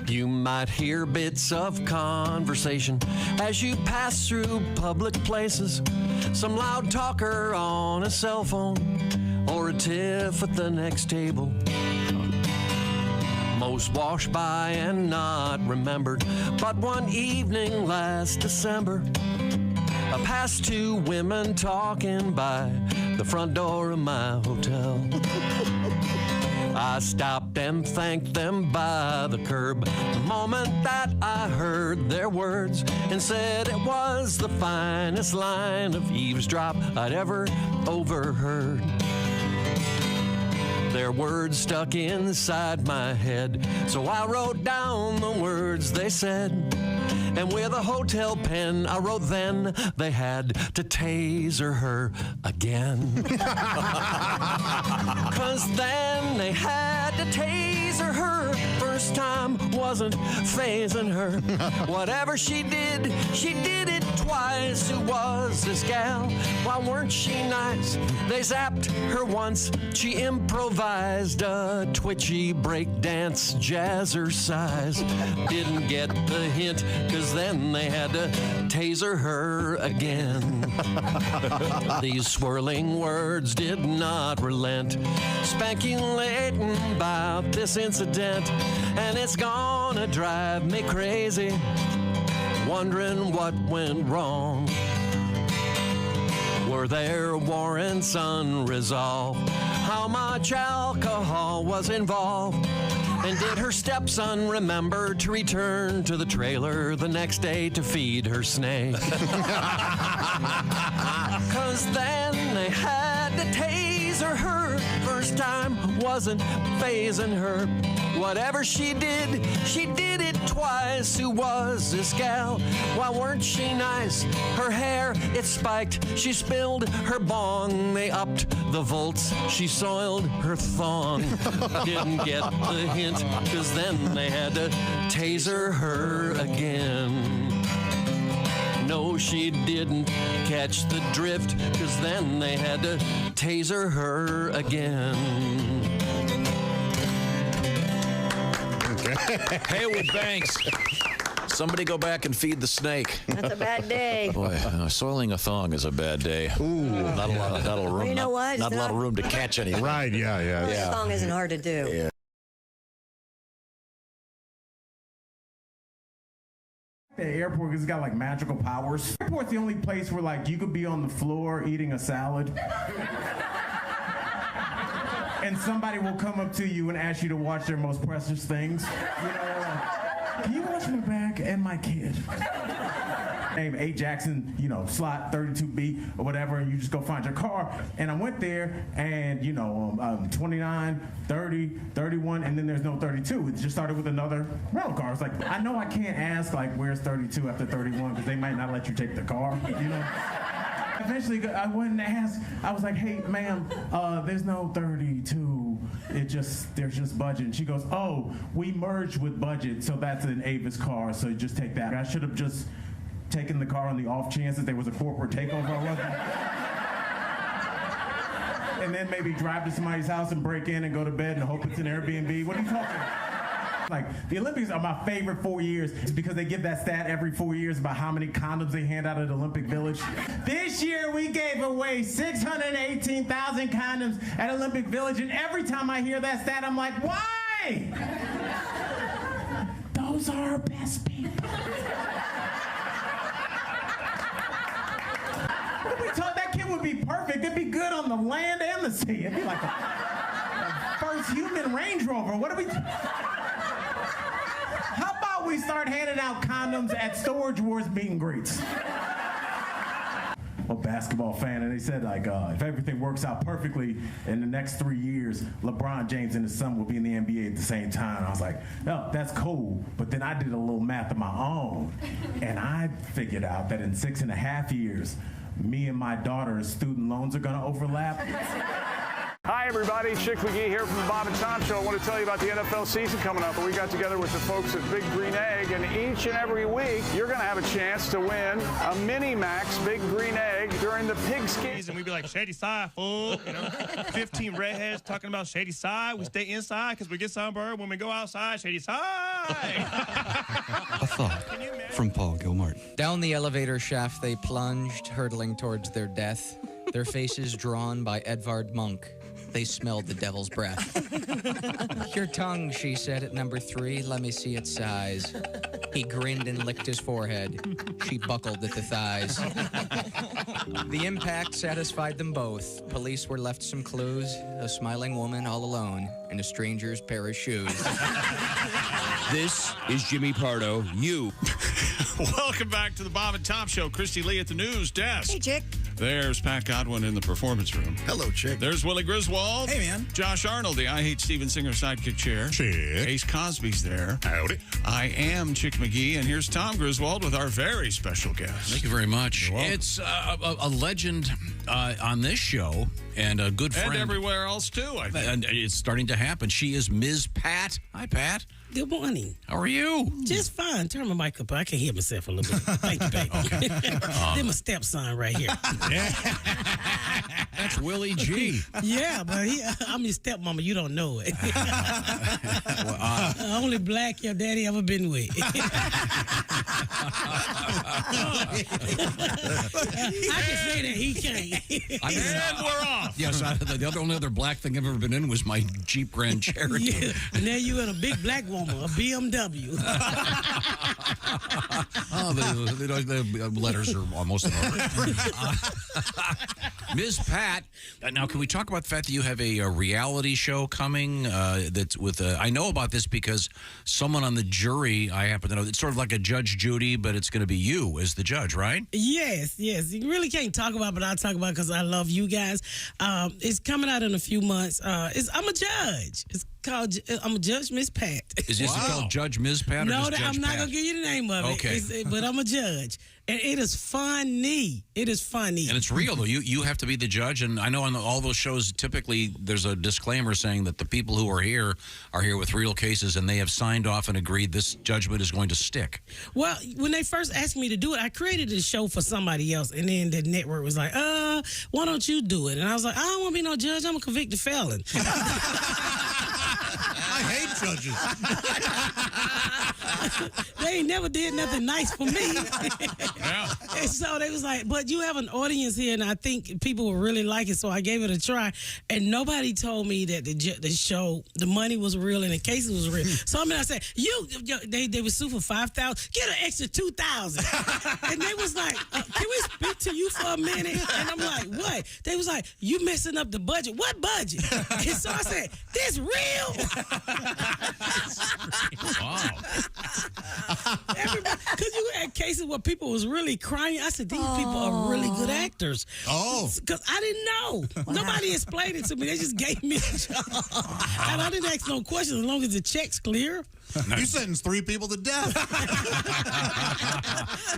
You might hear bits of conversation as you pass through public places. Some loud talker on a cell phone or a tiff at the next table. Most washed by and not remembered. But one evening last December, I passed 2 women talking by the front door of my hotel. I stopped and thanked them by the curb the moment that I heard their words and said it was the finest line of eavesdrop I'd ever overheard. Their words stuck inside my head, so I wrote down the words they said. And with a hotel pen, I wrote then they had to taser her again. 'Cause then they had to taser her. First time wasn't phasing her. Whatever she did it twice. Who was this gal? Why weren't she nice? They zapped her once. She improvised a twitchy breakdance jazzercise. Didn't get the hint, 'cause then they had to taser her again. These swirling words did not relent, speculating about this incident, and it's gonna drive me crazy, wondering what went wrong. Were there warrants unresolved? How much alcohol was involved? And did her stepson remember to return to the trailer the next day to feed her snake? 'Cause then they had to taser her. First time wasn't phasing her. Whatever she did it twice. Who was this gal? Why weren't she nice? Her hair, it spiked. She spilled her bong. They upped the volts. She soiled her thong. Didn't get the hint, 'cause then they had to taser her again. No, she didn't catch the drift, 'cause then they had to taser her again. Haywood Banks. Somebody go back and feed the snake. That's a bad day. Boy, soiling a thong is a bad day. Ooh, not a lot of room. Well, you know what? Not a lot of room to catch anything. Right? Yeah. A song isn't hard to do. Yeah. The airport has got like magical powers. The airport's the only place where like you could be on the floor eating a salad and somebody will come up to you and ask you to watch their most precious things. You know, like, can you watch my back and my kid? Name A. Jackson, you know, slot 32B or whatever, and you just go find your car. And I went there, and 29, 30, 31, and then there's no 32. It just started with another rental car. It's like, I know I can't ask, like, where's 32 after 31, because they might not let you take the car, you know? Eventually, I went and asked. I was like, "Hey, ma'am, there's no 32. There's just budget." And she goes, "Oh, we merged with budget, so that's an Avis car. So just take that." I should have just taken the car on the off chance that there was a corporate takeover. I wasn't. And then maybe drive to somebody's house and break in and go to bed and hope it's an Airbnb. What are you talking about? Like, the Olympics are my favorite 4 years. It's because they give that stat every 4 years about how many condoms they hand out at Olympic Village. This year, we gave away 618,000 condoms at Olympic Village, and every time I hear that stat, I'm like, why? Those are our best people. What are we talking? That kid would be perfect. It'd be good on the land and the sea. It'd be like a first human Range Rover. What are we... How about we start handing out condoms at Storage Wars meet and greets? I'm a basketball fan, and they said, like, if everything works out perfectly in the next 3 years, LeBron James and his son will be in the NBA at the same time. I was like, no, that's cool. But then I did a little math of my own, and I figured out that in 6.5 years, me and my daughter's student loans are going to overlap. Hi, everybody. Chick McGee here from the Bob and Tom Show. I want to tell you about the NFL season coming up. We got together with the folks at Big Green Egg, and each and every week, you're going to have a chance to win a Mini Max Big Green Egg during the pigskin. And we'd be like, shady side, fool. 15 redheads talking about shady side. We stay inside because we get sunburned. When we go outside, shady side. A thought from Paul Gilmartin. Down the elevator shaft they plunged, hurtling towards their death, their faces drawn by Edvard Munch. They smelled the devil's breath. Your tongue, she said at number 3. Let me see its size. He grinned and licked his forehead. She buckled at the thighs. The impact satisfied them both. Police were left some clues. A smiling woman all alone in a stranger's pair of shoes. This is Jimmy Pardo. You. Welcome back to the Bob and Tom Show. Christy Lee at the news desk. Hey, Chick. There's Pat Godwin in the performance room. Hello, Chick. There's Willie Griswold. Hey, man. Josh Arnold, the I Hate Steven Singer sidekick chair. Chick. Ace Cosby's there. Howdy. I am Chick McGee, and here's Tom Griswold with our very special guest. Thank you very much. It's a legend on this show and a good friend. And everywhere else, too, I think. And it's starting to happen. She is Ms. Pat. Hi, Pat. Good morning. How are you? Just fine. Turn my mic up. I can hear myself a little bit. Thank you, baby. Then my stepson right here. That's Willie G. Yeah, but I'm your stepmama. You don't know it. Only black your daddy ever been with. I can say that he can't. And we're off. Yes, the only other black thing I've ever been in was my Jeep Grand Cherokee. Yeah. And now you in a big black woman, a BMW. The letters are almost in order. Ms. Pat, now can we talk about the fact that you have a reality show coming that's with I know about this because someone on the jury, I happen to know, it's sort of like a Judge Judy, but it's going to be you as the judge, right? Yes. You really can't talk about it, but I'll talk about it because I love you guys. It's coming out in a few months. I'm a judge. It's called I'm a Judge Miss Pat. Is this called Judge Ms. Pat or No, just Judge I'm not Pat? going to give you the name of it. Okay. But I'm a judge. And it is funny. It is funny. And it's real, though. You have to be the judge. And I know on all those shows, typically there's a disclaimer saying that the people who are here with real cases, and they have signed off and agreed this judgment is going to stick. Well, when they first asked me to do it, I created a show for somebody else. And then the network was like, why don't you do it? And I was like, I don't want to be no judge. I'm a convicted felon. I hate judges. They ain't never did nothing nice for me. Yeah. And so they was like, but you have an audience here, and I think people will really like it. So I gave it a try, and nobody told me that the show, the money was real and the cases was real. So I said, they were sued for $5,000. Get an extra $2,000. And they was like, can we speak to you for a minute? And I'm like, what? They was like, you messing up the budget. What budget? And so I said, this real? Wow. Because you had cases where people was really crying. I said, these people are really good actors. Oh. Because I didn't know. Nobody explained it to me. They just gave me a job. And I didn't ask no questions as long as the check's clear. You sentenced 3 people to death.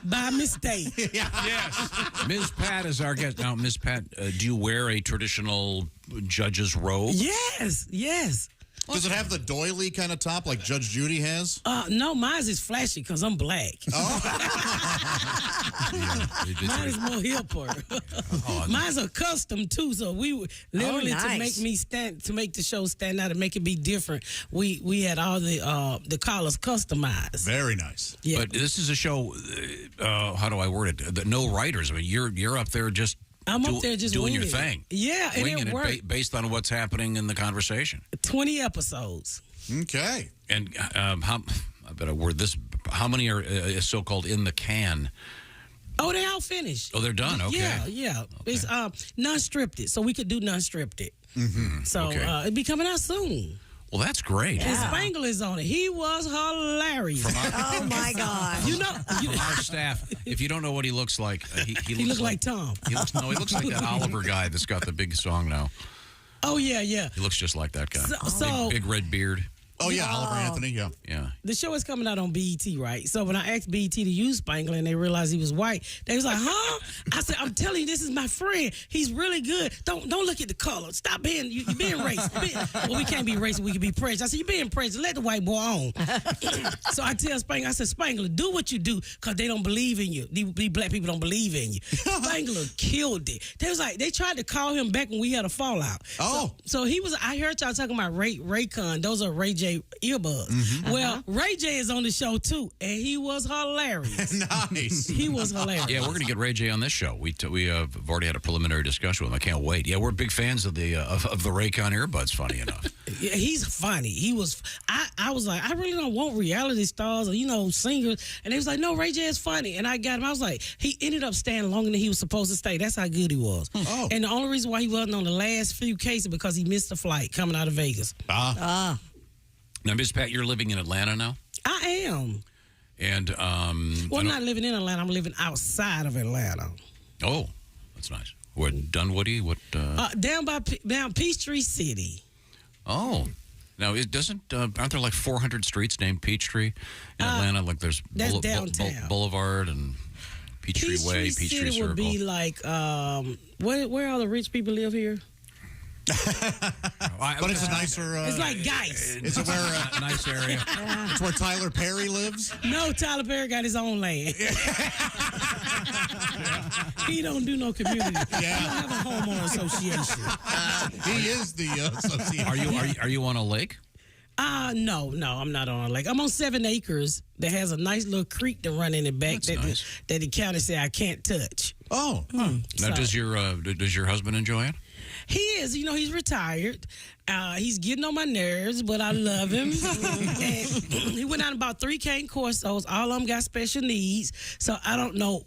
By mistake. Yes. Ms. Pat is our guest. Now, Ms. Pat, do you wear a traditional judge's robe? Yes. Does it have the doily kind of top like Judge Judy has? No, mine is flashy because I'm black. Mine is more hipper. Mine's a custom too, so we literally to make the show stand out and make it be different. We had all the collars customized. Very nice. Yeah. But this is a show. How do I word it? No writers. I mean, you're up there just. I'm up there just doing your winging it. thing. Yeah, and winging it worked. Based on what's happening in the conversation. 20 episodes. Okay. And how? I better word this. How many are so-called in the can? Oh, they all finished. Oh, they're done. Okay. Yeah. Okay. It's non-scripted, so we could do non-scripted. Mm-hmm. So it'll be coming out soon. Well, that's great. And Spangler is on it. He was hilarious. Oh, my God. You know, From our staff, if you don't know what he looks like, he looks like Tom. He looks like that Oliver guy that's got the big song now. Oh, yeah. He looks just like that guy. So big red beard. Oh, yeah, Oliver Anthony, yeah. The show is coming out on BET, right? So when I asked BET to use Spangler and they realized he was white, they was like, huh? I said, I'm telling you, this is my friend. He's really good. Don't look at the color. Stop being, you're being racist. Well, we can't be racist. We can be prejudiced. I said, you're being prejudiced. Let the white boy on. So I tell Spangler, I said, Spangler, do what you do because they don't believe in you. These black people don't believe in you. Spangler killed it. They was like, they tried to call him back when we had a fallout. Oh. So he was, I heard y'all talking about Raycon. Those are Ray J earbuds. Mm-hmm. Well, Ray J is on the show too, and he was hilarious. Nice. He was hilarious. Yeah, we're going to get Ray J on this show. We have already had a preliminary discussion with him. I can't wait. Yeah, we're big fans of the Raycon earbuds. Funny enough. Yeah, he's funny. He was. I was like, I really don't want reality stars or singers, and they was like, no, Ray J is funny, and I got him. I was like, he ended up staying longer than he was supposed to stay. That's how good he was. Oh. And the only reason why he wasn't on the last few cases because he missed the flight coming out of Vegas. Now, Ms. Pat, you're living in Atlanta now? I am. And I'm not living in Atlanta. I'm living outside of Atlanta. Oh, That's nice. What, Dunwoody? What? Down Peachtree City. Oh. Now, it doesn't. Aren't there like 400 streets named Peachtree in Atlanta? Like there's that's downtown. Boulevard and Peachtree Way, Peachtree City Circle. would be like where all the rich people live here. But it's a nicer. It's like Geist. It's where a nice area. It's where Tyler Perry lives. No, Tyler Perry got his own land. He don't do no community. Yeah. He don't have a homeowner association. He is the association. Are you on a lake? No, I'm not on a lake. I'm on 7 acres that has a nice little creek to run in the back that the county say I can't touch. Oh. Now, does your husband enjoy it? He is. He's retired. He's getting on my nerves, but I love him. And he went out and bought 3 cane Corsos. All of them got special needs. So I don't know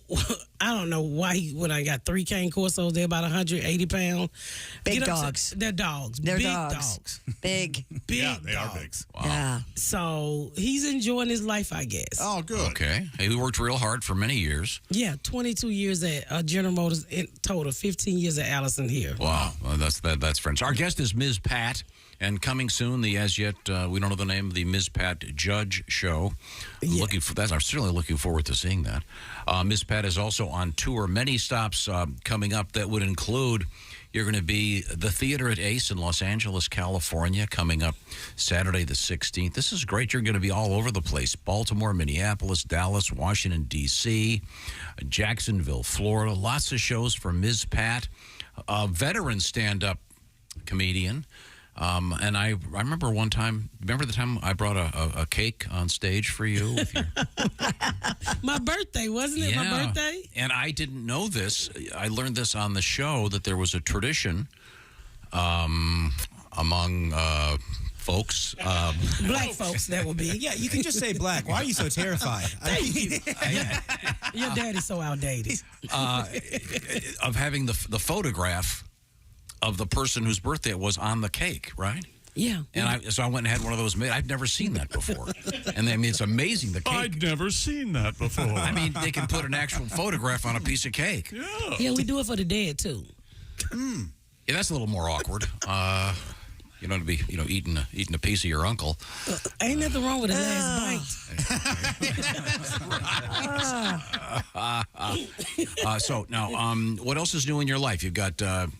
why he went out and got 3 cane Corsos. They're about 180 pounds. Big dogs. They're dogs. They're big dogs. Big. Big yeah, they dogs. are big. Wow. Yeah. So he's enjoying his life, I guess. Oh, good. Okay. He worked real hard for many years. Yeah, 22 years at General Motors in total, 15 years at Allison here. Wow. Well, that's friends. Our guest is Ms. Pat, and coming soon, the as yet we don't know the name of the Ms. Pat Judge Show. Yeah. Looking for that. I'm certainly looking forward to seeing that. Ms. Pat is also on tour. Many stops coming up that would include. You're going to be the Theater at Ace in Los Angeles, California, coming up Saturday the 16th. This is great. You're going to be all over the place. Baltimore, Minneapolis, Dallas, Washington, D.C., Jacksonville, Florida. Lots of shows for Ms. Pat, a veteran stand-up comedian. And I remember one time, remember the time I brought a cake on stage for you? With your... My birthday, wasn't it? Yeah. My birthday? And I didn't know this. I learned this on the show that there was a tradition among folks. Black folks, that would be. Yeah, you can just say black. Why are you so terrified? Your daddy's so outdated. Of having the photograph of the person whose birthday it was on the cake, right? Yeah. And so I went and had one of those made. I've never seen that before. And I mean, it's amazing, the cake. I'd never seen that before. I mean, they can put an actual photograph on a piece of cake. Yeah. Yeah, we do it for the dead, too. Yeah, that's a little more awkward. You know, to be eating a piece of your uncle. Ain't nothing wrong with a last bite. So now, what else is new in your life? You've got 2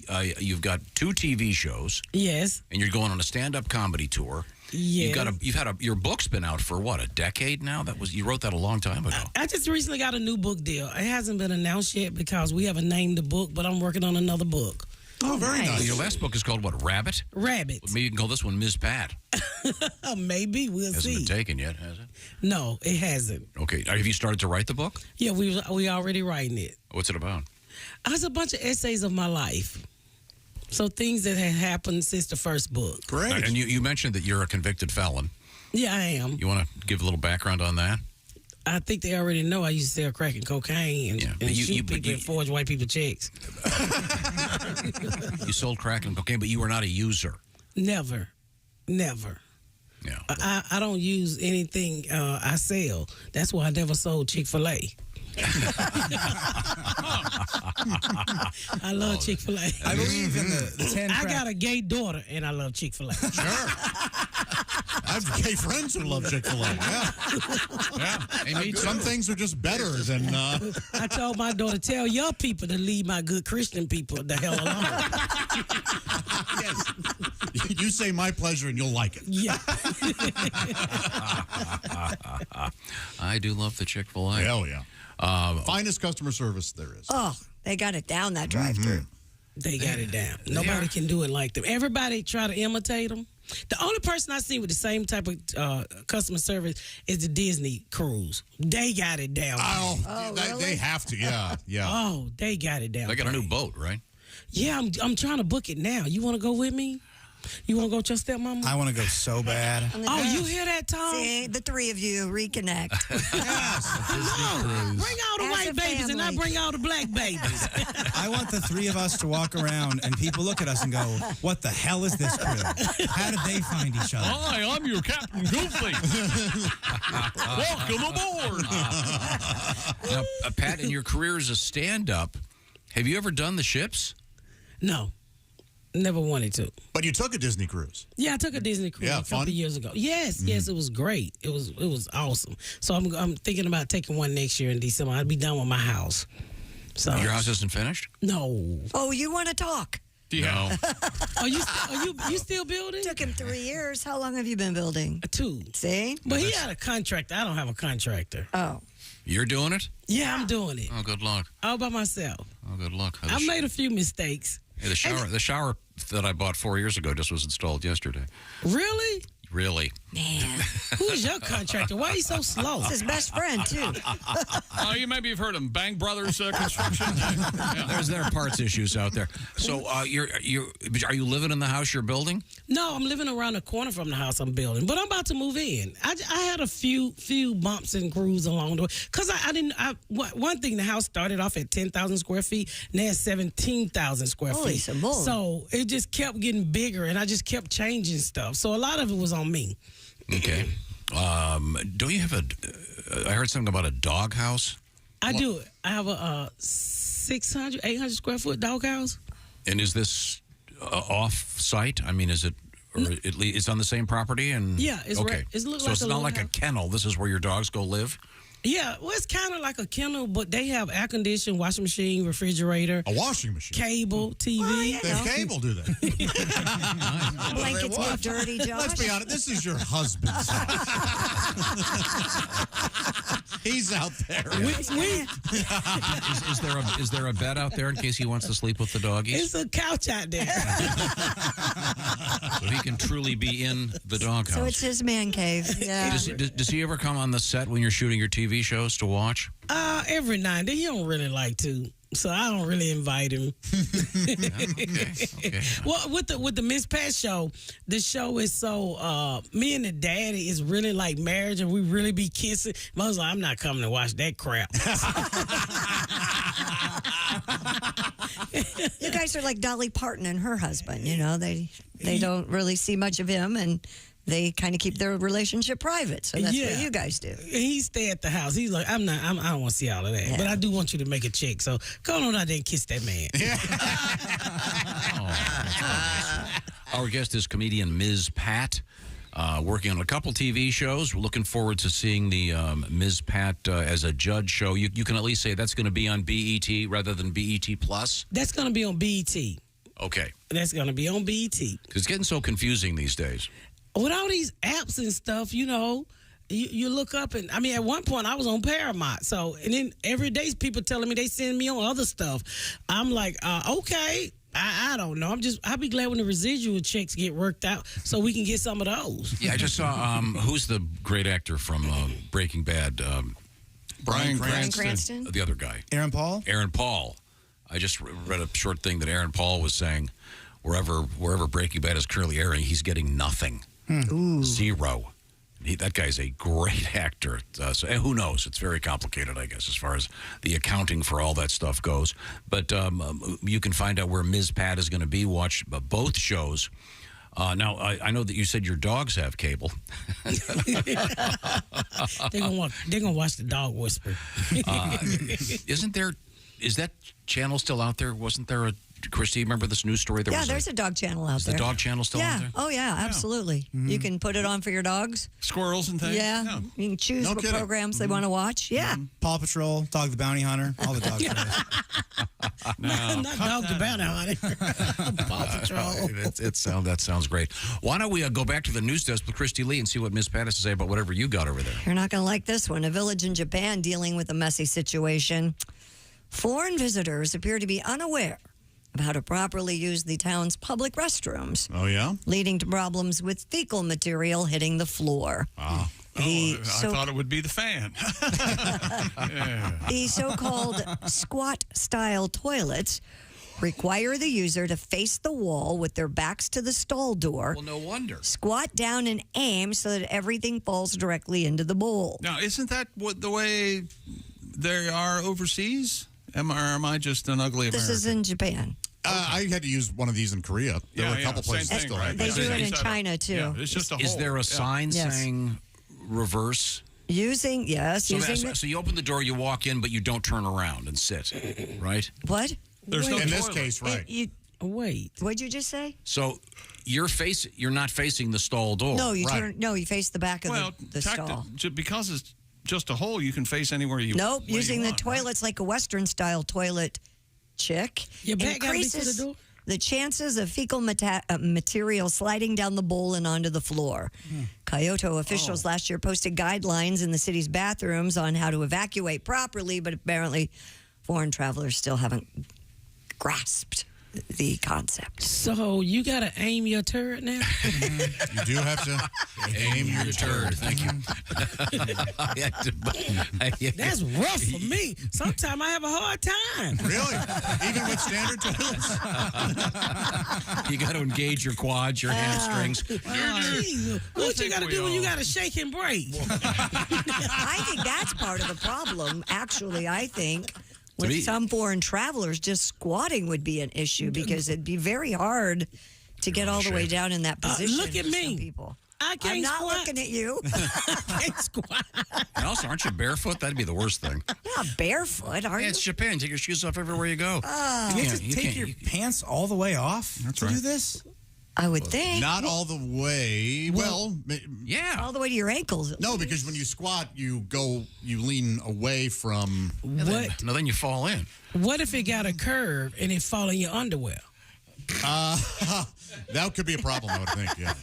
TV shows. Yes. And you're going on a stand-up comedy tour. Yes. Your book's been out for what, a decade now? You wrote that a long time ago. I just recently got a new book deal. It hasn't been announced yet because we haven't named the book, but I'm working on another book. Oh, very nice. Your last book is called what, Rabbit? Rabbit. Maybe you can call this one Ms. Pat. Maybe. We'll see. Hasn't been taken yet, has it? No, it hasn't. Okay. Have you started to write the book? Yeah, we already writing it. What's it about? It's a bunch of essays of my life. So things that had happened since the first book. Great. And you mentioned that you're a convicted felon. Yeah, I am. You want to give a little background on that? I think they already know I used to sell crack and cocaine and shoot people and forge white people checks. You sold crack and cocaine, but you were not a user. Never. Yeah. I don't use anything I sell. That's why I never sold Chick-fil-A. I love Chick-fil-A. I believe in the 10 I got a gay daughter, and I love Chick-fil-A. Sure. I have gay friends who love Chick-fil-A. Yeah. Some things are just better than... I told my daughter, tell your people to leave my good Christian people the hell alone. Yes. You say my pleasure and you'll like it. Yeah. I do love the Chick-fil-A. Hell yeah. Finest customer service there is. Oh, they got it down, that drive-thru. They got it down. Nobody can do it like them. Everybody try to imitate them. The only person I see with the same type of customer service is the Disney cruise. They got it down. They have to, yeah. Oh, they got it down. They got a new boat, right? Yeah, I'm trying to book it now. You want to go with me? You want to go with your stepmama? I want to go so bad. Oh, you hear that, Tom? See, the 3 of you reconnect. Bring all the white babies and I bring all the black babies. I want the 3 of us to walk around and people look at us and go, what the hell is this crew? How did they find each other? Hi, I'm your Captain Goofy. Welcome aboard. Now, Pat, in your career as a stand-up, Have you ever done the ships? No. Never wanted to. But you took a Disney cruise. Yeah, I took a Disney cruise a couple years ago. Yes, yes, it was great. It was awesome. So I'm thinking about taking one next year in December. I'll be done with my house. So Your house isn't finished? No. Oh, you want to talk? No. Are you still building? Took him 3 years. How long have you been building? 2. See? But he had a contractor. I don't have a contractor. Oh. You're doing it? Yeah, I'm doing it. Oh, good luck. All by myself. Oh, good luck. I made a few mistakes. Hey, the shower that I bought 4 years ago just was installed yesterday. Really? Really? Man. Who's your contractor? Why are you so slow? It's his best friend, too. Maybe you've heard of him. Bang Brothers Construction. There are parts issues out there. So are you living in the house you're building? No, I'm living around the corner from the house I'm building, but I'm about to move in. I had a few bumps and grooves along the way because one thing, the house started off at 10,000 square feet, now it's 17,000 square Holy feet. some more. So it just kept getting bigger, and I just kept changing stuff. So a lot of it was on me. Okay. Don't you have I heard something about a dog house? I do. I have a 600, 800 square foot dog house. And is this off-site? I mean, is it, or it's on the same property? And Yeah, it's okay. right. It looks So like it's a not little like a house. kennel. This is where your dogs go live? Yeah, well, it's kind of like a kennel, but they have air conditioning, washing machine, refrigerator, A washing machine. cable, TV. They have cable, do they? Blankets get dirty, Josh. Let's be honest. This is your husband's house. He's out there. Is there a bed out there in case he wants to sleep with the doggies? It's a couch out there. So he can truly be in the doghouse. So it's his man cave. Yeah. Does he ever come on the set when you're shooting your TV shows to watch? Every night and then. He don't really like to, so I don't really invite him. Okay. Well, with the Miss Pat show, the show is so me and the daddy is really like marriage, and we really be kissing. I was like, I'm not coming to watch that crap. You guys are like Dolly Parton and her husband. You know, they don't really see much of him, and they kind of keep their relationship private. So that's what you guys do. He stay at the house. He's like, I don't want to see all of that, Yeah. but I do want you to make a check. So go on out there and kiss that man. Our guest is comedian Ms. Pat, working on a couple TV shows. We're looking forward to seeing the Ms. Pat as a judge show. You can at least say that's going to be on BET rather than BET Plus? That's going to be on BET. Okay. That's going to be on BET. Because it's getting so confusing these days. With all these apps and stuff, you know, you look up and, I mean, at one point I was on Paramount. So, and then every day people telling me they send me on other stuff. I'm like, okay, I don't know. I'll be glad when the residual checks get worked out so we can get some of those. Yeah, I just saw, who's the great actor from Breaking Bad? Bryan Cranston. The other guy. Aaron Paul? Aaron Paul. I just read a short thing that Aaron Paul was saying wherever Breaking Bad is currently airing, he's getting nothing. Zero. That guy's a great actor. So who knows? It's very complicated, I guess, as far as the accounting for all that stuff goes. But you can find out where Ms. Pat is going to be. Watch both shows. Now, I know that you said your dogs have cable. They're gonna watch the dog whisper. Is that channel still out there? Wasn't there a Christy, remember this news story? There's a dog channel out there. Is the dog channel still out there? Oh, yeah, absolutely. You can put it on for your dogs. Squirrels and things? Yeah. You can choose what programs they want to watch. Yeah. Paw Patrol, Dog the Bounty Hunter, all the dog shows. Not Dog the Bounty Hunter. Paw Patrol. That sounds great. Why don't we go back to the news desk with Christy Lee and see what Ms. Pat has to say about whatever you got over there. You're not going to like this one. A village in Japan dealing with a messy situation. Foreign visitors appear to be unaware of how to properly use the town's public restrooms. Oh, yeah? Leading to problems with fecal material hitting the floor. I thought it would be the fan. The so-called squat-style toilets require the user to face the wall with their backs to the stall door. Well, no wonder. Squat down and aim so that everything falls directly into the bowl. Now, isn't that the way they are overseas? Am I just an ugly American? This is in Japan. I had to use one of these in Korea. There were a couple places thing, still right? had They that. do it in China, too. Yeah, it's just a hole. Is there a sign saying reverse? Using. So you open the door, you walk in, but you don't turn around and sit, right? What? There's no in this toilet. case, right? Wait. What'd you just say? So you're not facing the stall door. No, you turn. No, you face the back of the tacti- stall. because it's just a hole, you can face anywhere you Nope, where using you the want, toilets like a Western-style toilet, chick. Your back gotta be to the increases door? the chances of fecal material sliding down the bowl and onto the floor. Kyoto officials last year posted guidelines in the city's bathrooms on how to evacuate properly, but apparently foreign travelers still haven't grasped the concept. So you got to aim your turd now? You do have to aim your turd. Thank you. That's rough for me. Sometimes I have a hard time. Really? Even with standard toilets? You got to engage your quads, your hamstrings. What you got to do when you got to shake and break? I think that's part of the problem, actually. I think with some foreign travelers, just squatting would be an issue because it'd be very hard to get all the way down in that position. Look at for me. some people. I can't I'm not squat. looking at you. I can't squat. And also, aren't you barefoot? That'd be the worst thing. Not barefoot, are you? It's Japan. Take your shoes off everywhere you go. You have to take your pants all the way off to do this? I would think. Not all the way. Well, yeah. All the way to your ankles. No, because when you squat, you lean away from. What? No, then you fall in. What if it got a curve and it fall in your underwear? That could be a problem, I would think, yeah.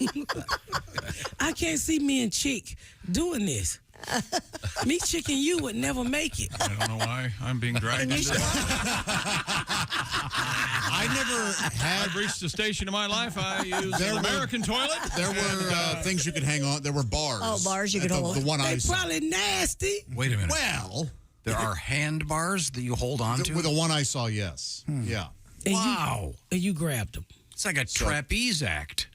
I can't see me and Chick doing this. Me, Chick, and you would never make it. I don't know why I'm being dragged into this. I never had. I've reached a station in my life I used an American toilet. There were things you could hang on. There were bars. Oh, bars you could hold. The one They I saw. probably nasty. Wait a minute. Well, There are handbars that you hold on to? with the one I saw, yes. Yeah. And Wow. And you grabbed them. It's like a trapeze act.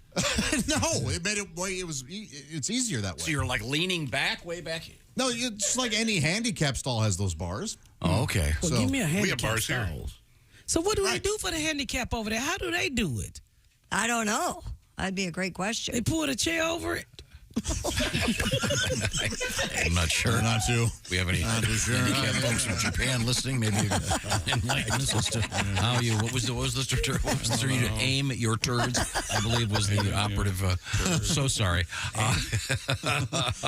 No, it made it way. It's easier that way. So you're like leaning back, way back. No, it's like any handicap stall has those bars. Oh, okay. Well, So, give me a we have handicap bars here. stall. So what do they do for the handicap over there? How do they do it? I don't know. That'd be a great question. They pull the chair over it? I'm not sure. Not too. We have any handicap folks from Japan listening? Maybe you can enlighten us as to how you. What was the term? You to aim at your turds? I believe was the operative. So sorry.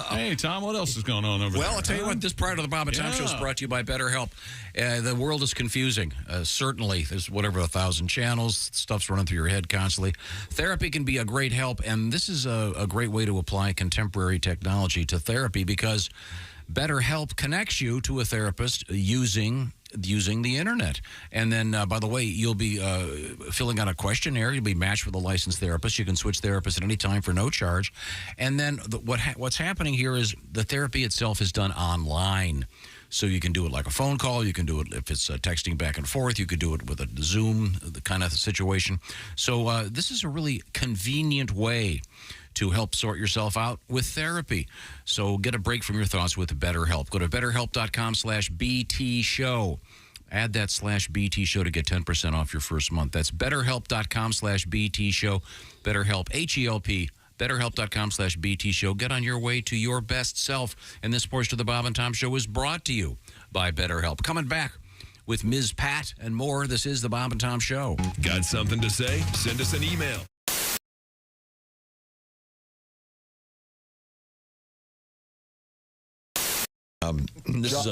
Hey, Tom, what else is going on over there? Well, I'll tell you what. This part of the Bob and Tom Show is brought to you by BetterHelp. The world is confusing. Certainly, there's whatever 1,000 channels. Stuff's running through your head constantly. Therapy can be a great help, and this is a great way to apply contemporary technology to therapy because BetterHelp connects you to a therapist using the internet. And then, by the way, you'll be filling out a questionnaire. You'll be matched with a licensed therapist. You can switch therapists at any time for no charge. And then what's happening here is the therapy itself is done online. So you can do it like a phone call. You can do it if it's texting back and forth. You could do it with a Zoom, the kind of situation. So this is a really convenient way to help sort yourself out with therapy. So get a break from your thoughts with BetterHelp. Go to BetterHelp.com/BT Show. Add that /BT Show to get 10% off your first month. That's BetterHelp.com/BT Show. BetterHelp, H-E-L-P. BetterHelp.com/BT Show. Get on your way to your best self. And this portion of the Bob and Tom Show is brought to you by BetterHelp. Coming back with Ms. Pat and more. This is the Bob and Tom Show. Got something to say? Send us an email.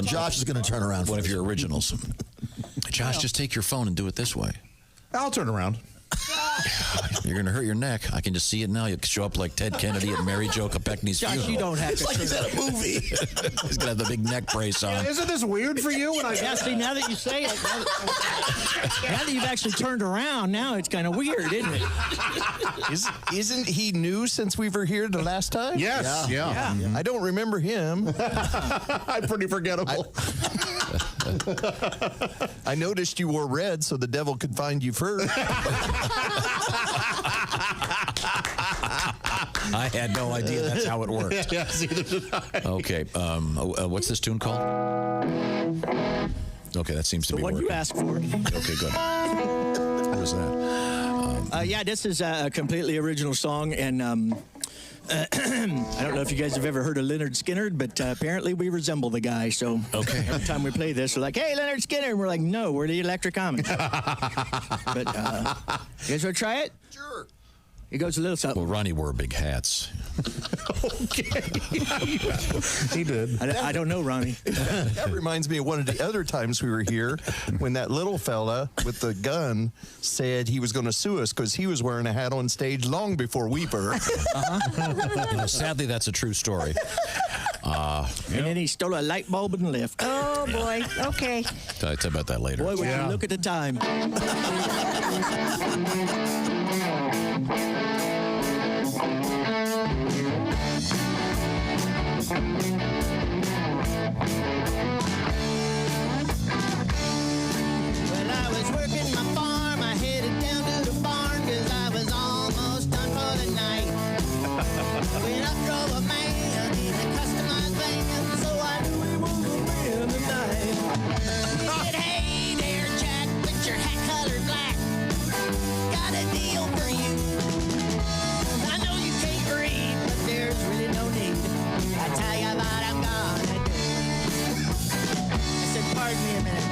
Josh is going to turn around one of your originals. Josh, just take your phone and do it this way. I'll turn around. You're going to hurt your neck. I can just see it now. You'll show up like Ted Kennedy at Mary Jo Kopechne's Josh, funeral. you don't have It's to like he's turn at a movie. He's going to have the big neck brace on. Isn't this weird for you? When Yeah, see, now that you say it, now that you've actually turned around, now it's kind of weird, isn't it? Isn't he new since we were here the last time? Yes, yeah. I don't remember him. I'm pretty forgettable. I noticed you wore red so the devil could find you first. I had no idea that's how it worked. Yes, either did I. Okay, what's this tune called? Okay, that seems to The be one working. you asked for. Okay, good. What was that? Yeah, this is a completely original song, and I don't know if you guys have ever heard of Leonard Skinner, but apparently we resemble the guy. So every time we play this, we're like, "Hey, Leonard Skinner," and we're like, "No, we're the Electric Amish." But you guys want to try it? Sure. It goes a little something. Well, Ronnie wore big hats. Okay. He did. I don't know, Ronnie. That reminds me of one of the other times we were here when that little fella with the gun said he was going to sue us because he was wearing a hat on stage long before we were. Sadly, that's a true story. And then he stole a light bulb and left. Oh, boy. Okay. Tell you about that later. Boy, would you look at the time. Well, I was working my farm. I headed down to the barn because I was almost done for the night. When I drove a man in a customized van, so I knew he was a man tonight. He said, "Hey there, Jack, with your hat colored black. Got a deal for you. I know you can't read, but there's really no need. I tell you what I'm gonna do." I said, "Pardon me a minute."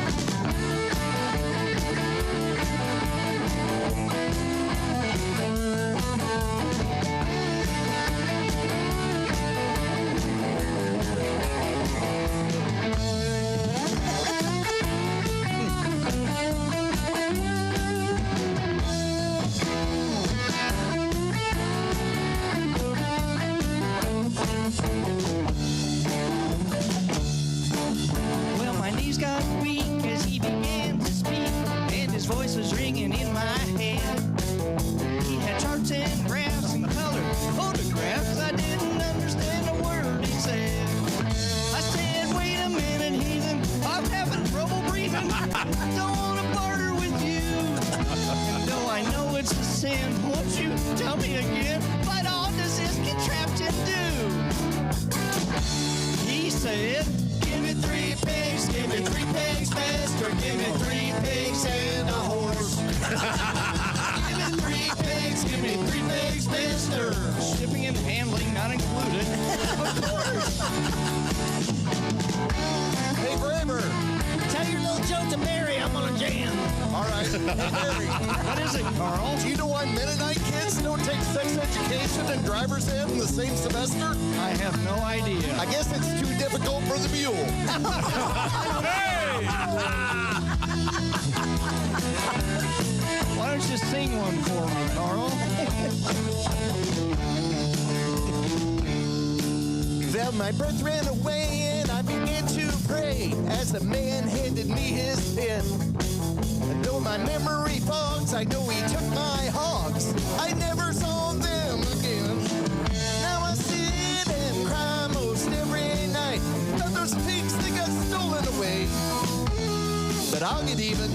Well, my knees got weak as he began to speak, and his voice was ringing in my head. He had charts and graphs and colored photographs. I didn't understand a word he said. I said, "Wait a minute, heathen, I'm having trouble breathing. Don't want to barter with you. And though I know it's a sin, won't you tell me again, what all does this contraption do?" He said, "Give me 3 pigs, give me 3 pigs, mister. Give me 3 pigs and a horse. Give me 3 pigs, give me 3 pigs, mister. Shipping and handling not included, of course." Hey, Braver, tell your little joke to Mary. I'm on a jam. All right. Hey, Mary. What is it, Carl? Do you know why Mennonite kids don't take sex education and driver's ed in the same semester? I have no idea. I guess it's too difficult for the mule. Why don't you sing one for me, Carl? Well, my breath ran away and I began to pray as the man handed me his pen. And though my memory fogs, I know he took my hogs. I never saw them again. Now I sit and cry most every night. But those pigs, they got stolen away. But I'll get even.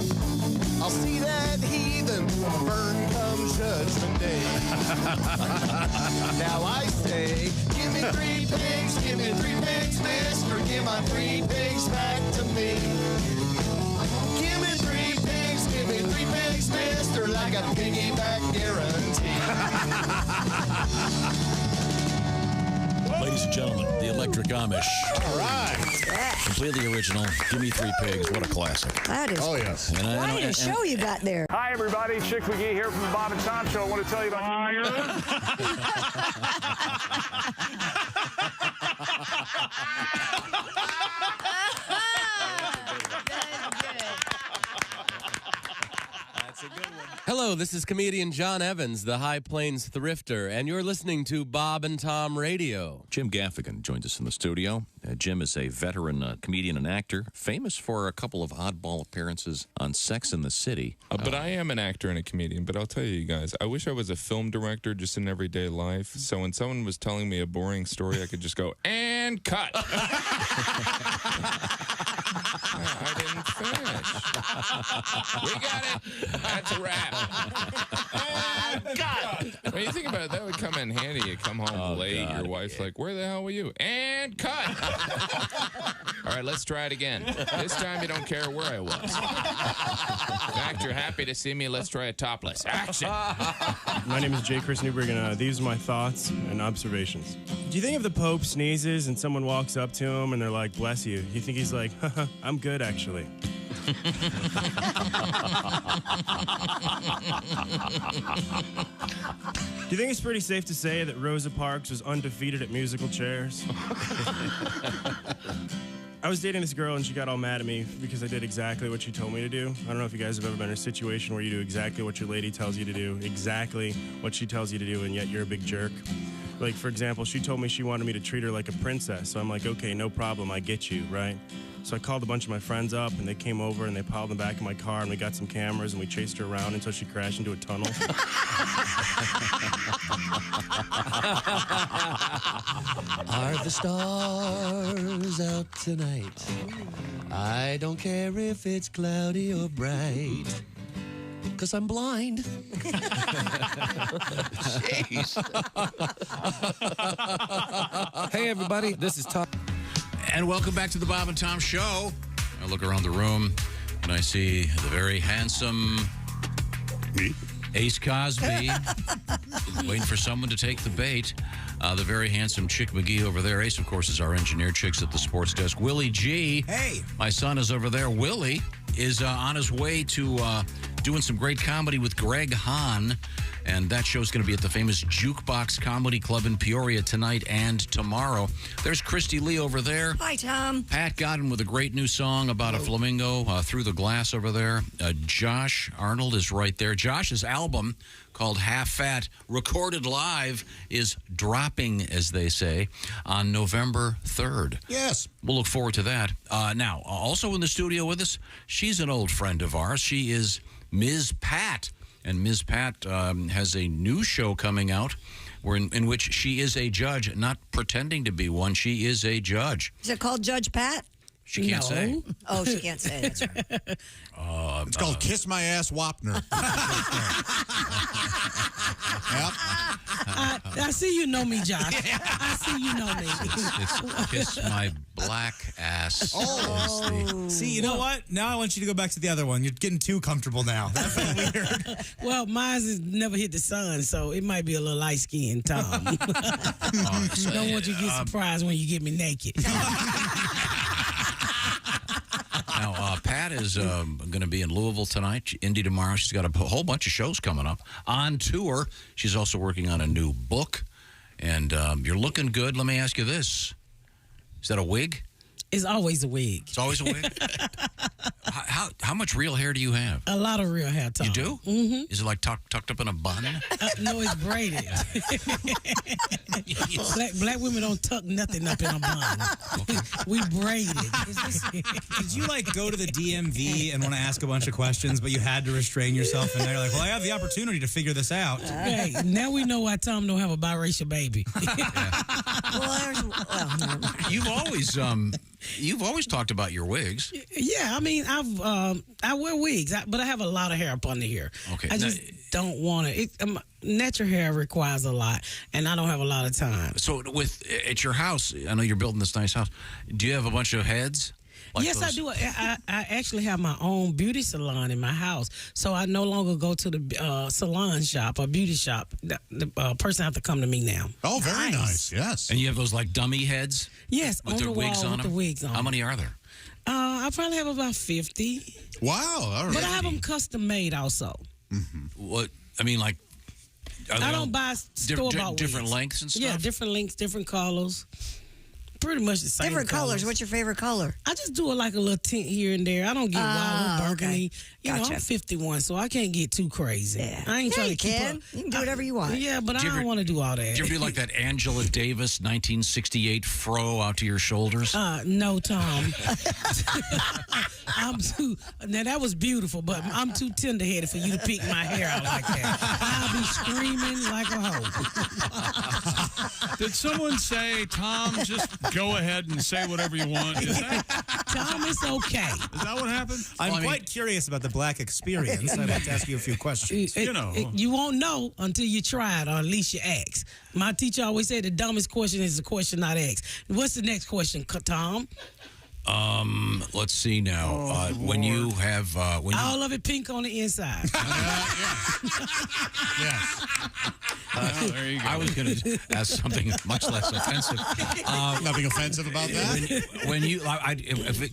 I'll see that heathen burn come Judgment Day. Now I say, give me 3 pigs, give me 3 pigs, mister. Give my 3 pigs back to me. Give me 3 pigs, give me 3 pigs, mister. Like a piggyback guarantee. Ladies and gentlemen, the Electric Amish. All right. Completely original. Give me 3 pigs. What a classic. That is Oh, yes. quite a show you got there. Hi, everybody. Chick McGee here from the Bob and Tom Show. I want to tell you about Hello, this is comedian John Evans, the High Plains Thrifter, and you're listening to Bob and Tom Radio. Jim Gaffigan joins us in the studio. Jim is a veteran comedian and actor, famous for a couple of oddball appearances on Sex and the City. But I am an actor and a comedian, but I'll tell you guys, I wish I was a film director just in everyday life, so when someone was telling me a boring story, I could just go, and cut! I didn't finish. We got it. That's a wrap. And cut! When you think about it, that would come in handy funny. You come home late, your wife's like, where the hell were you? And cut! All right, let's try it again. This time you don't care where I was. In fact, you're happy to see me. Let's try a topless. Action! My name is J. Chris Newberg, and these are my thoughts and observations. Do you think if the Pope sneezes and someone walks up to him and they're like, bless you, you think he's like, haha, I'm good, actually? Do you think it's pretty safe to say that Rosa Parks was undefeated at musical chairs? I was dating this girl and she got all mad at me because I did exactly what she told me to do. I don't know if you guys have ever been in a situation where you do exactly what your lady tells you to do, exactly what she tells you to do, and yet you're a big jerk. Like, for example, she told me she wanted me to treat her like a princess. So I'm like, okay, no problem, I get you, right? So I called a bunch of my friends up, and they came over, and they piled in the back of my car, and we got some cameras, and we chased her around until she crashed into a tunnel. Are the stars out tonight? I don't care if it's cloudy or bright, 'cause I'm blind. Hey, everybody, this is Tom. And welcome back to the Bob and Tom Show. I look around the room, and I see the very handsome Ace Cosby waiting for someone to take the bait. The very handsome Chick McGee over there. Ace, of course, is our engineer. Chick's at the sports desk. Willie G. Hey. My son is over there. Willie is on his way to doing some great comedy with Greg Hahn. And that show's going to be at the famous Jukebox Comedy Club in Peoria tonight and tomorrow. There's Christy Lee over there. Hi, Tom. Pat Godden with a great new song about a flamingo through the glass over there. Josh Arnold is right there. Josh's album called Half Fat, recorded live, is dropping, as they say, on November 3rd. Yes. We'll look forward to that. Now, also in the studio with us, she's an old friend of ours. She is Ms. Pat. And Ms. Pat has a new show coming out in which she is a judge, not pretending to be one. She is a judge. Is it called Judge Pat? She can't say. Oh, she can't say. That's right. It's called Kiss My Ass Wapner. Yep. I see you know me, Josh. I see you know me. It's Kiss My Black Ass. Oh. See, you know what? Now I want you to go back to the other one. You're getting too comfortable now. That felt weird. Well, mine has never hit the sun, so it might be a little light-skinned, Tom. Don't want you to get surprised when you get me naked. Now, Pat is going to be in Louisville tonight, Indy tomorrow. She's got a whole bunch of shows coming up on tour. She's also working on a new book, and you're looking good. Let me ask you this. Is that a wig? It's always a wig. It's always a wig? How much real hair do you have? A lot of real hair, Tom. You do? Mm-hmm. Is it like tucked up in a bun? No, it's braided. Black women don't tuck nothing up in a bun. Okay. We braid it. Did you go to the DMV and want to ask a bunch of questions, but you had to restrain yourself? And they're like, well, I have the opportunity to figure this out. Hey, now we know why Tom don't have a biracial baby. You've always talked about your wigs. Yeah, I mean, I wear wigs, but I have a lot of hair up under here. Okay, I just don't want it. Natural hair requires a lot, and I don't have a lot of time. So, at your house, I know you're building this nice house. Do you have a bunch of heads? Yes, I do. I actually have my own beauty salon in my house, so I no longer go to the salon shop or beauty shop. The person have to come to me now. Oh, very nice. Yes. And you have those dummy heads? Yes, with on their the wigs wall on with them? the wigs on. How many are there? I probably have about 50. Wow. All right. But I have them custom made also. Mm-hmm. What? I mean, I don't buy store-bought different wigs. lengths and stuff? Yeah, different lengths, different colors. Pretty much the same. Different colors. What's your favorite color? I just do it like a little tint here and there. I don't get wild burgundy. Okay. You know, Gotcha. I'm 51, so I can't get too crazy. Yeah. I ain't trying to keep up. You can do whatever you want. Yeah, but I don't want to do all that. Do you ever do like that Angela Davis 1968 fro out to your shoulders? No, Tom. Now that was beautiful, but I'm too tender-headed for you to pick my hair out like that. I'll be screaming like a hoe. Did someone say, Tom, just go ahead and say whatever you want? Is that, Tom, it's okay. is that what happened? I'm quite curious about the black experience. I'd like to ask you a few questions. You won't know until you try it, or at least you ask. My teacher always said the dumbest question is the question not asked. What's the next question, Tom? Let's see now. When you have all of it pink on the inside. Yes. There you go. I was going to ask something much less offensive. Nothing offensive about that. When you,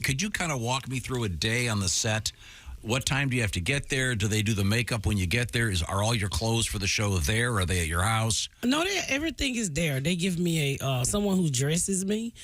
could you kind of walk me through a day on the set? What time do you have to get there? Do they do the makeup when you get there? Are all your clothes for the show there? Are they at your house? No, everything is there. They give me someone who dresses me,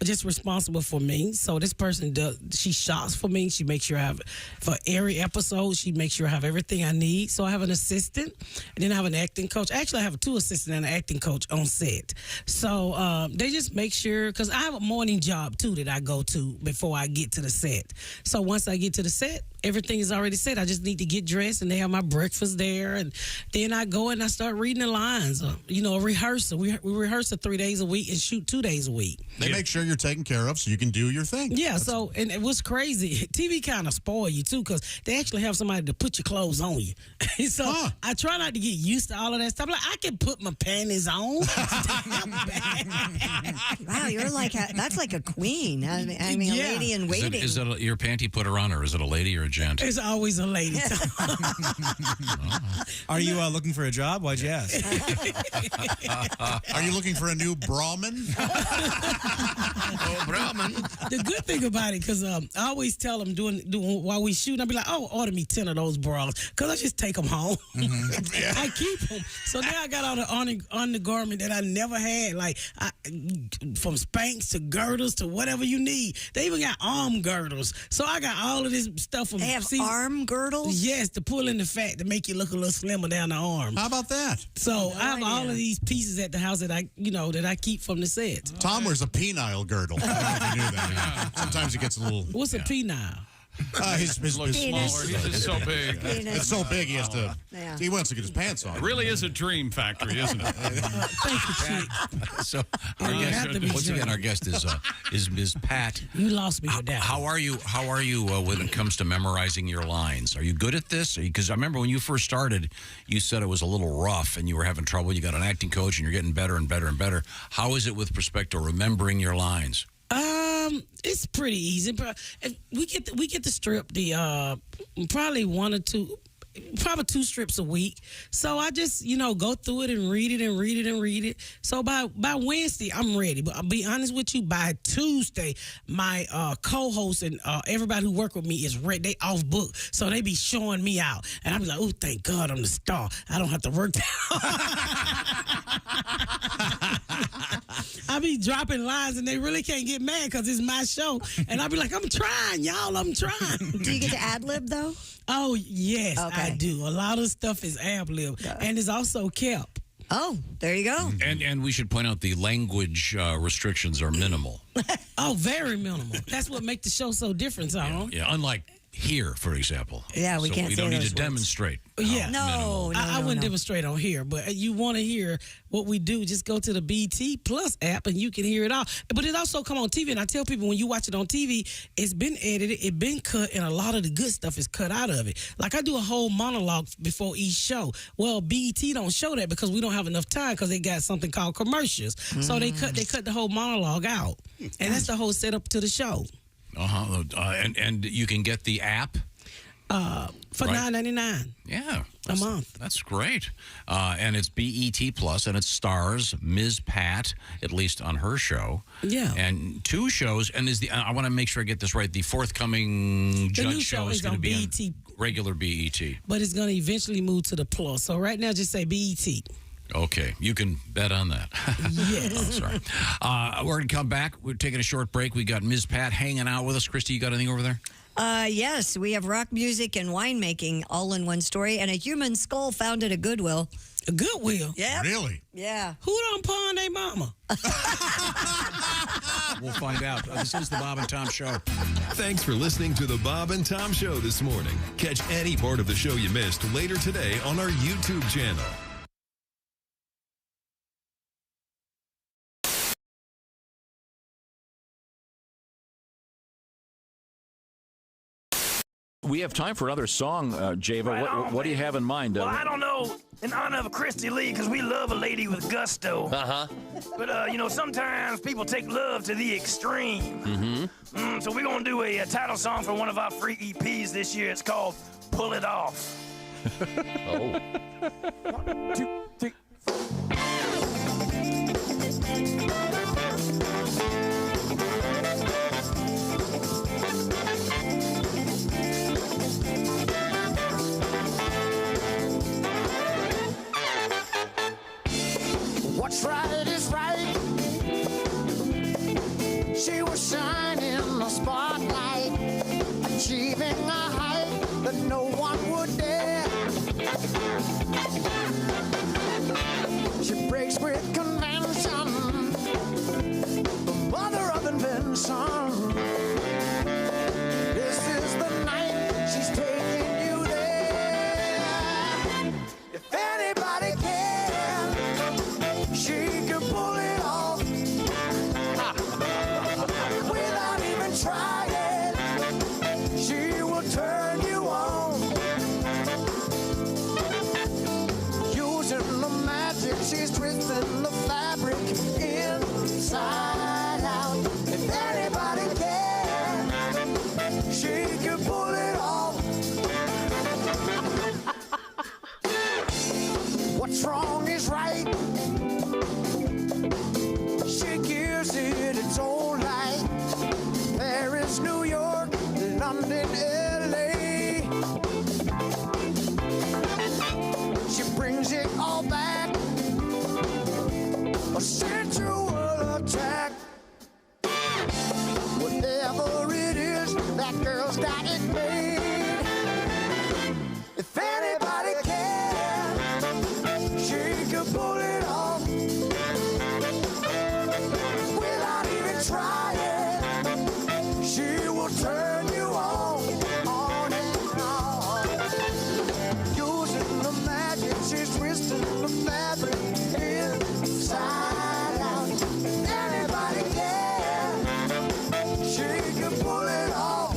just responsible for me. So this person she shops for me. She makes sure I have, for every episode, she makes sure I have everything I need. So I have an assistant, and then I have an acting coach. Actually, I have 2 assistants and an acting coach on set. So they just make sure, because I have a morning job too that I go to before I get to the set. So once I get to the set, everything is already set. I just need to get dressed, and they have my breakfast there, and then I go and I start reading the lines. A rehearsal. We rehearse 3 days a week and shoot 2 days a week. They make sure you're taken care of so you can do your thing. Yeah. So, and it was crazy. TV kind of spoil you too, because they actually have somebody to put your clothes on you. So I try not to get used to all of that stuff. Like, I can put my panties on. Wow, you're that's like a queen. I mean, a lady in waiting. Is it your panty putter on, or is it a lady or a gent? It's always a lady. Are you looking for a job? Why'd you ask? Are you looking for a new Brahmin? Brahmin. The good thing about it, because I always tell them doing while we shoot, I'll be like, order me 10 of those bras, because I just take them home. Yeah. I keep them. So now I got all the undergarment that I never had, like from Spanx to girdles to whatever you need. They even got arm girdles. So I got all of this stuff from. They have arm girdles? Yes, to pull in the fat to make you look a little slimmer down the arm. How about that? So I have all of these pieces at the house that I keep from the set. Tom wears a penile girdle. I don't know if you knew that. Sometimes he gets a little. His penile? His looks smaller. He's just so big. It's so big he has to. Yeah. He wants to get his pants on. It really is a dream factory, isn't it? Thank you, Chick. So once again, our guest is Ms. Pat. You lost me with that. How are you? When it comes to memorizing your lines? Are you good at this? Because I remember when you first started, you said it was a little rough and you were having trouble. You got an acting coach and you're getting better and better and better. How is it with respect to remembering your lines? It's pretty easy. We get to strip the probably 1 or 2. Probably 2 strips a week. So I just, go through it and read it and read it and read it. So by Wednesday, I'm ready. But I'll be honest with you, by Tuesday, my co-host and everybody who work with me is ready. They off book. So they be showing me out. And I be like, oh, thank God I'm the star. I don't have to work that I be dropping lines and they really can't get mad because it's my show. And I be like, I'm trying, y'all. I'm trying. Do you get to ad-lib, though? Oh, yes, okay. I do. A lot of stuff is ad-lib, and it's also kept. Oh, there you go. And we should point out the language restrictions are minimal. Oh, very minimal. That's what makes the show so different, Tom. Yeah, unlike here, for example. Yeah, we can't say we don't need those to words. demonstrate. Yeah. No, I wouldn't demonstrate on here, but you want to hear what we do, just go to the BT Plus app and you can hear it all. But it also come on TV, and I tell people when you watch it on TV, it's been edited, it's been cut, and a lot of the good stuff is cut out of it. Like I do a whole monologue before each show. Well, BET don't show that because we don't have enough time because they got something called commercials. So they cut the whole monologue out, and that's the whole setup to the show. And you can get the app for $9.99. Yeah, a month. That's great. And it's BET Plus, and it stars Ms. Pat, at least on her show. Yeah. And 2 shows, and I want to make sure I get this right. The forthcoming Judge show is going to be BET. on regular BET. But it's going to eventually move to the Plus. So right now, just say BET. Okay, you can bet on that. Yes. Sorry. We're going to come back. We're taking a short break. We got Ms. Pat hanging out with us. Christy, you got anything over there? Yes, we have rock music and winemaking all in one story, and a human skull found at a Goodwill. A Goodwill? Yeah. Really? Yeah. Who done pawn their mama? We'll find out. This is the Bob and Tom Show. Thanks for listening to the Bob and Tom Show this morning. Catch any part of the show you missed later today on our YouTube channel. we have time for another song, Java. Right What do you have in mind? Well, I don't know. In honor of Christy Lee, because we love a lady with gusto. Uh-huh. But, sometimes people take love to the extreme. Mm-hmm. So we're going to do a title song for one of our free EPs this year. It's called Pull It Off. Oh. 1, 2, 3. What's right is right. She was shining in the spotlight, achieving a height that no one would dare. She breaks with convention, the mother of invention. This is the night she's taking you there. If anybody can, she can pull it off without even trying. She will turn you on. Using the magic, she's twisting the fabric inside out. If anybody can, she can pull it off. What's wrong is right. She gives it its own light. Paris, New York, London, LA. She brings it all back. A sensual attack. Whatever it is, that girl's got it made. If anybody can, she can pull it off without even trying. She will turn you on and on. Using the magic, she's twisting the fabric inside out. If anybody can, she can pull it off.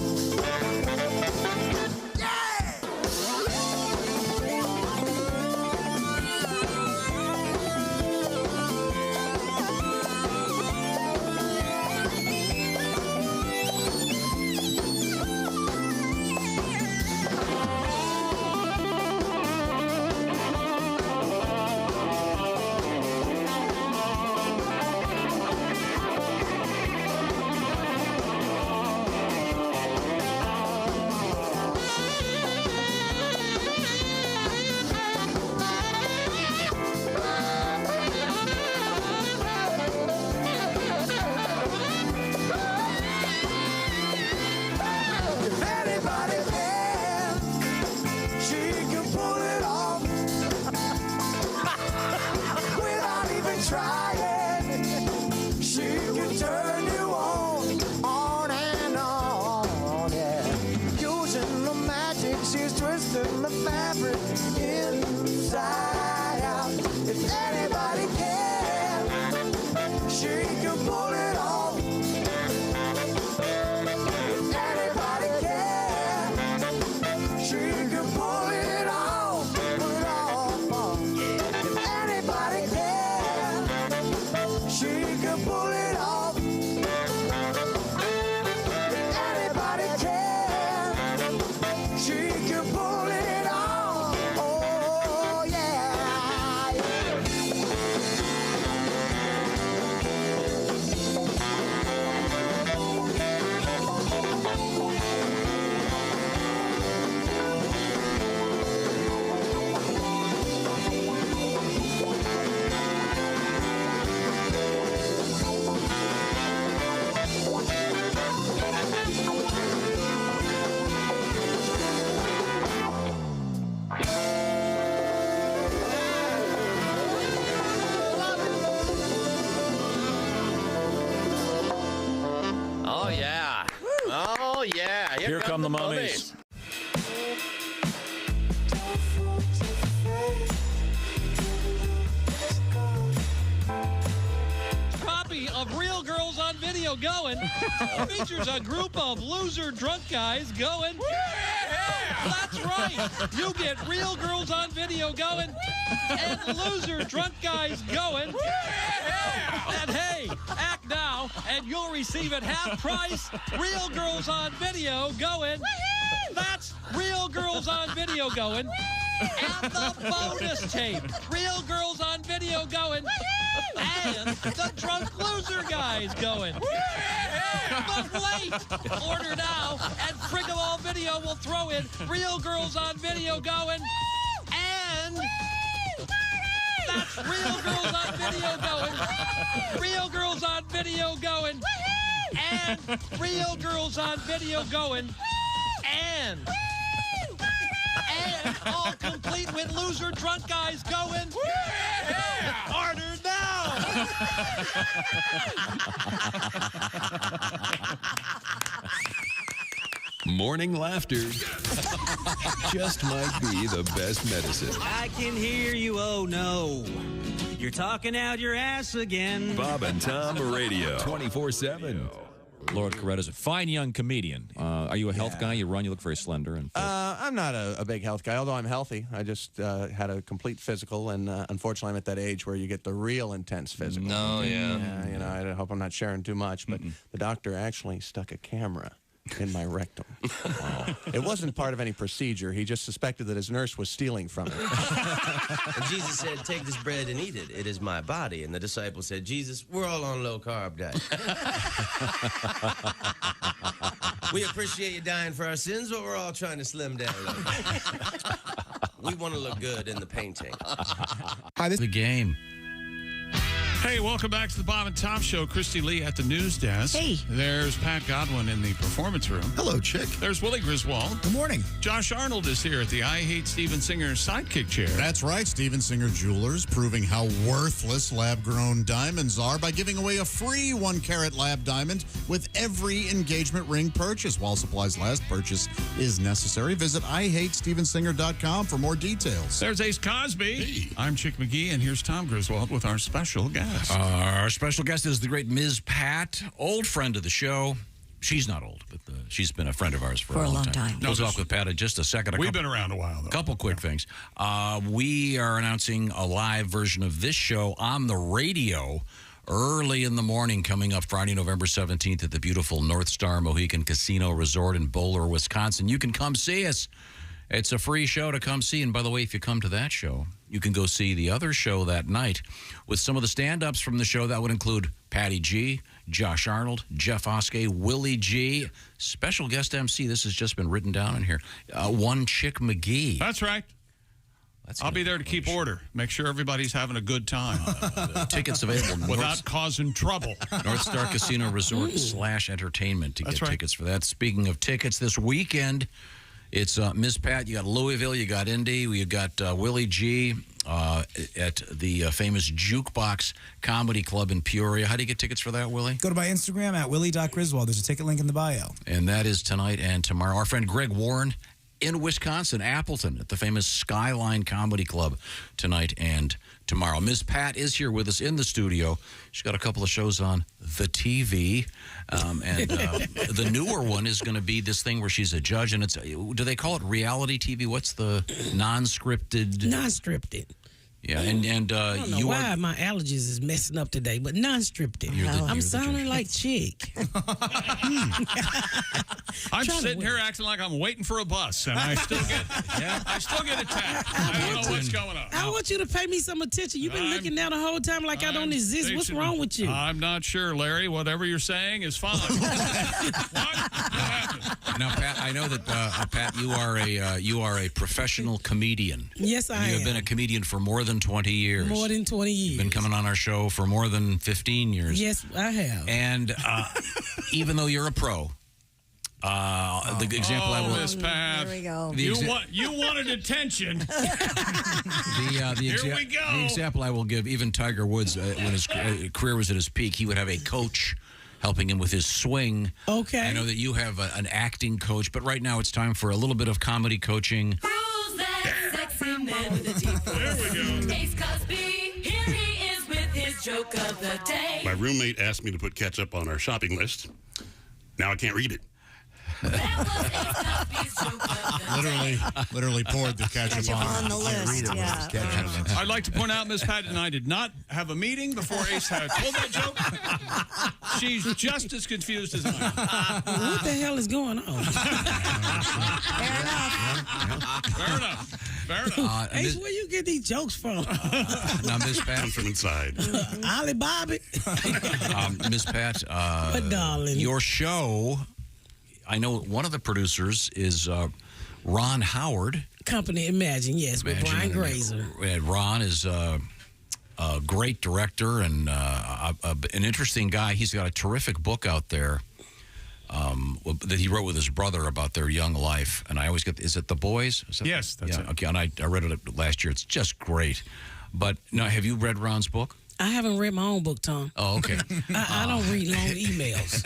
If anybody can, she can pull it off without even trying. She can turn you on and on, yeah. Using the magic, she's twisting the fabric inside out. If anybody can, she can pull it off. If anybody can, she can pull it off, If anybody can, she can pull it off. If anybody can, she can pull it off. Oh, yeah. Oh, yeah. Oh, yeah. Here come the mummies. Copy of Real Girls on Video going. Features a group of loser drunk guys going. That's right. You get real girls on video going and loser drunk guys going. And hey, act now and you'll receive at half price real girls on video going. That's real girls on video going. And the bonus tape, real girls on video going. And the drunk loser guys going. But wait, order now and Frigolol Video will throw in real girls on video going. And that's real girls on video going. Real girls on video going. And real girls on video going. And all complete with loser drunk guys going. Order now. Morning laughter just might be the best medicine. I can hear you, oh no. You're talking out your ass again. Bob and Tom Radio, 24/7. Lord Coretta's a fine young comedian. Are you a health guy? You run, you look very slender. And I'm not a big health guy, although I'm healthy. I just had a complete physical, and unfortunately I'm at that age where you get the real intense physical. Oh, yeah. You know, I hope I'm not sharing too much, but the doctor actually stuck a camera in my rectum. It wasn't part of any procedure. He just suspected that his nurse was stealing from him. And Jesus said, take this bread and eat it. It is my body. And the disciples said, Jesus, we're all on low-carb diet. We appreciate you dying for our sins, but we're all trying to slim down a little. We want to look good in the painting. Hi, this is the game. Hey, welcome back to the Bob and Tom Show. Christy Lee at the news desk. Hey. There's Pat Godwin in the performance room. Hello, chick. There's Willie Griswold. Good morning. Josh Arnold is here at the I Hate Steven Singer sidekick chair. That's right. Steven Singer Jewelers proving how worthless lab-grown diamonds are by giving away a free 1-carat lab diamond with every engagement ring purchase. While supplies last, purchase is necessary. Visit IHateStevenSinger.com for more details. There's Ace Cosby. Hey. I'm Chick McGee, and here's Tom Griswold with our special guest. Our special guest is the great Ms. Pat, old friend of the show. She's not old, but she's been a friend of ours for a long time. We'll talk with Pat in just a second. We've been around a while, though. A couple quick things. We are announcing a live version of this show on the radio early in the morning coming up Friday, November 17th at the beautiful North Star Mohegan Casino Resort in Bowler, Wisconsin. You can come see us. It's a free show to come see. And by the way, if you come to that show, you can go see the other show that night with some of the stand-ups from the show. That would include Patty G, Josh Arnold, Jeff Oskay, Willie G, special guest MC. This has just been written down in here. One Chick McGee. That's right. I'll be there to keep order. Make sure everybody's having a good time. Tickets available. Without causing trouble. North Star Casino Resort / entertainment to get tickets for that. Speaking of tickets, this weekend, it's Ms. Pat, you got Louisville, you got Indy, you got Willie G at the famous Jukebox Comedy Club in Peoria. How do you get tickets for that, Willie? Go to my Instagram at willie.griswold. There's a ticket link in the bio. And that is tonight and tomorrow. Our friend Greg Warren in Wisconsin, Appleton, at the famous Skyline Comedy Club tonight and tomorrow. Ms. Pat is here with us in the studio. She's got a couple of shows on the TV. And the newer one is going to be this thing where she's a judge. And it's, do they call it reality TV? What's the non-scripted? Non-scripted. Yeah, and I don't know why my allergies is messing up today, but non-scripted. I'm sounding like Chick. I'm sitting here acting like I'm waiting for a bus, and I still get attacked. I don't know what's going on. I want you to pay me some attention. You've been looking down the whole time like I don't exist. What's wrong with you? I'm not sure, Larry. Whatever you're saying is fine. Now, Pat, I know that Pat, you are a professional comedian. Yes, I am. You have been a comedian for more than 20 years. More than 20 years. You've been coming on our show for more than 15 years. Yes, I have. And even though you're a pro, the example I will... Miss Pat. There we go. You wanted attention. Here we go. The example I will give, even Tiger Woods, when his career was at is peak, he would have a coach helping him with his swing. Okay. I know that you have an acting coach, but right now it's time for a little bit of comedy coaching. Who's that sexy man with a deep voice? There we go. Ace Cosby, here he is with his joke of the day. My roommate asked me to put ketchup on our shopping list. Now I can't read it. Literally poured the ketchup on the list. Yeah. I'd like to point out, Miss Pat and I did not have a meeting before Ace had told that joke. She's just as confused as I am. What the hell is going on? Fair enough. Ace, where you get these jokes from? Now, Miss Pat, from inside. Alibaba. Miss Pat, But darling, your show, I know one of the producers is Ron Howard. Company Imagine, yes, with Brian Grazer. Ron is a great director and an interesting guy. He's got a terrific book out there that he wrote with his brother about their young life. And I always get, is it The Boys? Yes, that's it. Okay, and I read it last year. It's just great. But now, have you read Ron's book? I haven't read my own book, Tom. Oh, okay. I don't read long emails.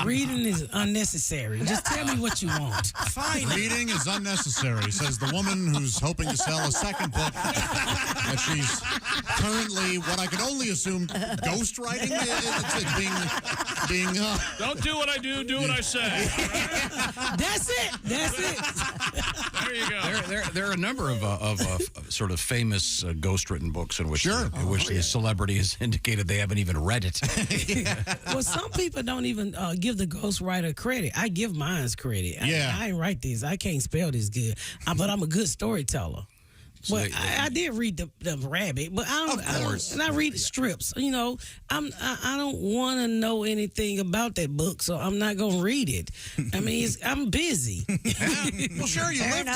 Reading is unnecessary. Just tell me what you want. Fine. Reading is unnecessary, says the woman who's hoping to sell a second book that she's currently, what I can only assume, ghostwriting. Being Don't do what I do what I say. That's it. There you go. There are a number of sort of famous ghostwritten books in which the celebrity has indicated they haven't even read it. Well, some people don't even give the ghostwriter credit. I give mine credit. I ain't write this. I can't spell this good. But I'm a good storyteller. So but I did read the Rabbit, but I don't. And I read strips. You know, I don't want to know anything about that book, so I'm not gonna read it. I mean, I'm busy. Well, sure, you lived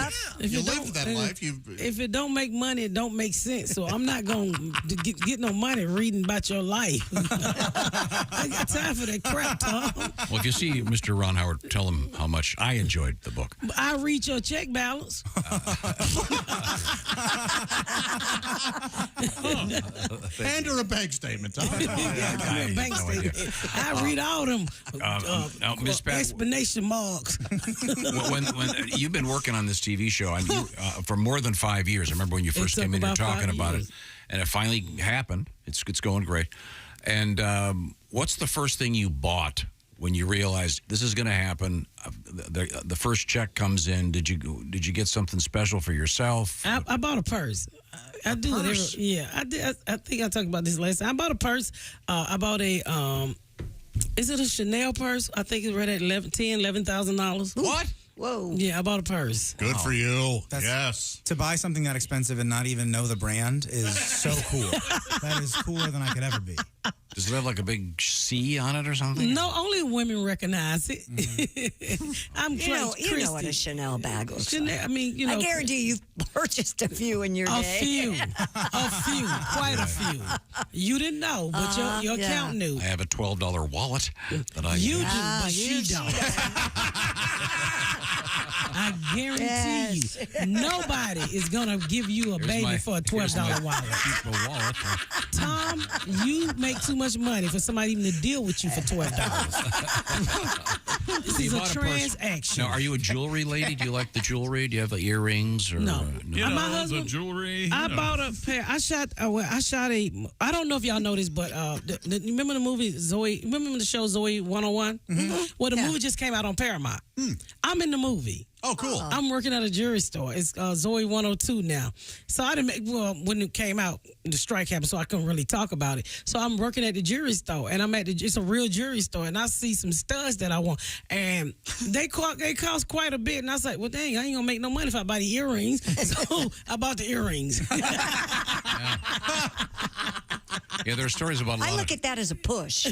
that life. If it don't make money, it don't make sense. So I'm not gonna get no money reading about your life. I ain't got time for that crap, Tom. Well, if you see Mr. Ron Howard, tell him how much I enjoyed the book. I read your check balance. And or a bank statement. I read all them Miss Pat, explanation marks. when you've been working on this TV show for more than 5 years. I remember when you first came in here talking about it, and it finally happened. It's going great. And what's the first thing you bought when you realized this is going to happen? The first check comes in. Did you get something special for yourself? I bought a purse. I do it. I did. I think I talked about this last time. I bought a purse. I bought a. Is it a Chanel purse? I think it's right at $11,000. What? Whoa. Yeah, I bought a purse. Good for you. Yes. To buy something that expensive and not even know the brand is so cool. That is cooler than I could ever be. Does it have like a big C on it or something? No, only women recognize it. You know what a Chanel bag looks like. I mean, you know. I guarantee you've purchased a few in your day. Quite a few. You didn't know, but your account knew. I have a $12 wallet that I You do, but she don't. I guarantee you, nobody is going to give you a baby for a $12 wallet. Tom, you make too much money for somebody even to deal with you for $12. This is a transaction. Now, are you a jewelry lady? Do you like the jewelry? Do you have the earrings? Or, no. You know, my husband, the jewelry. I bought a pair. I shot a. I don't know if y'all know this, but remember the movie Zoe? Remember the show Zoe 101? Mm-hmm. Well, the movie just came out on Paramount. I'm in the movie. Oh, cool. I'm working at a jewelry store. It's Zoe 102 now. So I didn't when it came out, the strike happened, so I couldn't really talk about it. So I'm working at the jewelry store, and it's a real jewelry store, and I see some studs that I want, and they cost quite a bit, and I was like, well, dang, I ain't gonna make no money if I buy the earrings. So I bought the earrings. Yeah, there are stories about. I look at that as a push.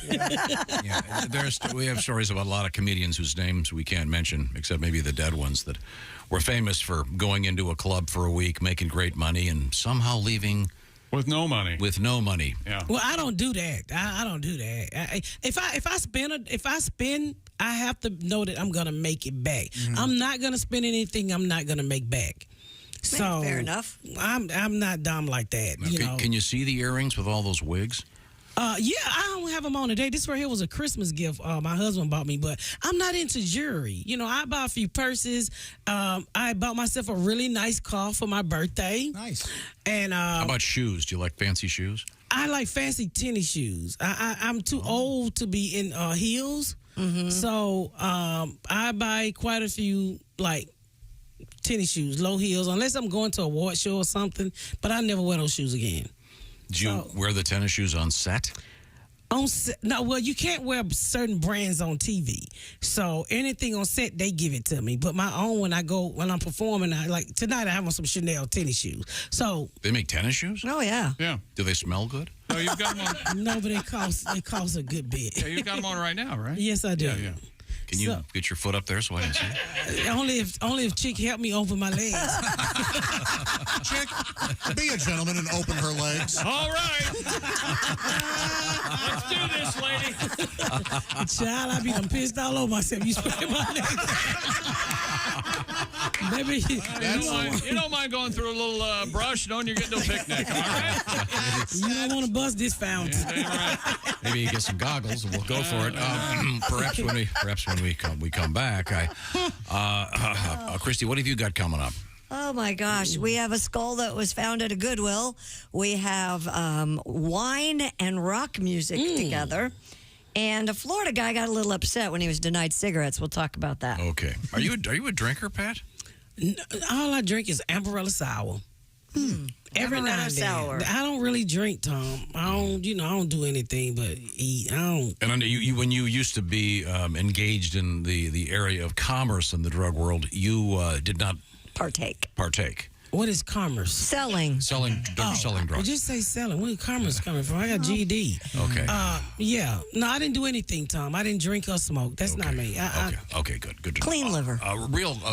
We have stories about a lot of comedians whose names we can't mention, except maybe the dead ones, that were famous for going into a club for a week, making great money, and somehow leaving with no money. Yeah. Well, I don't do that. I don't do that. If I spend, I have to know that I'm gonna make it back. Mm-hmm. I'm not gonna spend anything I'm not gonna make back. So fair enough. I'm not dumb like that. Can you see the earrings with all those wigs? Yeah, I don't have them on today. This right here was a Christmas gift my husband bought me, but I'm not into jewelry. You know, I bought a few purses. I bought myself a really nice car for my birthday. Nice. And how about shoes? Do you like fancy shoes? I like fancy tennis shoes. I'm too old to be in heels. So I buy quite a few, like, tennis shoes, low heels, unless I'm going to a award show or something, but I never wear those shoes again. Do you wear the tennis shoes on set? No, well, you can't wear certain brands on TV. So anything on set, they give it to me. But my own, when I'm performing, tonight I have on some Chanel tennis shoes. So they make tennis shoes? Oh, yeah. Yeah. Do they smell good? No, you've got them on. No, but they cost a good bit. Yeah, you've got them on right now, right? Yes, I do. Yeah. Can you get your foot up there so I can see it? Only if Chick helped me open my legs. Chick, be a gentleman and open her legs. All right. Let's do this, lady. Child, I be done pissed all over myself. You spread my legs. Maybe you don't mind going through a little brush, knowing you're getting to a picnic. All right. You don't want to bust this fountain. Yeah, right. Maybe you get some goggles and we'll go for it. Perhaps when we come back, Christy, what have you got coming up? Oh, my gosh. We have a skull that was found at a Goodwill. We have wine and rock music together. And a Florida guy got a little upset when he was denied cigarettes. We'll talk about that. Okay. Are you a drinker, Pat? All I drink is Amaretto Sour. Every now and then. Sour. I don't really drink, Tom. I don't do anything but eat. I don't. And you, when you used to be engaged in the area of commerce in the drug world, you did not partake. What is commerce? Selling drugs. Well, just say selling. Where commerce coming from? I got GED. Okay. Yeah. No, I didn't do anything, Tom. I didn't drink or smoke. That's not me. Okay, good to know. Clean liver.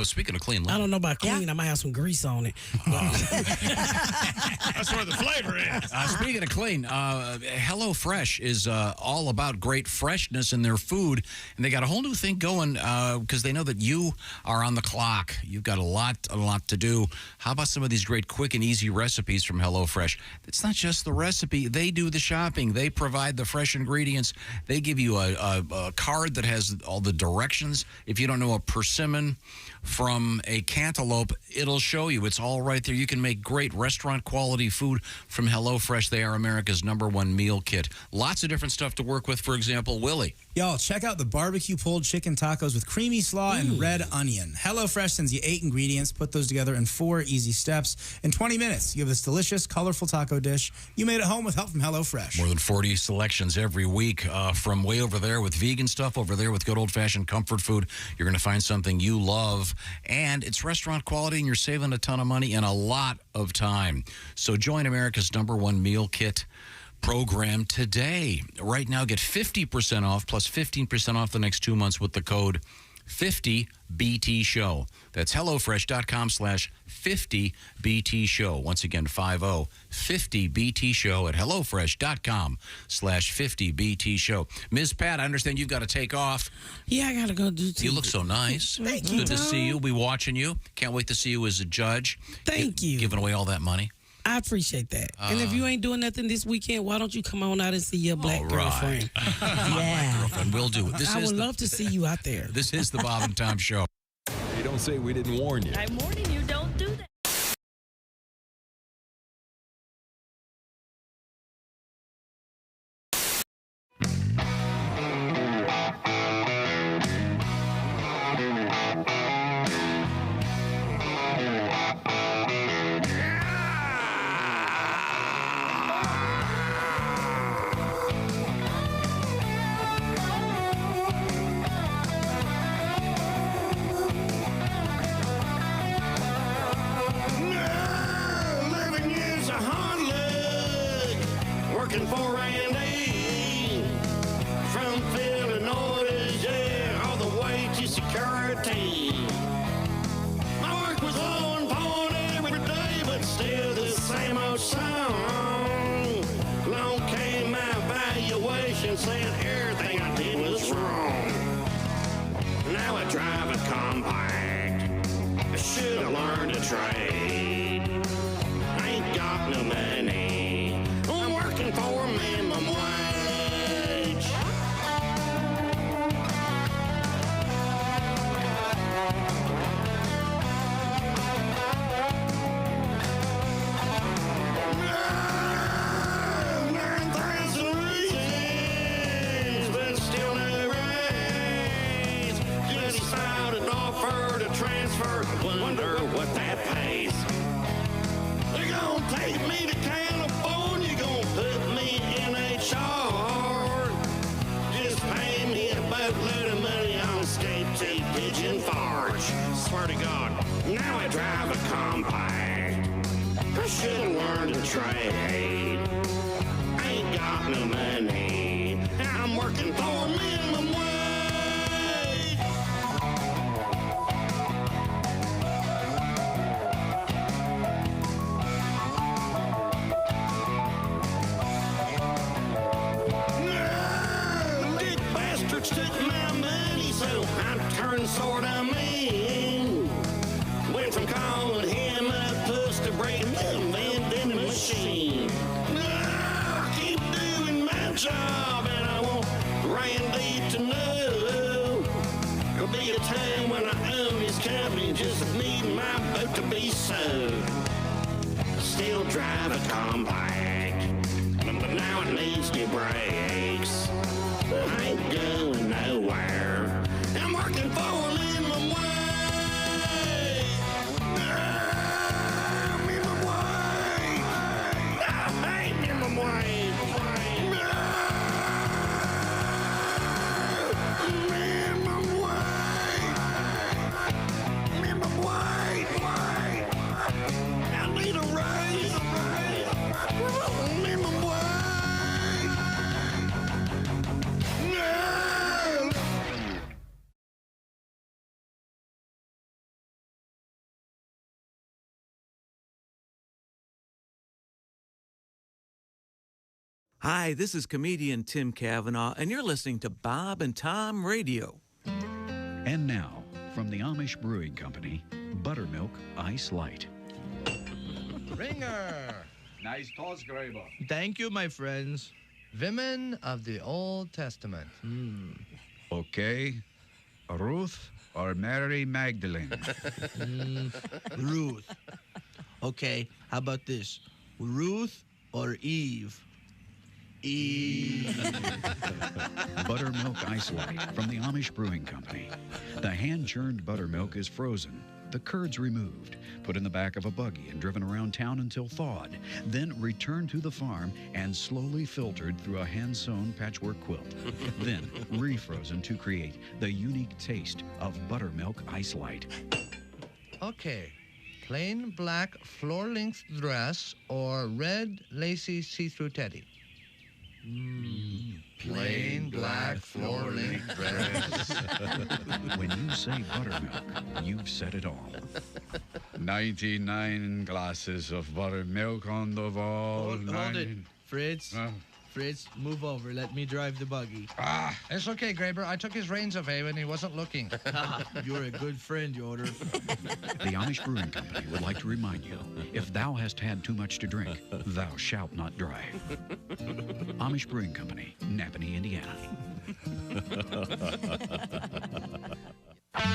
Speaking of clean liver. I don't know about clean. I might have some grease on it. That's where the flavor is. Speaking of clean, HelloFresh is all about great freshness in their food, and they got a whole new thing going because they know that you are on the clock. You've got a lot to do. How about some of these great quick and easy recipes from HelloFresh? It's not just the recipe. They do the shopping. They provide the fresh ingredients. They give you a card that has all the directions. If you don't know a persimmon from a cantaloupe, it'll show you. It's all right there. You can make great restaurant quality food from HelloFresh. They are America's #1 meal kit. Lots of different stuff to work with. For example, Willie. Y'all, check out the barbecue pulled chicken tacos with creamy slaw and red onion. HelloFresh sends you 8 ingredients. Put those together in 4 easy steps. In 20 minutes, you have this delicious, colorful taco dish you made at home with help from HelloFresh. More than 40 selections every week from way over there with vegan stuff, over there with good old-fashioned comfort food. You're going to find something you love, and it's restaurant quality, and you're saving a ton of money and a lot of time. So join America's #1 meal kit program today. Right now, get 50% off plus 15% off the next 2 months with the code 50BT-SHOW. That's HelloFresh.com/50BT-SHOW. Once again, 50BT-SHOW at HelloFresh.com/50BT-SHOW. Ms. Pat, I understand you've got to take off. Yeah, I got to go do You look so nice. Thank you, Good to Tom. see you. We'll be watching you. Can't wait to see you as a judge. Thank you. Giving away all that money. I appreciate that. And if you ain't doing nothing this weekend, why don't you come on out and see your black girlfriend? Yeah. Girlfriend, we'll do it. I would love to see you out there. This is the Bob and Tom Show. You don't say we didn't warn you. I'm warning you, don't do that. Working for Randy from Illinois, yeah, all the way to security. My work was on point every day, but still the same old song. Along came my evaluation saying everything I did was wrong. Now I drive a compact. I should have learned a trade. I ain't got no money. I'm working for minimum wage. paid. Ain't got no money. I'm working for minimum wage. Big bastards took my money, so I turned sort of mean. Went from calling him a puss to breaking the vending machine. I keep doing my job, and I want Randy to know. There'll be a time when I own this company, just need my boat to be sold. Still drive a compact, but now it needs new brakes. I ain't going nowhere. I'm working for a minimum wage. Minimum wage. I hate minimum wage. Minimum wage. Minimum wage. I need a raise. Minimum wage. Hi, this is comedian Tim Cavanaugh, and you're listening to Bob and Tom Radio. And now, from the Amish Brewing Company, Buttermilk Ice Light. Ringer! Nice toss, Graber. Thank you, my friends. Women of the Old Testament. Okay. Ruth or Mary Magdalene? Ruth. Okay, how about this? Ruth or Eve? Eve. Buttermilk Ice Light from the Amish Brewing Company. The hand-churned buttermilk is frozen, the curds removed, put in the back of a buggy and driven around town until thawed, then returned to the farm and slowly filtered through a hand-sewn patchwork quilt, then refrozen to create the unique taste of Buttermilk Ice Light. Okay, plain black floor-length dress or red lacy see-through teddy? Plain black floor-length dress. When you say buttermilk, you've said it all. 99 glasses of buttermilk on the wall. Hold it, Fritz. Fritz, move over. Let me drive the buggy. It's okay, Graber. I took his reins away when he wasn't looking. You're a good friend, Yoder. The Amish Brewing Company would like to remind you, if thou hast had too much to drink, thou shalt not drive. Amish Brewing Company, Napanee, Indiana.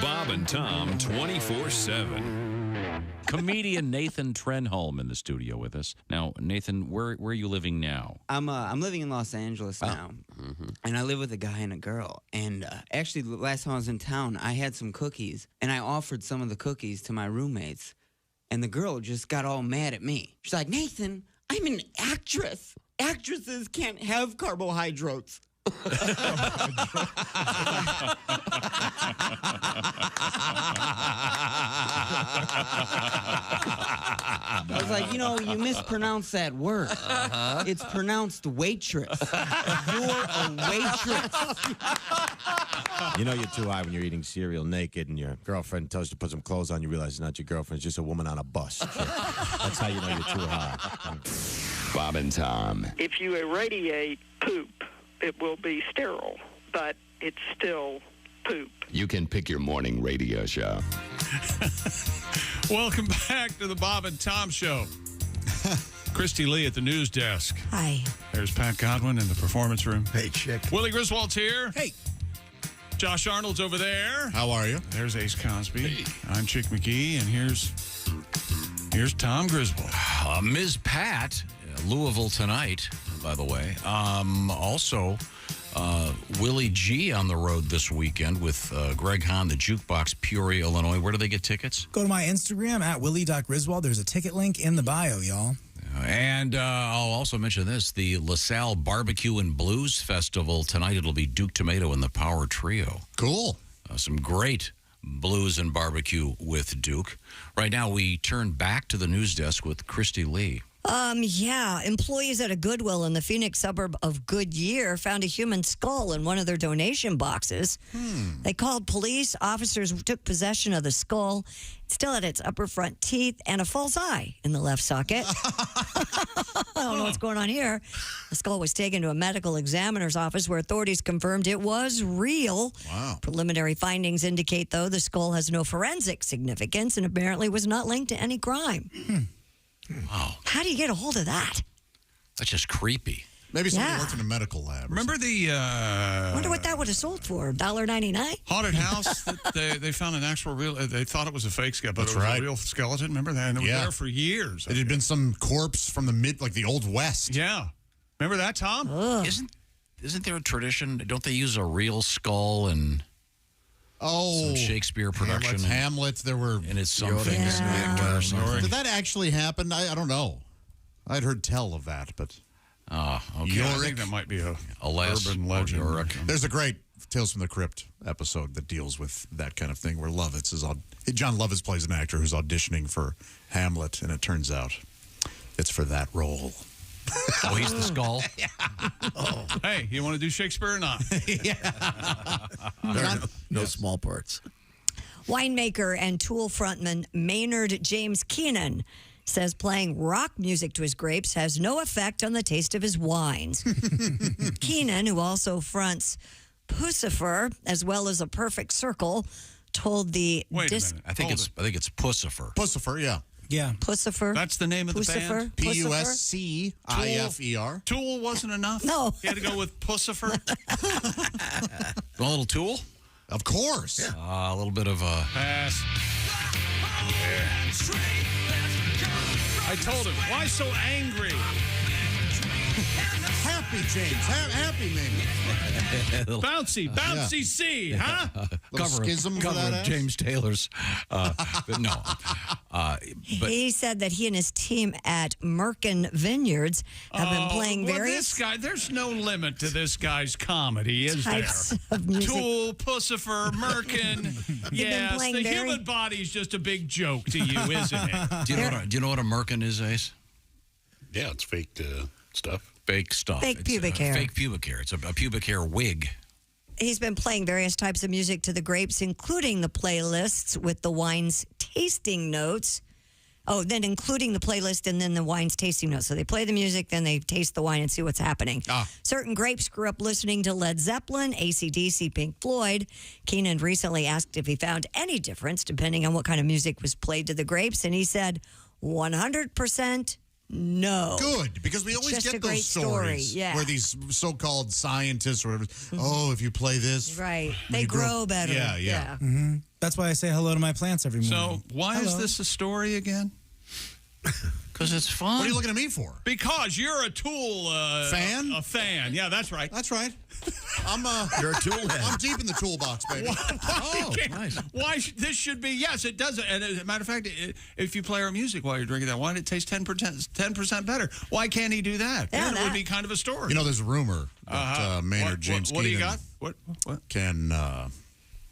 Bob and Tom 24/7. Comedian Nathan Trenholm in the studio with us. Now, Nathan, where are you living now? I'm living in Los Angeles now, and I live with a guy and a girl. And actually, the last time I was in town, I had some cookies, and I offered some of the cookies to my roommates, and the girl just got all mad at me. She's like, "Nathan, I'm an actress. Actresses can't have carbohydrates." I was like, you mispronounced that word. It's pronounced waitress. You're a waitress. You know you're too high when you're eating cereal naked and your girlfriend tells you to put some clothes on. You realize it's not your girlfriend. It's just a woman on a bus. That's how you know you're too high. Bob and Tom. If you irradiate poop, it will be sterile, but it's still poop. You can pick your morning radio show. Welcome back to the Bob and Tom Show. Christy Lee at the news desk. Hi. There's Pat Godwin in the performance room. Hey, chick. Willie Griswold's here. Hey. Josh Arnold's over there. How are you? There's Ace Cosby. Hey. I'm Chick McGee, and here's Tom Griswold. Ms. Pat, Louisville tonight, by the way. Also, Willie G on the road this weekend with Greg Hahn, the Jukebox, Peoria, Illinois. Where do they get tickets? Go to my Instagram at willie.griswold. There's a ticket link in the bio, y'all. And I'll also mention this, the LaSalle Barbecue and Blues Festival. Tonight it'll be Duke Tomato and the Power Trio. Cool. Some great blues and barbecue with Duke. Right now we turn back to the news desk with Christy Lee. Yeah, employees at a Goodwill in the Phoenix suburb of Goodyear found a human skull in one of their donation boxes. They called police. Officers took possession of the skull. It still had its upper front teeth and a false eye in the left socket. I don't know what's going on here. The skull was taken to a medical examiner's office where authorities confirmed it was real. Wow. Preliminary findings indicate, though, the skull has no forensic significance and apparently was not linked to any crime. Wow. How do you get a hold of that? That's just creepy. Maybe somebody worked in a medical lab. Remember the wonder what that would have sold for, $1.99? haunted house that they found an actual real, they thought it was a fake skeleton, but That's it was right. a real skeleton. Remember that? And it was there for years. It had been some corpse from the Old West. Yeah. Remember that, Tom? Isn't there a tradition? Don't they use a real skull and some Shakespeare production? Hamlet, there were... And it's something. Or something. Did that actually happen? I don't know. I'd heard tell of that, but... Okay. I think that might be a Alas, urban legend. There's a great Tales from the Crypt episode that deals with that kind of thing, where Lovitz is John Lovitz plays an actor who's auditioning for Hamlet, and it turns out it's for that role. Oh, he's the skull? Hey, you want to do Shakespeare or not? No small parts. Winemaker and Tool frontman Maynard James Keenan says playing rock music to his grapes has no effect on the taste of his wines. Keenan, who also fronts Pussifer as well as A Perfect Circle, told the Wait a minute. I think it's Pussifer. Pussifer, yeah. Yeah. Pussifer. That's the name of the band? Pussifer. Tool wasn't enough? No. You had to go with Pussifer? A little Tool? Of course. A little bit of a... Pass. I told him, why so angry? Happy, James. Happy, maybe. Bouncy C, huh? Cover of James Taylor's. But no. He said that he and his team at Merkin Vineyards have been playing various This guy, there's no limit to this guy's comedy, is types there? of music. Tool, Pussifer, Merkin. Yes, playing the very- human body's just a big joke to you, isn't it? Do you know what a merkin is, Ace? Yeah, it's fake stuff. Fake stuff. Fake It's, pubic hair. Fake pubic hair. It's a pubic hair wig. He's been playing various types of music to the grapes, including the playlists with the wine's tasting notes. Oh, then including the playlist and then the wine's tasting notes. So they play the music, then they taste the wine and see what's happening. Certain grapes grew up listening to Led Zeppelin, AC/DC, Pink Floyd. Keenan recently asked if he found any difference depending on what kind of music was played to the grapes, and he said 100% no. Good, because we always Just a get great those stories story, yeah. where these so-called scientists or whatever, if you play this, Right. when They you grow better. Yeah. Mm-hmm. That's why I say hello to my plants every morning. So why is this a story again? Because it's fun. What are you looking at me for? Because you're a Tool fan. A fan, yeah, that's right. That's right. You're a tool head. I'm deep in the toolbox, baby. Why this should be? Yes, it does. And as a matter of fact, if you play our music while you're drinking that wine, it tastes 10% better. Why can't he do that? Yeah, Then it would be kind of a story. You know, there's a rumor that Maynard James What do you Keenan got? What? can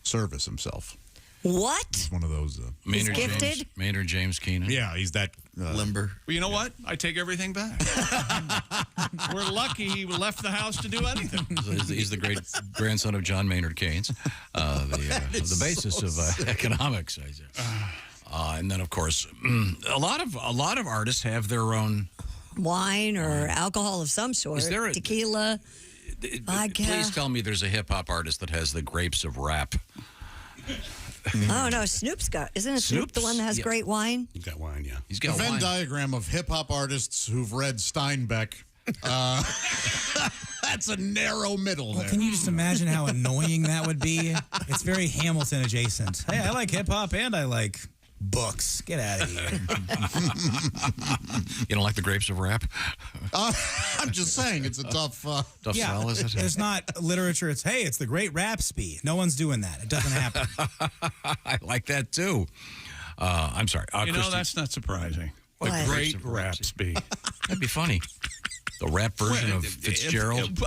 service himself. What? He's one of those. Maynard James Keenan. Yeah, he's that limber. Well, you know what? I take everything back. We're lucky he left the house to do anything. He's the great grandson of John Maynard Keynes, the basis of economics. And then, of course, a lot of artists have their own Wine or alcohol of some sort. Is there tequila, vodka? Please tell me there's a hip hop artist that has the grapes of rap. Oh, no, Snoop's got. Isn't it Snoop the one that has great wine? He's got wine, yeah. He's a Venn diagram of hip-hop artists who've read Steinbeck. That's a narrow middle there. Can you just imagine how annoying that would be? It's very Hamilton adjacent. Hey, I like hip-hop and I like books. Get out of here. You don't like the grapes of rap? I'm just saying, it's a tough sell, is it? It's not literature. It's, hey, it's the great Rapsby. No one's doing that. It doesn't happen. I like that, too. I'm sorry. That's not surprising. The What? great Rapsby. That'd be funny. The rap version of Fitzgerald.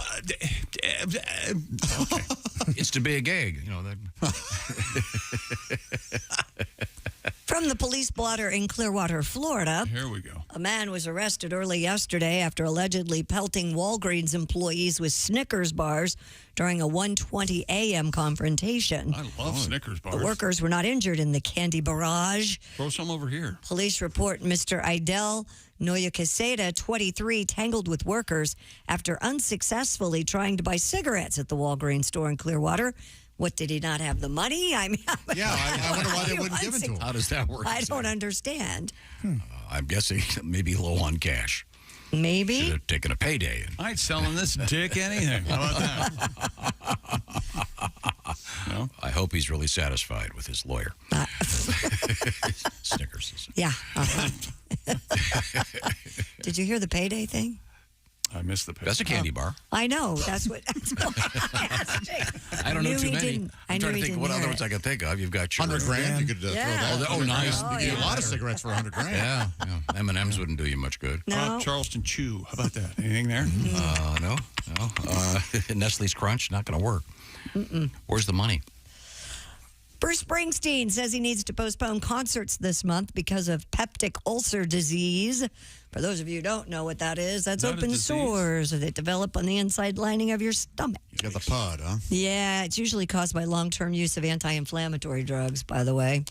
It's to be a gag. You know that. From the police blotter in Clearwater, Florida. Here we go. A man was arrested early yesterday after allegedly pelting Walgreens employees with Snickers bars during a 1:20 a.m. confrontation. I love Snickers bars. The workers were not injured in the candy barrage. Throw some over here. Police report Mr. Idel Noyacaseda, 23, tangled with workers after unsuccessfully trying to buy cigarettes at the Walgreens store in Clearwater. What, did he not have the money? I mean, I wonder why they wouldn't give it to him. How does that work? I don't understand. I'm guessing maybe low on cash. Maybe. Should have taken a payday. I ain't selling this dick anything. How about that? No? I hope he's really satisfied with his lawyer. Snickers. Yeah. Did you hear the payday thing? I missed the payday. That's a candy bar. I know. That's what I don't know too many. I'm trying to think what other hear ones I can think of. You've got your $100 grand. You could throw that. Oh, nice. You get a lot of cigarettes for $100 grand. Yeah. M&Ms wouldn't do you much good. No. Charleston Chew. How about that? Anything there? No. Nestle's Crunch, not going to work. Where's the money? Bruce Springsteen says he needs to postpone concerts this month because of peptic ulcer disease. For those of you who don't know what that is, that's open sores that develop on the inside lining of your stomach. You got the pud, huh? Yeah, it's usually caused by long-term use of anti-inflammatory drugs, by the way,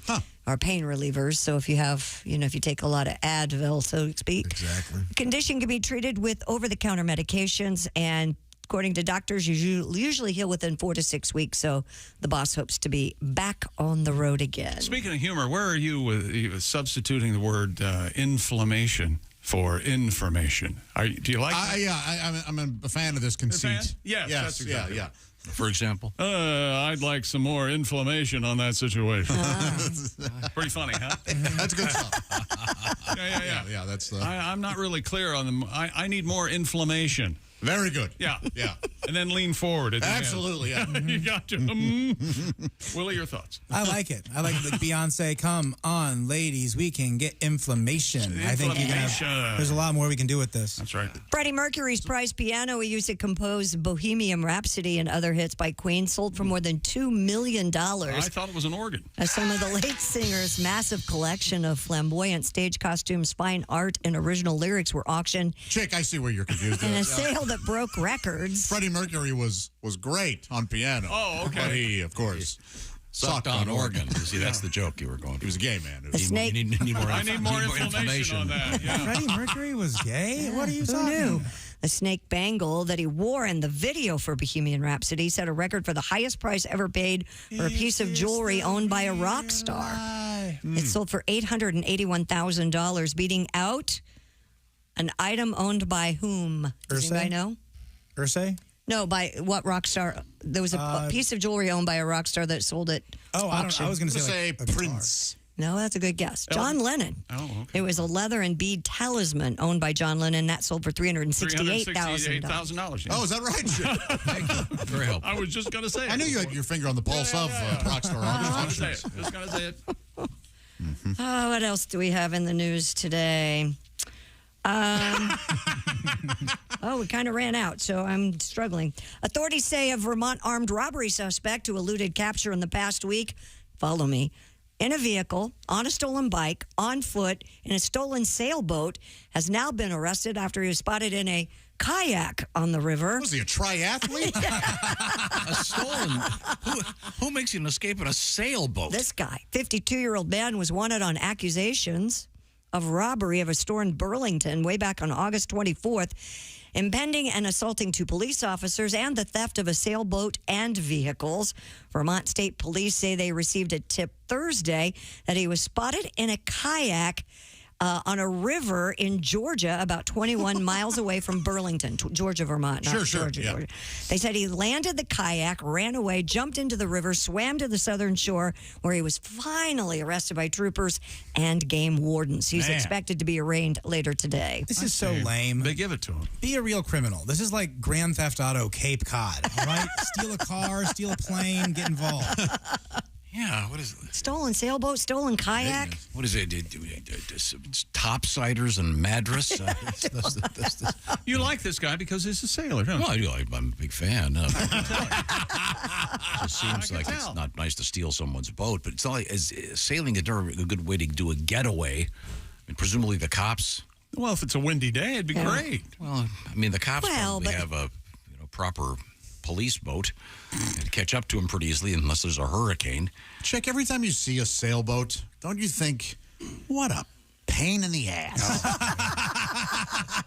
or pain relievers. So if you have, if you take a lot of Advil, so to speak, exactly. The condition can be treated with over-the-counter medications, and according to doctors, you usually heal within 4 to 6 weeks. So the boss hopes to be back on the road again. Speaking of humor, where are you with substituting the word inflammation for information? Do you like that? I'm a fan of this conceit. Yes, that's exactly right. For example? I'd like some more inflammation on that situation. Pretty funny, huh? That's good stuff. Yeah, that's I'm not really clear on them. I need more inflammation. Very good. Yeah. And then lean forward. At the Absolutely, end. You got to. Willie, your thoughts? I like it. I like Beyonce. Come on, ladies, we can get inflammation. I think there's a lot more we can do with this. That's right. Freddie Mercury's prized piano he used to compose Bohemian Rhapsody and other hits by Queen sold for more than $2 million. I thought it was an organ. As some of the late singer's massive collection of flamboyant stage costumes, fine art, and original lyrics were auctioned. Chick, I see where you're confused. In a sale that broke records. Freddie Mercury was great on piano. Oh, okay. But he, of course, sucked on organ. See, that's the joke you were going for. He was a gay man. Snake. You need more I need more information on that. Yeah. Freddie Mercury was gay? What are you talking about? The snake bangle that he wore in the video for Bohemian Rhapsody set a record for the highest price ever paid for a piece of jewelry owned by a rock star. It sold for $881,000, beating out an item owned by whom? Does anybody know? Ursay? No, by what rock star? There was a piece of jewelry owned by a rock star that sold at auction. I was going to say Prince. No, that's a good guess. John Lennon. Oh, okay. It was a leather and bead talisman owned by John Lennon. That sold for $368,000. $368,000. Oh, is that right? Very helpful. I was just going to say it. I knew you had your finger on the pulse of rockstar Just owners. going to say it. Oh, what else do we have in the news today? We kind of ran out, so I'm struggling. Authorities say a Vermont armed robbery suspect who eluded capture in the past week, follow me, in a vehicle, on a stolen bike, on foot, in a stolen sailboat, has now been arrested after he was spotted in a kayak on the river. Was he a triathlete? A stolen? Who makes an escape in a sailboat? This guy, 52-year-old man, was wanted on accusations of robbery of a store in Burlington way back on August 24th, impending and assaulting 2 police officers and the theft of a sailboat and vehicles. Vermont State Police say they received a tip Thursday that he was spotted in a kayak on a river in Georgia, about 21 miles away from Burlington, Georgia, Vermont. Not Georgia, yeah. Georgia. They said he landed the kayak, ran away, jumped into the river, swam to the southern shore, where he was finally arrested by troopers and game wardens. He's expected to be arraigned later today. This is so lame. They give it to him. Be a real criminal. This is like Grand Theft Auto Cape Cod, all right? Steal a car, steal a plane, get involved. Yeah, what is it? Stolen sailboat, stolen kayak. What is it? Topsiders and Madras? You like this guy because he's a sailor, huh? Well, I do. I'm a big fan. It just seems like it's not nice to steal someone's boat, but it's not like sailing a good way to do a getaway. I mean, presumably the cops. Well, if it's a windy day, it'd be great. Well, I mean, the cops probably have a proper police boat and catch up to them pretty easily unless there's a hurricane. Chick, every time you see a sailboat, don't you think, what a pain in the ass?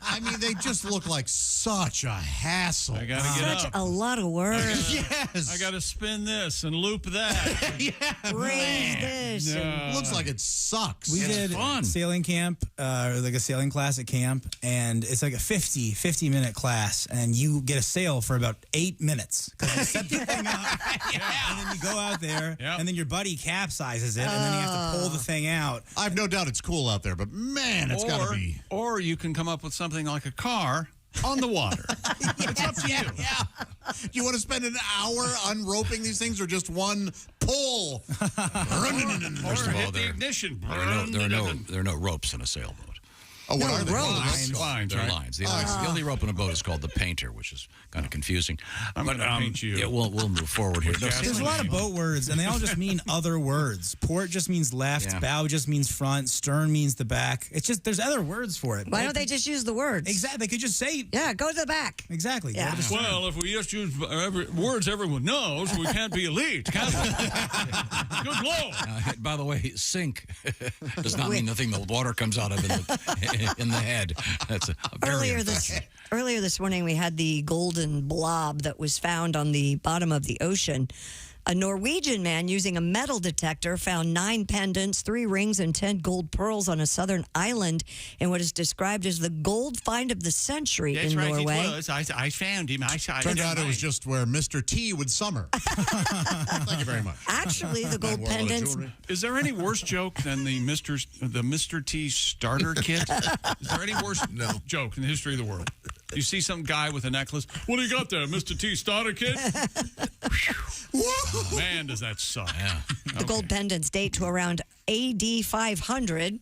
I mean, they just look like such a hassle. I got to get Such up. a lot of work. Yes. I got to spin this and loop that. Raise this. No. Looks like it sucks. We did sailing camp, or like a sailing class at camp, and it's like a 50-minute class, and you get a sail for about 8 minutes. Because you set the thing up, and then you go out there, and then your buddy capsizes it, and then you have to pull the thing out. I have no doubt it's cool out there, but man, it's got to be. Or you can come up with something like a car on the water. It's up to you. Yeah. Do you want to spend an hour unroping these things or just one pull? First of all, hit the ignition. There are no ropes in a sailboat. Oh, what are they? Lines, They're right? lines. The only rope in a boat is called the painter, which is kind of confusing. I'm going to paint you. Yeah, we'll move forward here. There's a lot of boat words, and they all just mean other words. Port just means left. Bow just means front. Stern means the back. It's just there's other words for it. Why don't they just use the words? Exactly. They could just say. Yeah, go to the back. Exactly. Yeah. Well, if we just use words everyone knows, we can't be elite, can we? Good Lord. By the way, sink does not mean the thing the water comes out of in the head. That's a very Earlier this morning, we had the golden blob that was found on the bottom of the ocean. A Norwegian man using a metal detector found 9 pendants, 3 rings, and 10 gold pearls on a southern island in what is described as the gold find of the century in Norway. It was. I found him. Turned out it was just where Mr. T would summer. Thank you very much. Actually, the gold pendants. Is there any worse joke than the Mr. T starter kit? Is there any worse joke in the history of the world? You see some guy with a necklace. What do you got there, Mr. T starter kit? Man, does that suck. Yeah. The gold pendants date to around AD 500.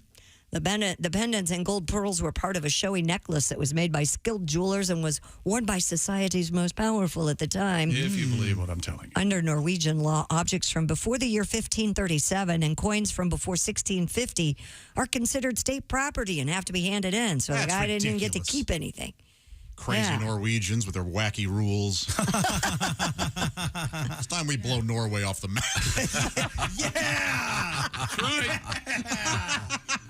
The pendants and gold pearls were part of a showy necklace that was made by skilled jewelers and was worn by society's most powerful at the time. If you believe what I'm telling you. Under Norwegian law, objects from before the year 1537 and coins from before 1650 are considered state property and have to be handed in. So the guy didn't even get to keep anything. Crazy Norwegians with their wacky rules. It's time we blow Norway off the map. Yeah! That's right.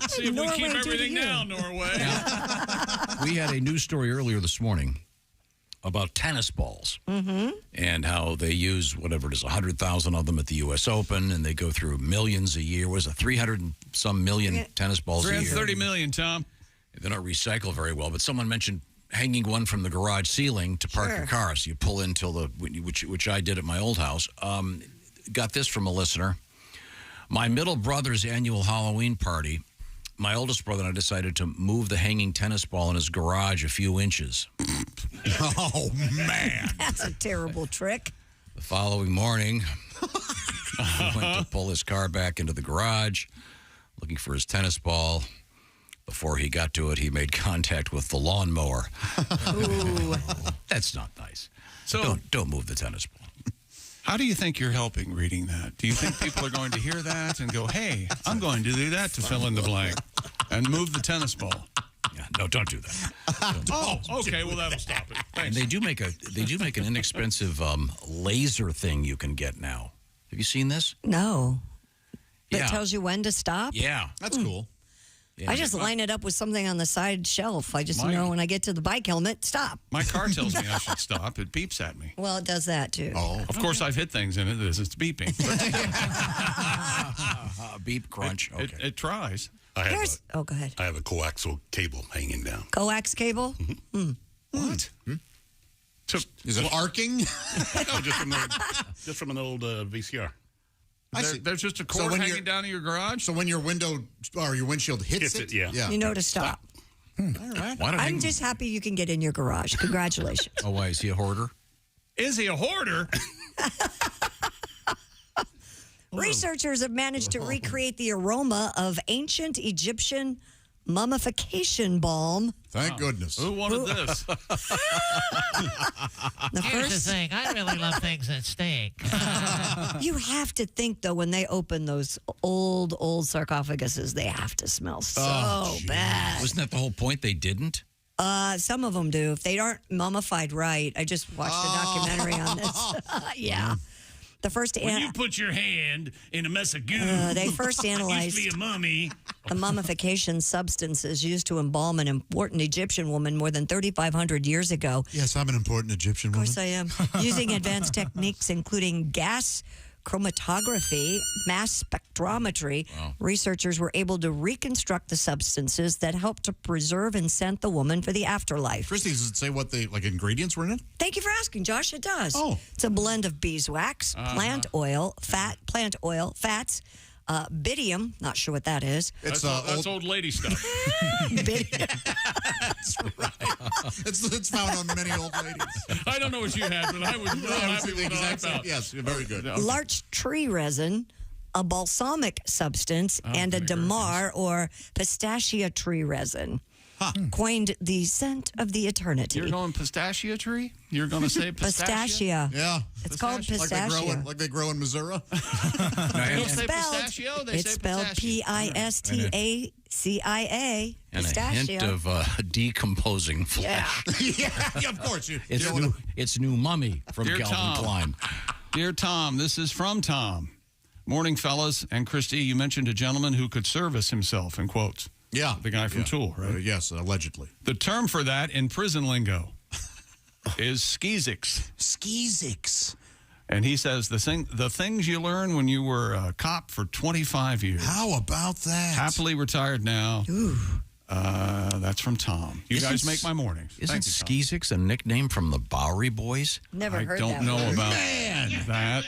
See if we keep everything down, Norway. We had a news story earlier this morning about tennis balls and how they use whatever it is, 100,000 of them at the U.S. Open, and they go through millions a year. Was it 300 and some million tennis balls a year? 330 million, Tom. They don't recycle very well, but someone mentioned hanging one from the garage ceiling to park your car. So you pull in till which I did at my old house. Got this from a listener. My middle brother's annual Halloween party, my oldest brother and I decided to move the hanging tennis ball in his garage a few inches. Oh, man. That's a terrible trick. The following morning, he went to pull his car back into the garage, looking for his tennis ball. Before he got to it, he made contact with the lawnmower. Ooh. That's not nice. So don't move the tennis ball. How do you think you're helping reading that? Do you think people are going to hear that and go, hey, I'm going to do that to fill in the blank and move the tennis ball? Yeah, no, don't do that. Oh, okay. Well, that'll stop it. Thanks. And they do make an inexpensive laser thing you can get now. Have you seen this? No. That Yeah. tells you when to stop? Yeah. That's cool. Yeah. I just line it up with something on the side shelf. I just know when I get to the bike helmet, stop. My car tells me I should stop. It beeps at me. Well, it does that too. Oh, of course, I've hit things in it as it's beeping. Beep crunch. Okay. It tries. Go ahead. I have a coaxial cable hanging down. Coax cable? What? Is it arcing? No, just from an old VCR. There's just a cord hanging down in your garage? So when your window or your windshield hits it? Yeah. You know to stop. All right. I'm just happy you can get in your garage. Congratulations. Oh, why? Is he a hoarder? Is he a hoarder? Researchers have managed to recreate the aroma of ancient Egyptian mummification balm. Thank goodness. Who wanted this? Here's the thing. I really love things that stink. You have to think, though, when they open those old sarcophaguses, they have to smell so bad. Wasn't that the whole point? They didn't? Some of them do. If they aren't mummified right. I just watched a documentary on this. Yeah. The first when you put your hand in a mess of goo, they first analyzed used to be a mummy. The mummification substances used to embalm an important Egyptian woman more than 3,500 years ago. Yes, I'm an important Egyptian woman. Of course I am. Using advanced techniques including gas chromatography, mass spectrometry, researchers were able to reconstruct the substances that helped to preserve and scent the woman for the afterlife. Christy, does it say what the ingredients were in it? Thank you for asking, Josh. It does. Oh. It's a blend of beeswax, plant oil, fats, bitium, not sure what that is. That's old lady stuff. That's right. It's found on many old ladies. I don't know what you had, but I was real happy with what I found. Yes, very good. Larch tree resin, a balsamic substance, and a damar or pistachia tree resin. Coined the scent of the eternity. You're going pistachia tree? You're going to say pistachia? Yeah. It's called pistachia. Like they grow in Missouri? They don't say pistachio, they it's say spelled pistachio. Pistacia. And a hint of decomposing flesh. Yeah, of course. It's new mummy from Dear Calvin Tom. Klein. Dear Tom, this is from Tom. Morning, fellas. And Christy, you mentioned a gentleman who could service himself, in quotes. Yeah. The guy from Tool, right? Yes, allegedly. The term for that in prison lingo is skeezix. Skeezix. And he says the things you learn when you were a cop for 25 years. How about that? Happily retired now. Ooh. That's from Tom. You guys make my mornings. Isn't Skeezix a nickname from the Bowery Boys? Never heard I don't know about that.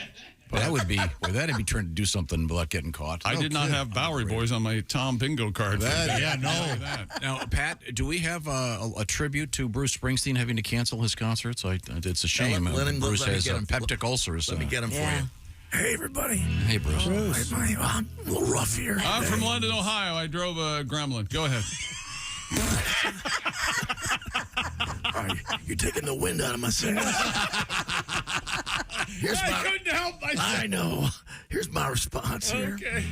That would be that'd be trying to do something without getting caught. I did not have Bowery Boys on my Tom bingo card. Now, Pat, do we have a tribute to Bruce Springsteen having to cancel his concerts? It's a shame. Bruce has peptic ulcers. Let me get him for you. Hey, everybody. Hey, Bruce. I'm a little rough here. I'm from London, Ohio. I drove a Gremlin. Go ahead. All right, you're taking the wind out of my sails. I couldn't help myself. I know. Here's my response here. Okay.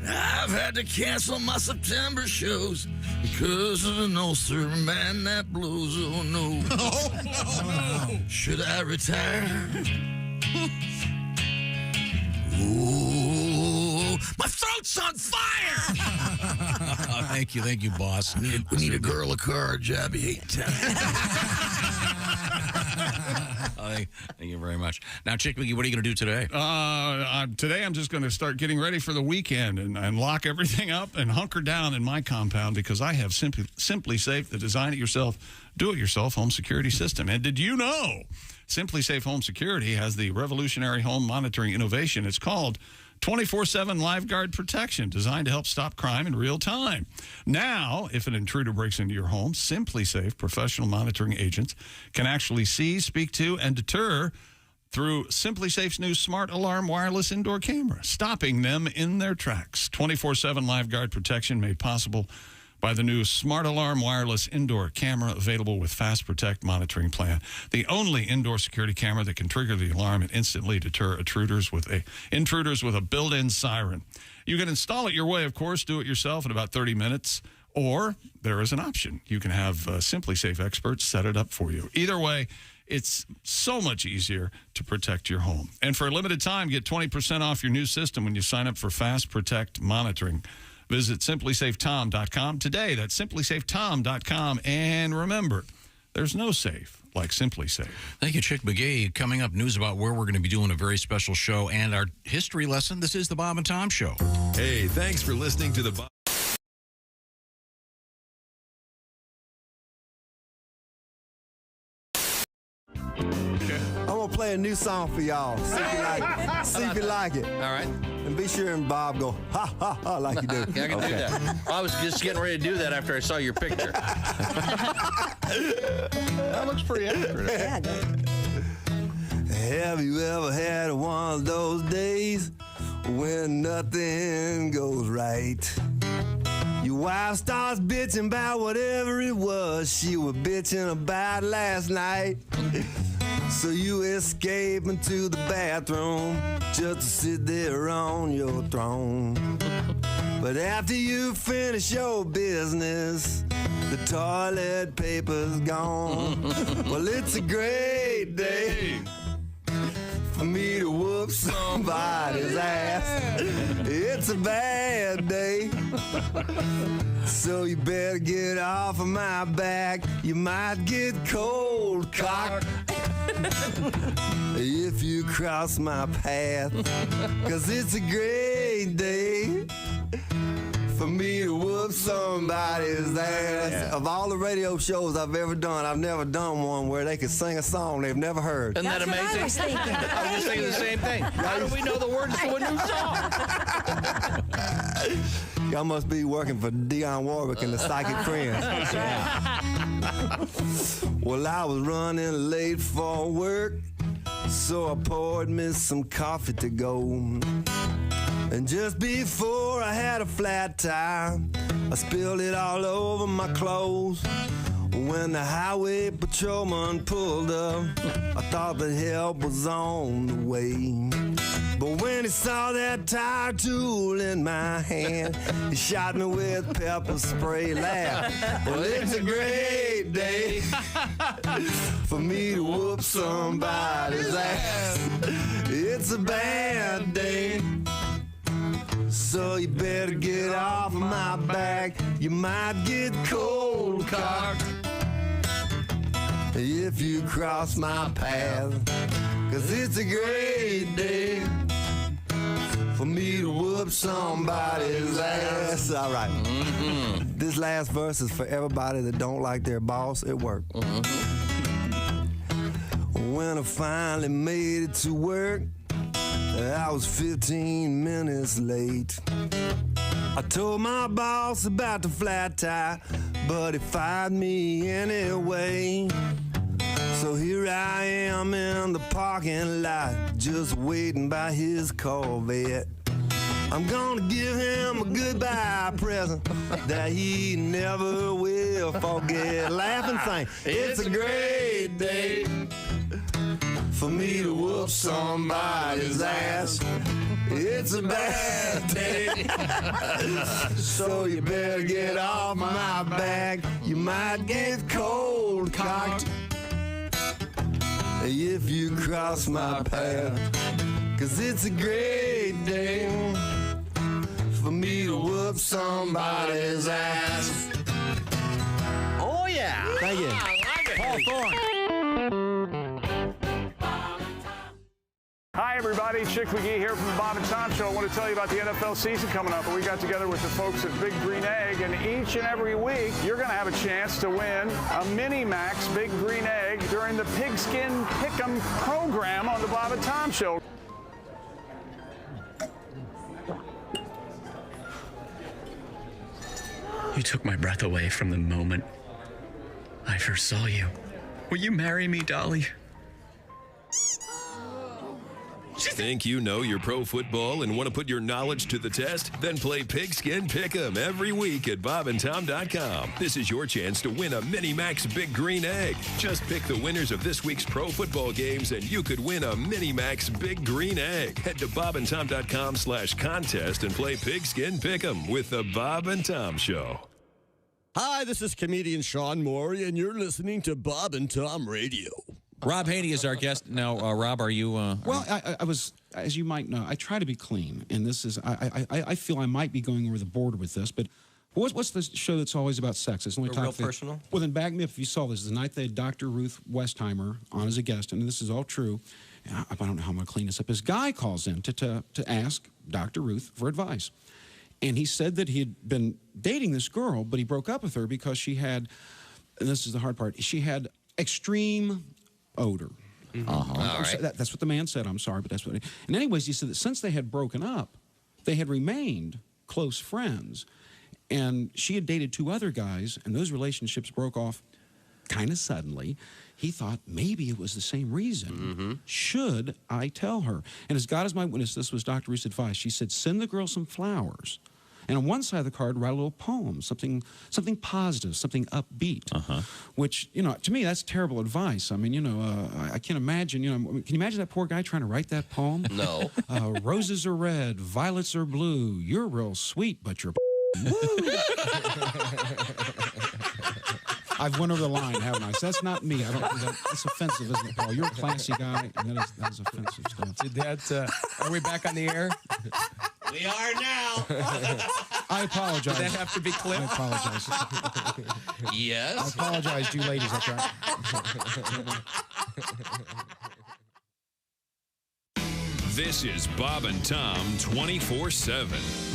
I've had to cancel my September shows because of an ulcer, man, that blows. Oh, no. Oh, no. Should I retire? Ooh, my throat's on fire! Thank you, boss. We need a girl, a car, a job, you hate town. Thank you very much. Now, Chick McGee, what are you going to do today? Today I'm just going to start getting ready for the weekend and lock everything up and hunker down in my compound because I have Simply Safe, the design-it-yourself, do-it-yourself home security system. And did you know Simply Safe Home Security has the revolutionary home monitoring innovation? It's called 24/7 Lifeguard Protection, designed to help stop crime in real time. Now, if an intruder breaks into your home, Simply Safe professional monitoring agents can actually see, speak to, and deter through Simply Safe's new Smart Alarm wireless indoor camera, stopping them in their tracks. 24/7 Lifeguard Protection made possible by the new Smart Alarm wireless indoor camera available with Fast Protect monitoring plan. The only indoor security camera that can trigger the alarm and instantly deter intruders with a built-in siren. You can install it your way, of course, do it yourself in about 30 minutes, or there is an option. You can have Simply Safe experts set it up for you. Either way, it's so much easier to protect your home. And for a limited time, get 20% off your new system when you sign up for Fast Protect monitoring. Visit simplysafetom.com today. That's simplysafetom.com. And remember, there's no safe like Simply Safe. Thank you, Chick McGee. Coming up, news about where we're going to be doing a very special show and our history lesson. This is the Bob and Tom Show. Hey, thanks for listening to the Bob. I'm gonna play a new song for y'all. See if you like it. See if you like it. All right. And be sure and Bob go ha ha ha like you do. I can do that. I was just getting ready to do that after I saw your picture. That looks pretty accurate. Yeah, have you ever had one of those days when nothing goes right. Your wife starts bitching about whatever it was she was bitching about last night. So you escape into the bathroom just to sit there on your throne. But after you finish your business, the toilet paper's gone. Well, it's a great day for me to whoop somebody's ass. It's a bad day, so you better get off of my back. You might get cold cocked if you cross my path, 'cause it's a great day for me to whoop somebody's ass. Yeah. Of all the radio shows I've ever done, I've never done one where they could sing a song they've never heard. Isn't that amazing? I was thinking. I was just thinking the same thing. How do we know the words to a new song? Y'all must be working for Dionne Warwick and the Psychic Friends. Well, I was running late for work, so I poured me some coffee to go. And just before I had a flat tire, I spilled it all over my clothes. When the highway patrolman pulled up, I thought that help was on the way. But when he saw that tire tool in my hand, he shot me with pepper spray. Laugh. Well, it's a great day for me to whoop somebody's ass. It's a bad day, so you better get off of my back. You might get cold cocked if you cross my path, 'cause it's a great day for me to whoop somebody's ass. All right. This last verse is for everybody that don't like their boss at work. When I finally made it to work, I was 15 minutes late. I told my boss about the flat tire, but he fired me anyway. So here I am in the parking lot, just waiting by his Corvette. I'm gonna give him a goodbye present that he never will forget. Laugh and sing. It's a great day for me to whoop somebody's ass. It's a bad day, so you better get off my back. You might get cold cocked if you cross my path, 'cause it's a great day for me to whoop somebody's ass. Oh, yeah. Thank you. I like it. Paul Thorne. Hi, everybody. Chick McGee here from the Bob and Tom Show. I want to tell you about the NFL season coming up. We got together with the folks at Big Green Egg, and each and every week, you're going to have a chance to win a Mini Max Big Green Egg during the Pigskin Pick'em program on the Bob and Tom Show. You took my breath away from the moment I first saw you. Will you marry me, Dolly? Think you know your pro football and want to put your knowledge to the test? Then play Pigskin Pick'em every week at bobandtom.com. This is your chance to win a Mini Max Big Green Egg. Just pick the winners of this week's pro football games and you could win a Mini Max Big Green Egg. Head to bobandtom.com/contest and play Pigskin Pick'em with the Bob and Tom Show. Hi, this is comedian Sean Morey, and you're listening to Bob and Tom Radio. Rob Haney is our guest. Now, Rob, are you... Well, I was, as you might know, I try to be clean, and this is, I feel I might be going over the border with this, but what's the show that's always about sex? It's only Real Personal? Well, then back me up if you saw this. The night they had Dr. Ruth Westheimer on as a guest, and this is all true. I don't know how I'm going to clean this up. This guy calls in to ask Dr. Ruth for advice. And he said that he had been dating this girl, but he broke up with her because she had, and this is the hard part, she had extreme odor. Mm-hmm. All right. That's what the man said. I'm sorry, but that's what. And anyways, he said that since they had broken up, they had remained close friends, and she had dated 2 other guys, and those relationships broke off kind of suddenly, he thought maybe it was the same reason. Should I tell her? And as God is my witness, this was Dr. Ruth's advice. She said, send the girl some flowers. And on one side of the card, write a little poem, something positive, something upbeat. Which, to me, that's terrible advice. I mean, I can't imagine, can you imagine that poor guy trying to write that poem? No. Roses are red, violets are blue. You're real sweet, but you're woo. I've went over the line, haven't I? So that's not me. That's offensive, isn't it, Paul? You're a classy guy, and that is offensive stuff. Are we back on the air? We are now. I apologize. Did that have to be clipped? I apologize. Yes. I apologize to you ladies. That's right. This is Bob and Tom 24/7.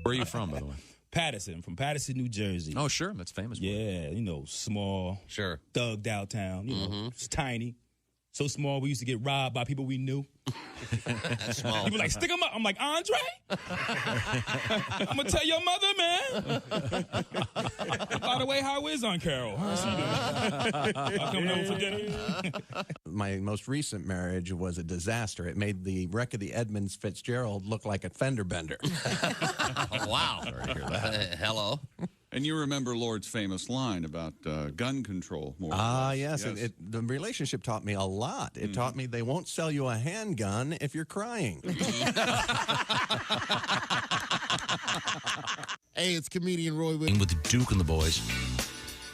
Where are you from, by the way? Patterson, from Patterson, New Jersey. Oh, sure. That's famous. Yeah, small. Sure. Thug downtown. It's tiny. So small, we used to get robbed by people we knew. That's small. People like, stick them up. I'm like, Andre? I'm going to tell your mother, man. By the way, how is Aunt Carol? How's she doing? I'll come over for dinner. My most recent marriage was a disaster. It made the wreck of the Edmunds Fitzgerald look like a fender bender. Oh, wow. Sorry to hear that. Hello. And you remember Lord's famous line about gun control, more or less. Yes. The relationship taught me a lot. It taught me they won't sell you a handgun if you're crying. Hey, it's comedian Roy with Duke and the boys.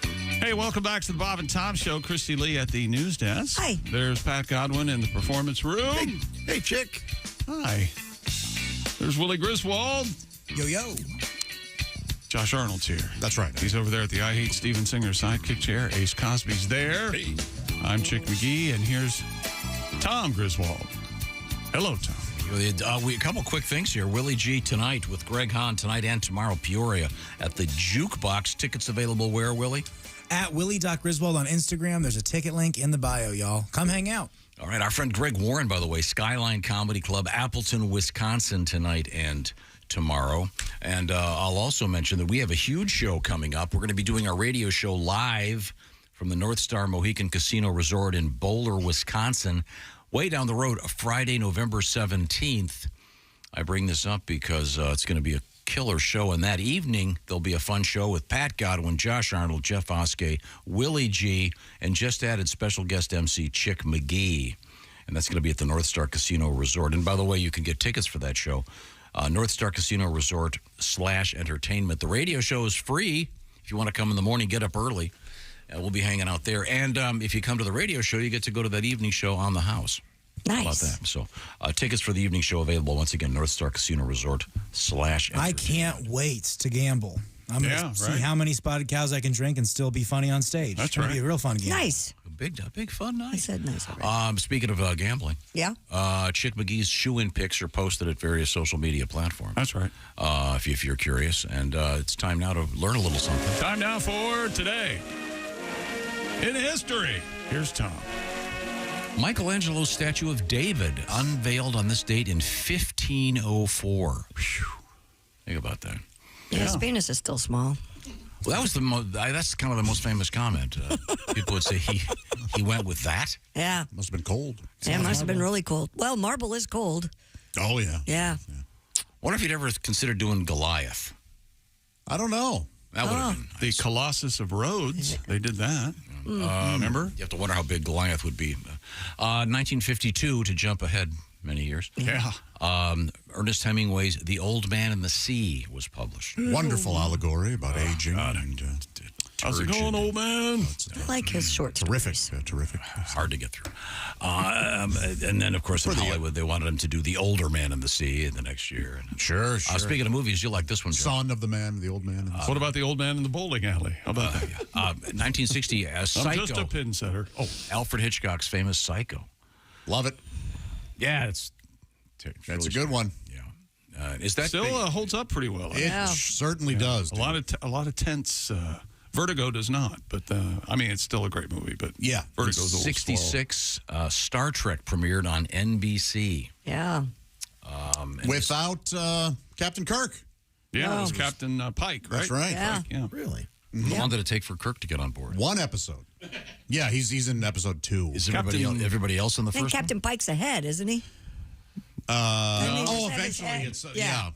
Hey, welcome back to the Bob and Tom Show. Christy Lee at the news desk. Hi. There's Pat Godwin in the performance room. Hey, chick. Hi. There's Willie Griswold. Yo. Josh Arnold's here. That's right. He's over there at the I Hate Steven Singer sidekick chair. Ace Cosby's there. Hey. I'm Chick McGee, and here's Tom Griswold. Hello, Tom. A couple quick things here. Willie G tonight with Greg Hahn tonight and tomorrow, Peoria at the Jukebox. Tickets available where, Willie? At Willie.Griswold on Instagram. There's a ticket link in the bio, y'all. Come hang out. All right. Our friend Greg Warren, by the way, Skyline Comedy Club, Appleton, Wisconsin tonight and tomorrow. And I'll also mention that we have a huge show coming up. We're going to be doing our radio show live from the North Star Mohican Casino Resort in Boulder, Wisconsin, way down the road, Friday, November 17th. I bring this up because it's going to be a killer show. And that evening, there'll be a fun show with Pat Godwin, Josh Arnold, Jeff Oskay, Willie G, and just added special guest MC Chick McGee. And that's going to be at the North Star Casino Resort. And by the way, you can get tickets for that show. North Star Casino Resort /entertainment. The radio show is free. If you want to come in the morning, get up early. We'll be hanging out there. And if you come to the radio show, you get to go to that evening show on the house. Nice. How about that? So tickets for the evening show available, once again, North Star Casino Resort /entertainment. I can't wait to gamble. I'm going to see how many spotted cows I can drink and still be funny on stage. That's It's going to be a real fun game. Nice. Big fun night. I said nice already. Speaking of gambling, Yeah. Chick McGee's shoe-in pics are posted at various social media platforms. That's right. If you're curious. And it's time now to learn a little something. Time now for Today in History. Here's Tom. Michelangelo's statue of David unveiled on this date in 1504. Whew. Think about that. Yeah, his penis is still small. Well, that was that's kind of the most famous comment. People would say he went with that. Yeah. Must have been cold. Yeah, it must have been really cold. Well, marble is cold. Oh, yeah. Yeah. Wonder if you'd ever considered doing Goliath. I don't know. That would have been the Colossus of Rhodes. They did that. Remember? You have to wonder how big Goliath would be. 1952, to jump ahead many years. Yeah. Ernest Hemingway's The Old Man and the Sea was published. Wonderful allegory about aging. How's it going, old man? I like his short Terrific. Terrific. Hard to get through. And then, of course, in Hollywood, they wanted him to do The Older Man in the Sea the next year. Sure. Speaking of movies, you like this one, Joe. Son of the Man, the old man. What about the old man in the bowling alley? How about that? 1960, Psycho. I'm just a pin setter. Oh, Alfred Hitchcock's famous Psycho. Love it. Yeah, That's a good one. Yeah. Is that still holds up pretty well? It certainly does. A lot of tense. Vertigo does not, but I mean, it's still a great movie. But yeah, Vertigo's a little 66. Star Trek premiered on NBC. Yeah. Without Captain Kirk. Yeah, it was Captain Pike, right? That's right. Yeah. Pike, yeah. Really? How long did it take for Kirk to get on board? One episode. Yeah, he's in episode 2. Is everybody else in the I think first one? Captain Pike's ahead, isn't he? Eventually it's yeah.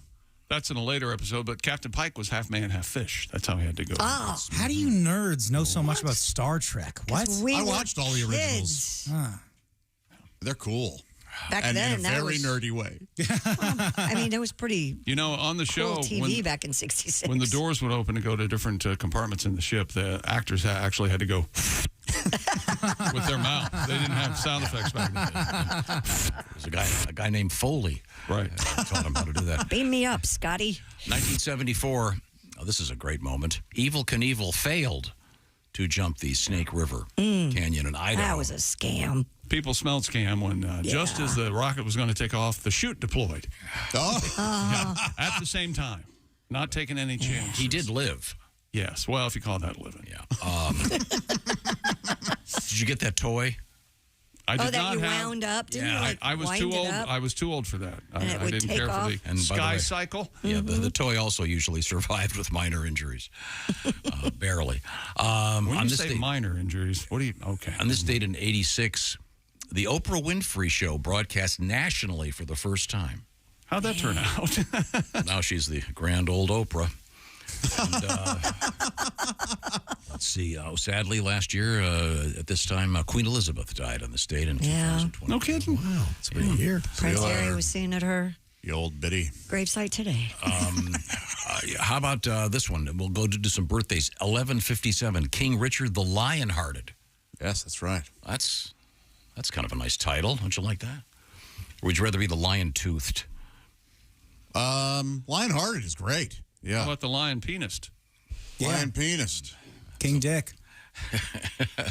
That's in a later episode, but Captain Pike was half man, half fish. That's how he had to go. Oh. How do you nerds know so much about Star Trek? What? I watched all the originals. They're cool. Back and then, in a that very was- nerdy way. I mean, it was pretty You know, on the show, cool TV back in '66. when the doors would open to go to different compartments in the ship, the actors actually had to go with their mouth. They didn't have sound effects back then. There's a guy named Foley. Right. Taught him how to do that. Beam me up, Scotty. 1974. Oh, this is a great moment. Evel Knievel failed to jump the Snake River Canyon in Idaho. That was a scam. People smelled scam when just as the rocket was going to take off, the chute deployed. Yeah, at the same time. Not taking any chances. He did live. Yes. Well, if you call that living. Yeah. Did you get that toy? I did that not you have. wound up? Didn't you, like, I was wind too it old. up? I was too old for that. And it I would didn't take care off? for the And by the sky way- cycle. Yeah, the toy also usually survived with minor injuries. Barely. When on you this say date, minor injuries, what do you? Okay. on this date in '86, the Oprah Winfrey Show broadcast nationally for the first time. How'd that turn out? Now she's the grand old Oprah. And, let's see. Sadly, last year at this time, Queen Elizabeth died on this date in 2020. No kidding. Wow, it's been a year. Prince Harry was seen at her The old biddy. gravesite today. How about this one? We'll go to do some birthdays. 1157, King Richard the Lionhearted. Yes, that's right. That's kind of a nice title. Don't you like that? Or would you rather be the lion-toothed? Lionhearted is great. Yeah. How about the lion penist? Lion penist. King Dick.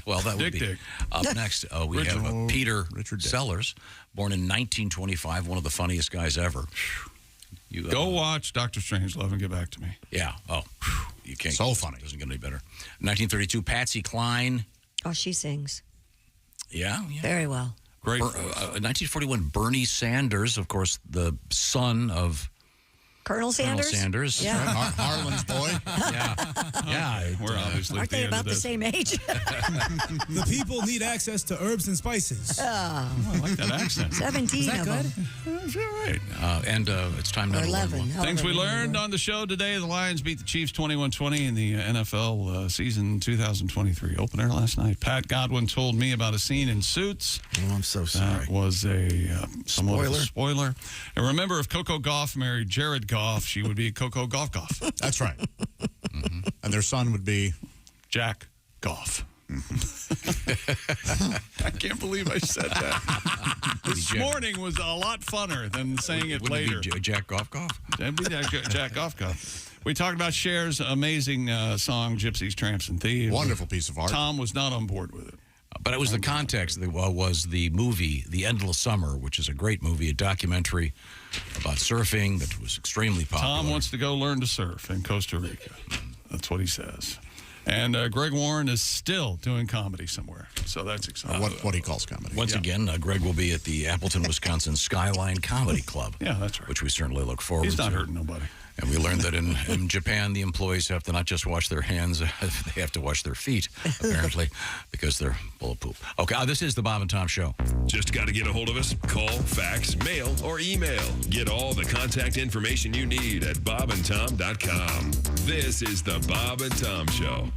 Well, that would Dick be Dick. up next. We have Peter Richard Dick. Sellers, born in 1925, one of the funniest guys ever. You Go watch Dr. Strangelove and get back to me. Yeah. Oh, you can't. So funny. Doesn't get any better. 1932, Patsy Cline. Oh, she sings Yeah. very well. Great. 1941, Bernie Sanders, of course, the son of Colonel Sanders? Sanders. Yeah. Harlan's boy. Yeah. We're obviously Aren't they about the same age? The people need access to herbs and spices. Oh, I like that accent. 17 Is that of good? them. That's all right. And it's time now Or to learn 11. one. Things we however many learned were. on the show today. The Lions beat the Chiefs 21-20 in the NFL season 2023 opener last night. Pat Godwin told me about a scene in Suits. Oh, I'm so sorry. That was a somewhat of a spoiler. And remember, if Coco Gauff married Jared Goff, she would be Coco Goff Goff. That's right. And their son would be Jack Goff. I can't believe I said that. This morning was a lot funner than saying it Wouldn't later. be Jack Goff Goff? That'd be Jack Goff Goff. We talked about Cher's amazing song, Gypsies, Tramps, and Thieves. wonderful piece of art. Tom was not on board with it. But it was the context that was the movie, The Endless Summer, which is a great movie, a documentary about surfing that was extremely popular. Tom wants to go learn to surf in Costa Rica. That's what he says. And Greg Warren is still doing comedy somewhere. So that's exciting. What he calls comedy. Once again, Greg will be at the Appleton, Wisconsin Skyline Comedy Club. Yeah, that's right. Which we certainly look forward to. He's not hurting nobody. And we learned that in Japan, the employees have to not just wash their hands, they have to wash their feet, apparently, because they're full of poop. Okay, this is the Bob and Tom Show. Just got to get a hold of us. Call, fax, mail, or email. Get all the contact information you need at bobandtom.com. This is the Bob and Tom Show.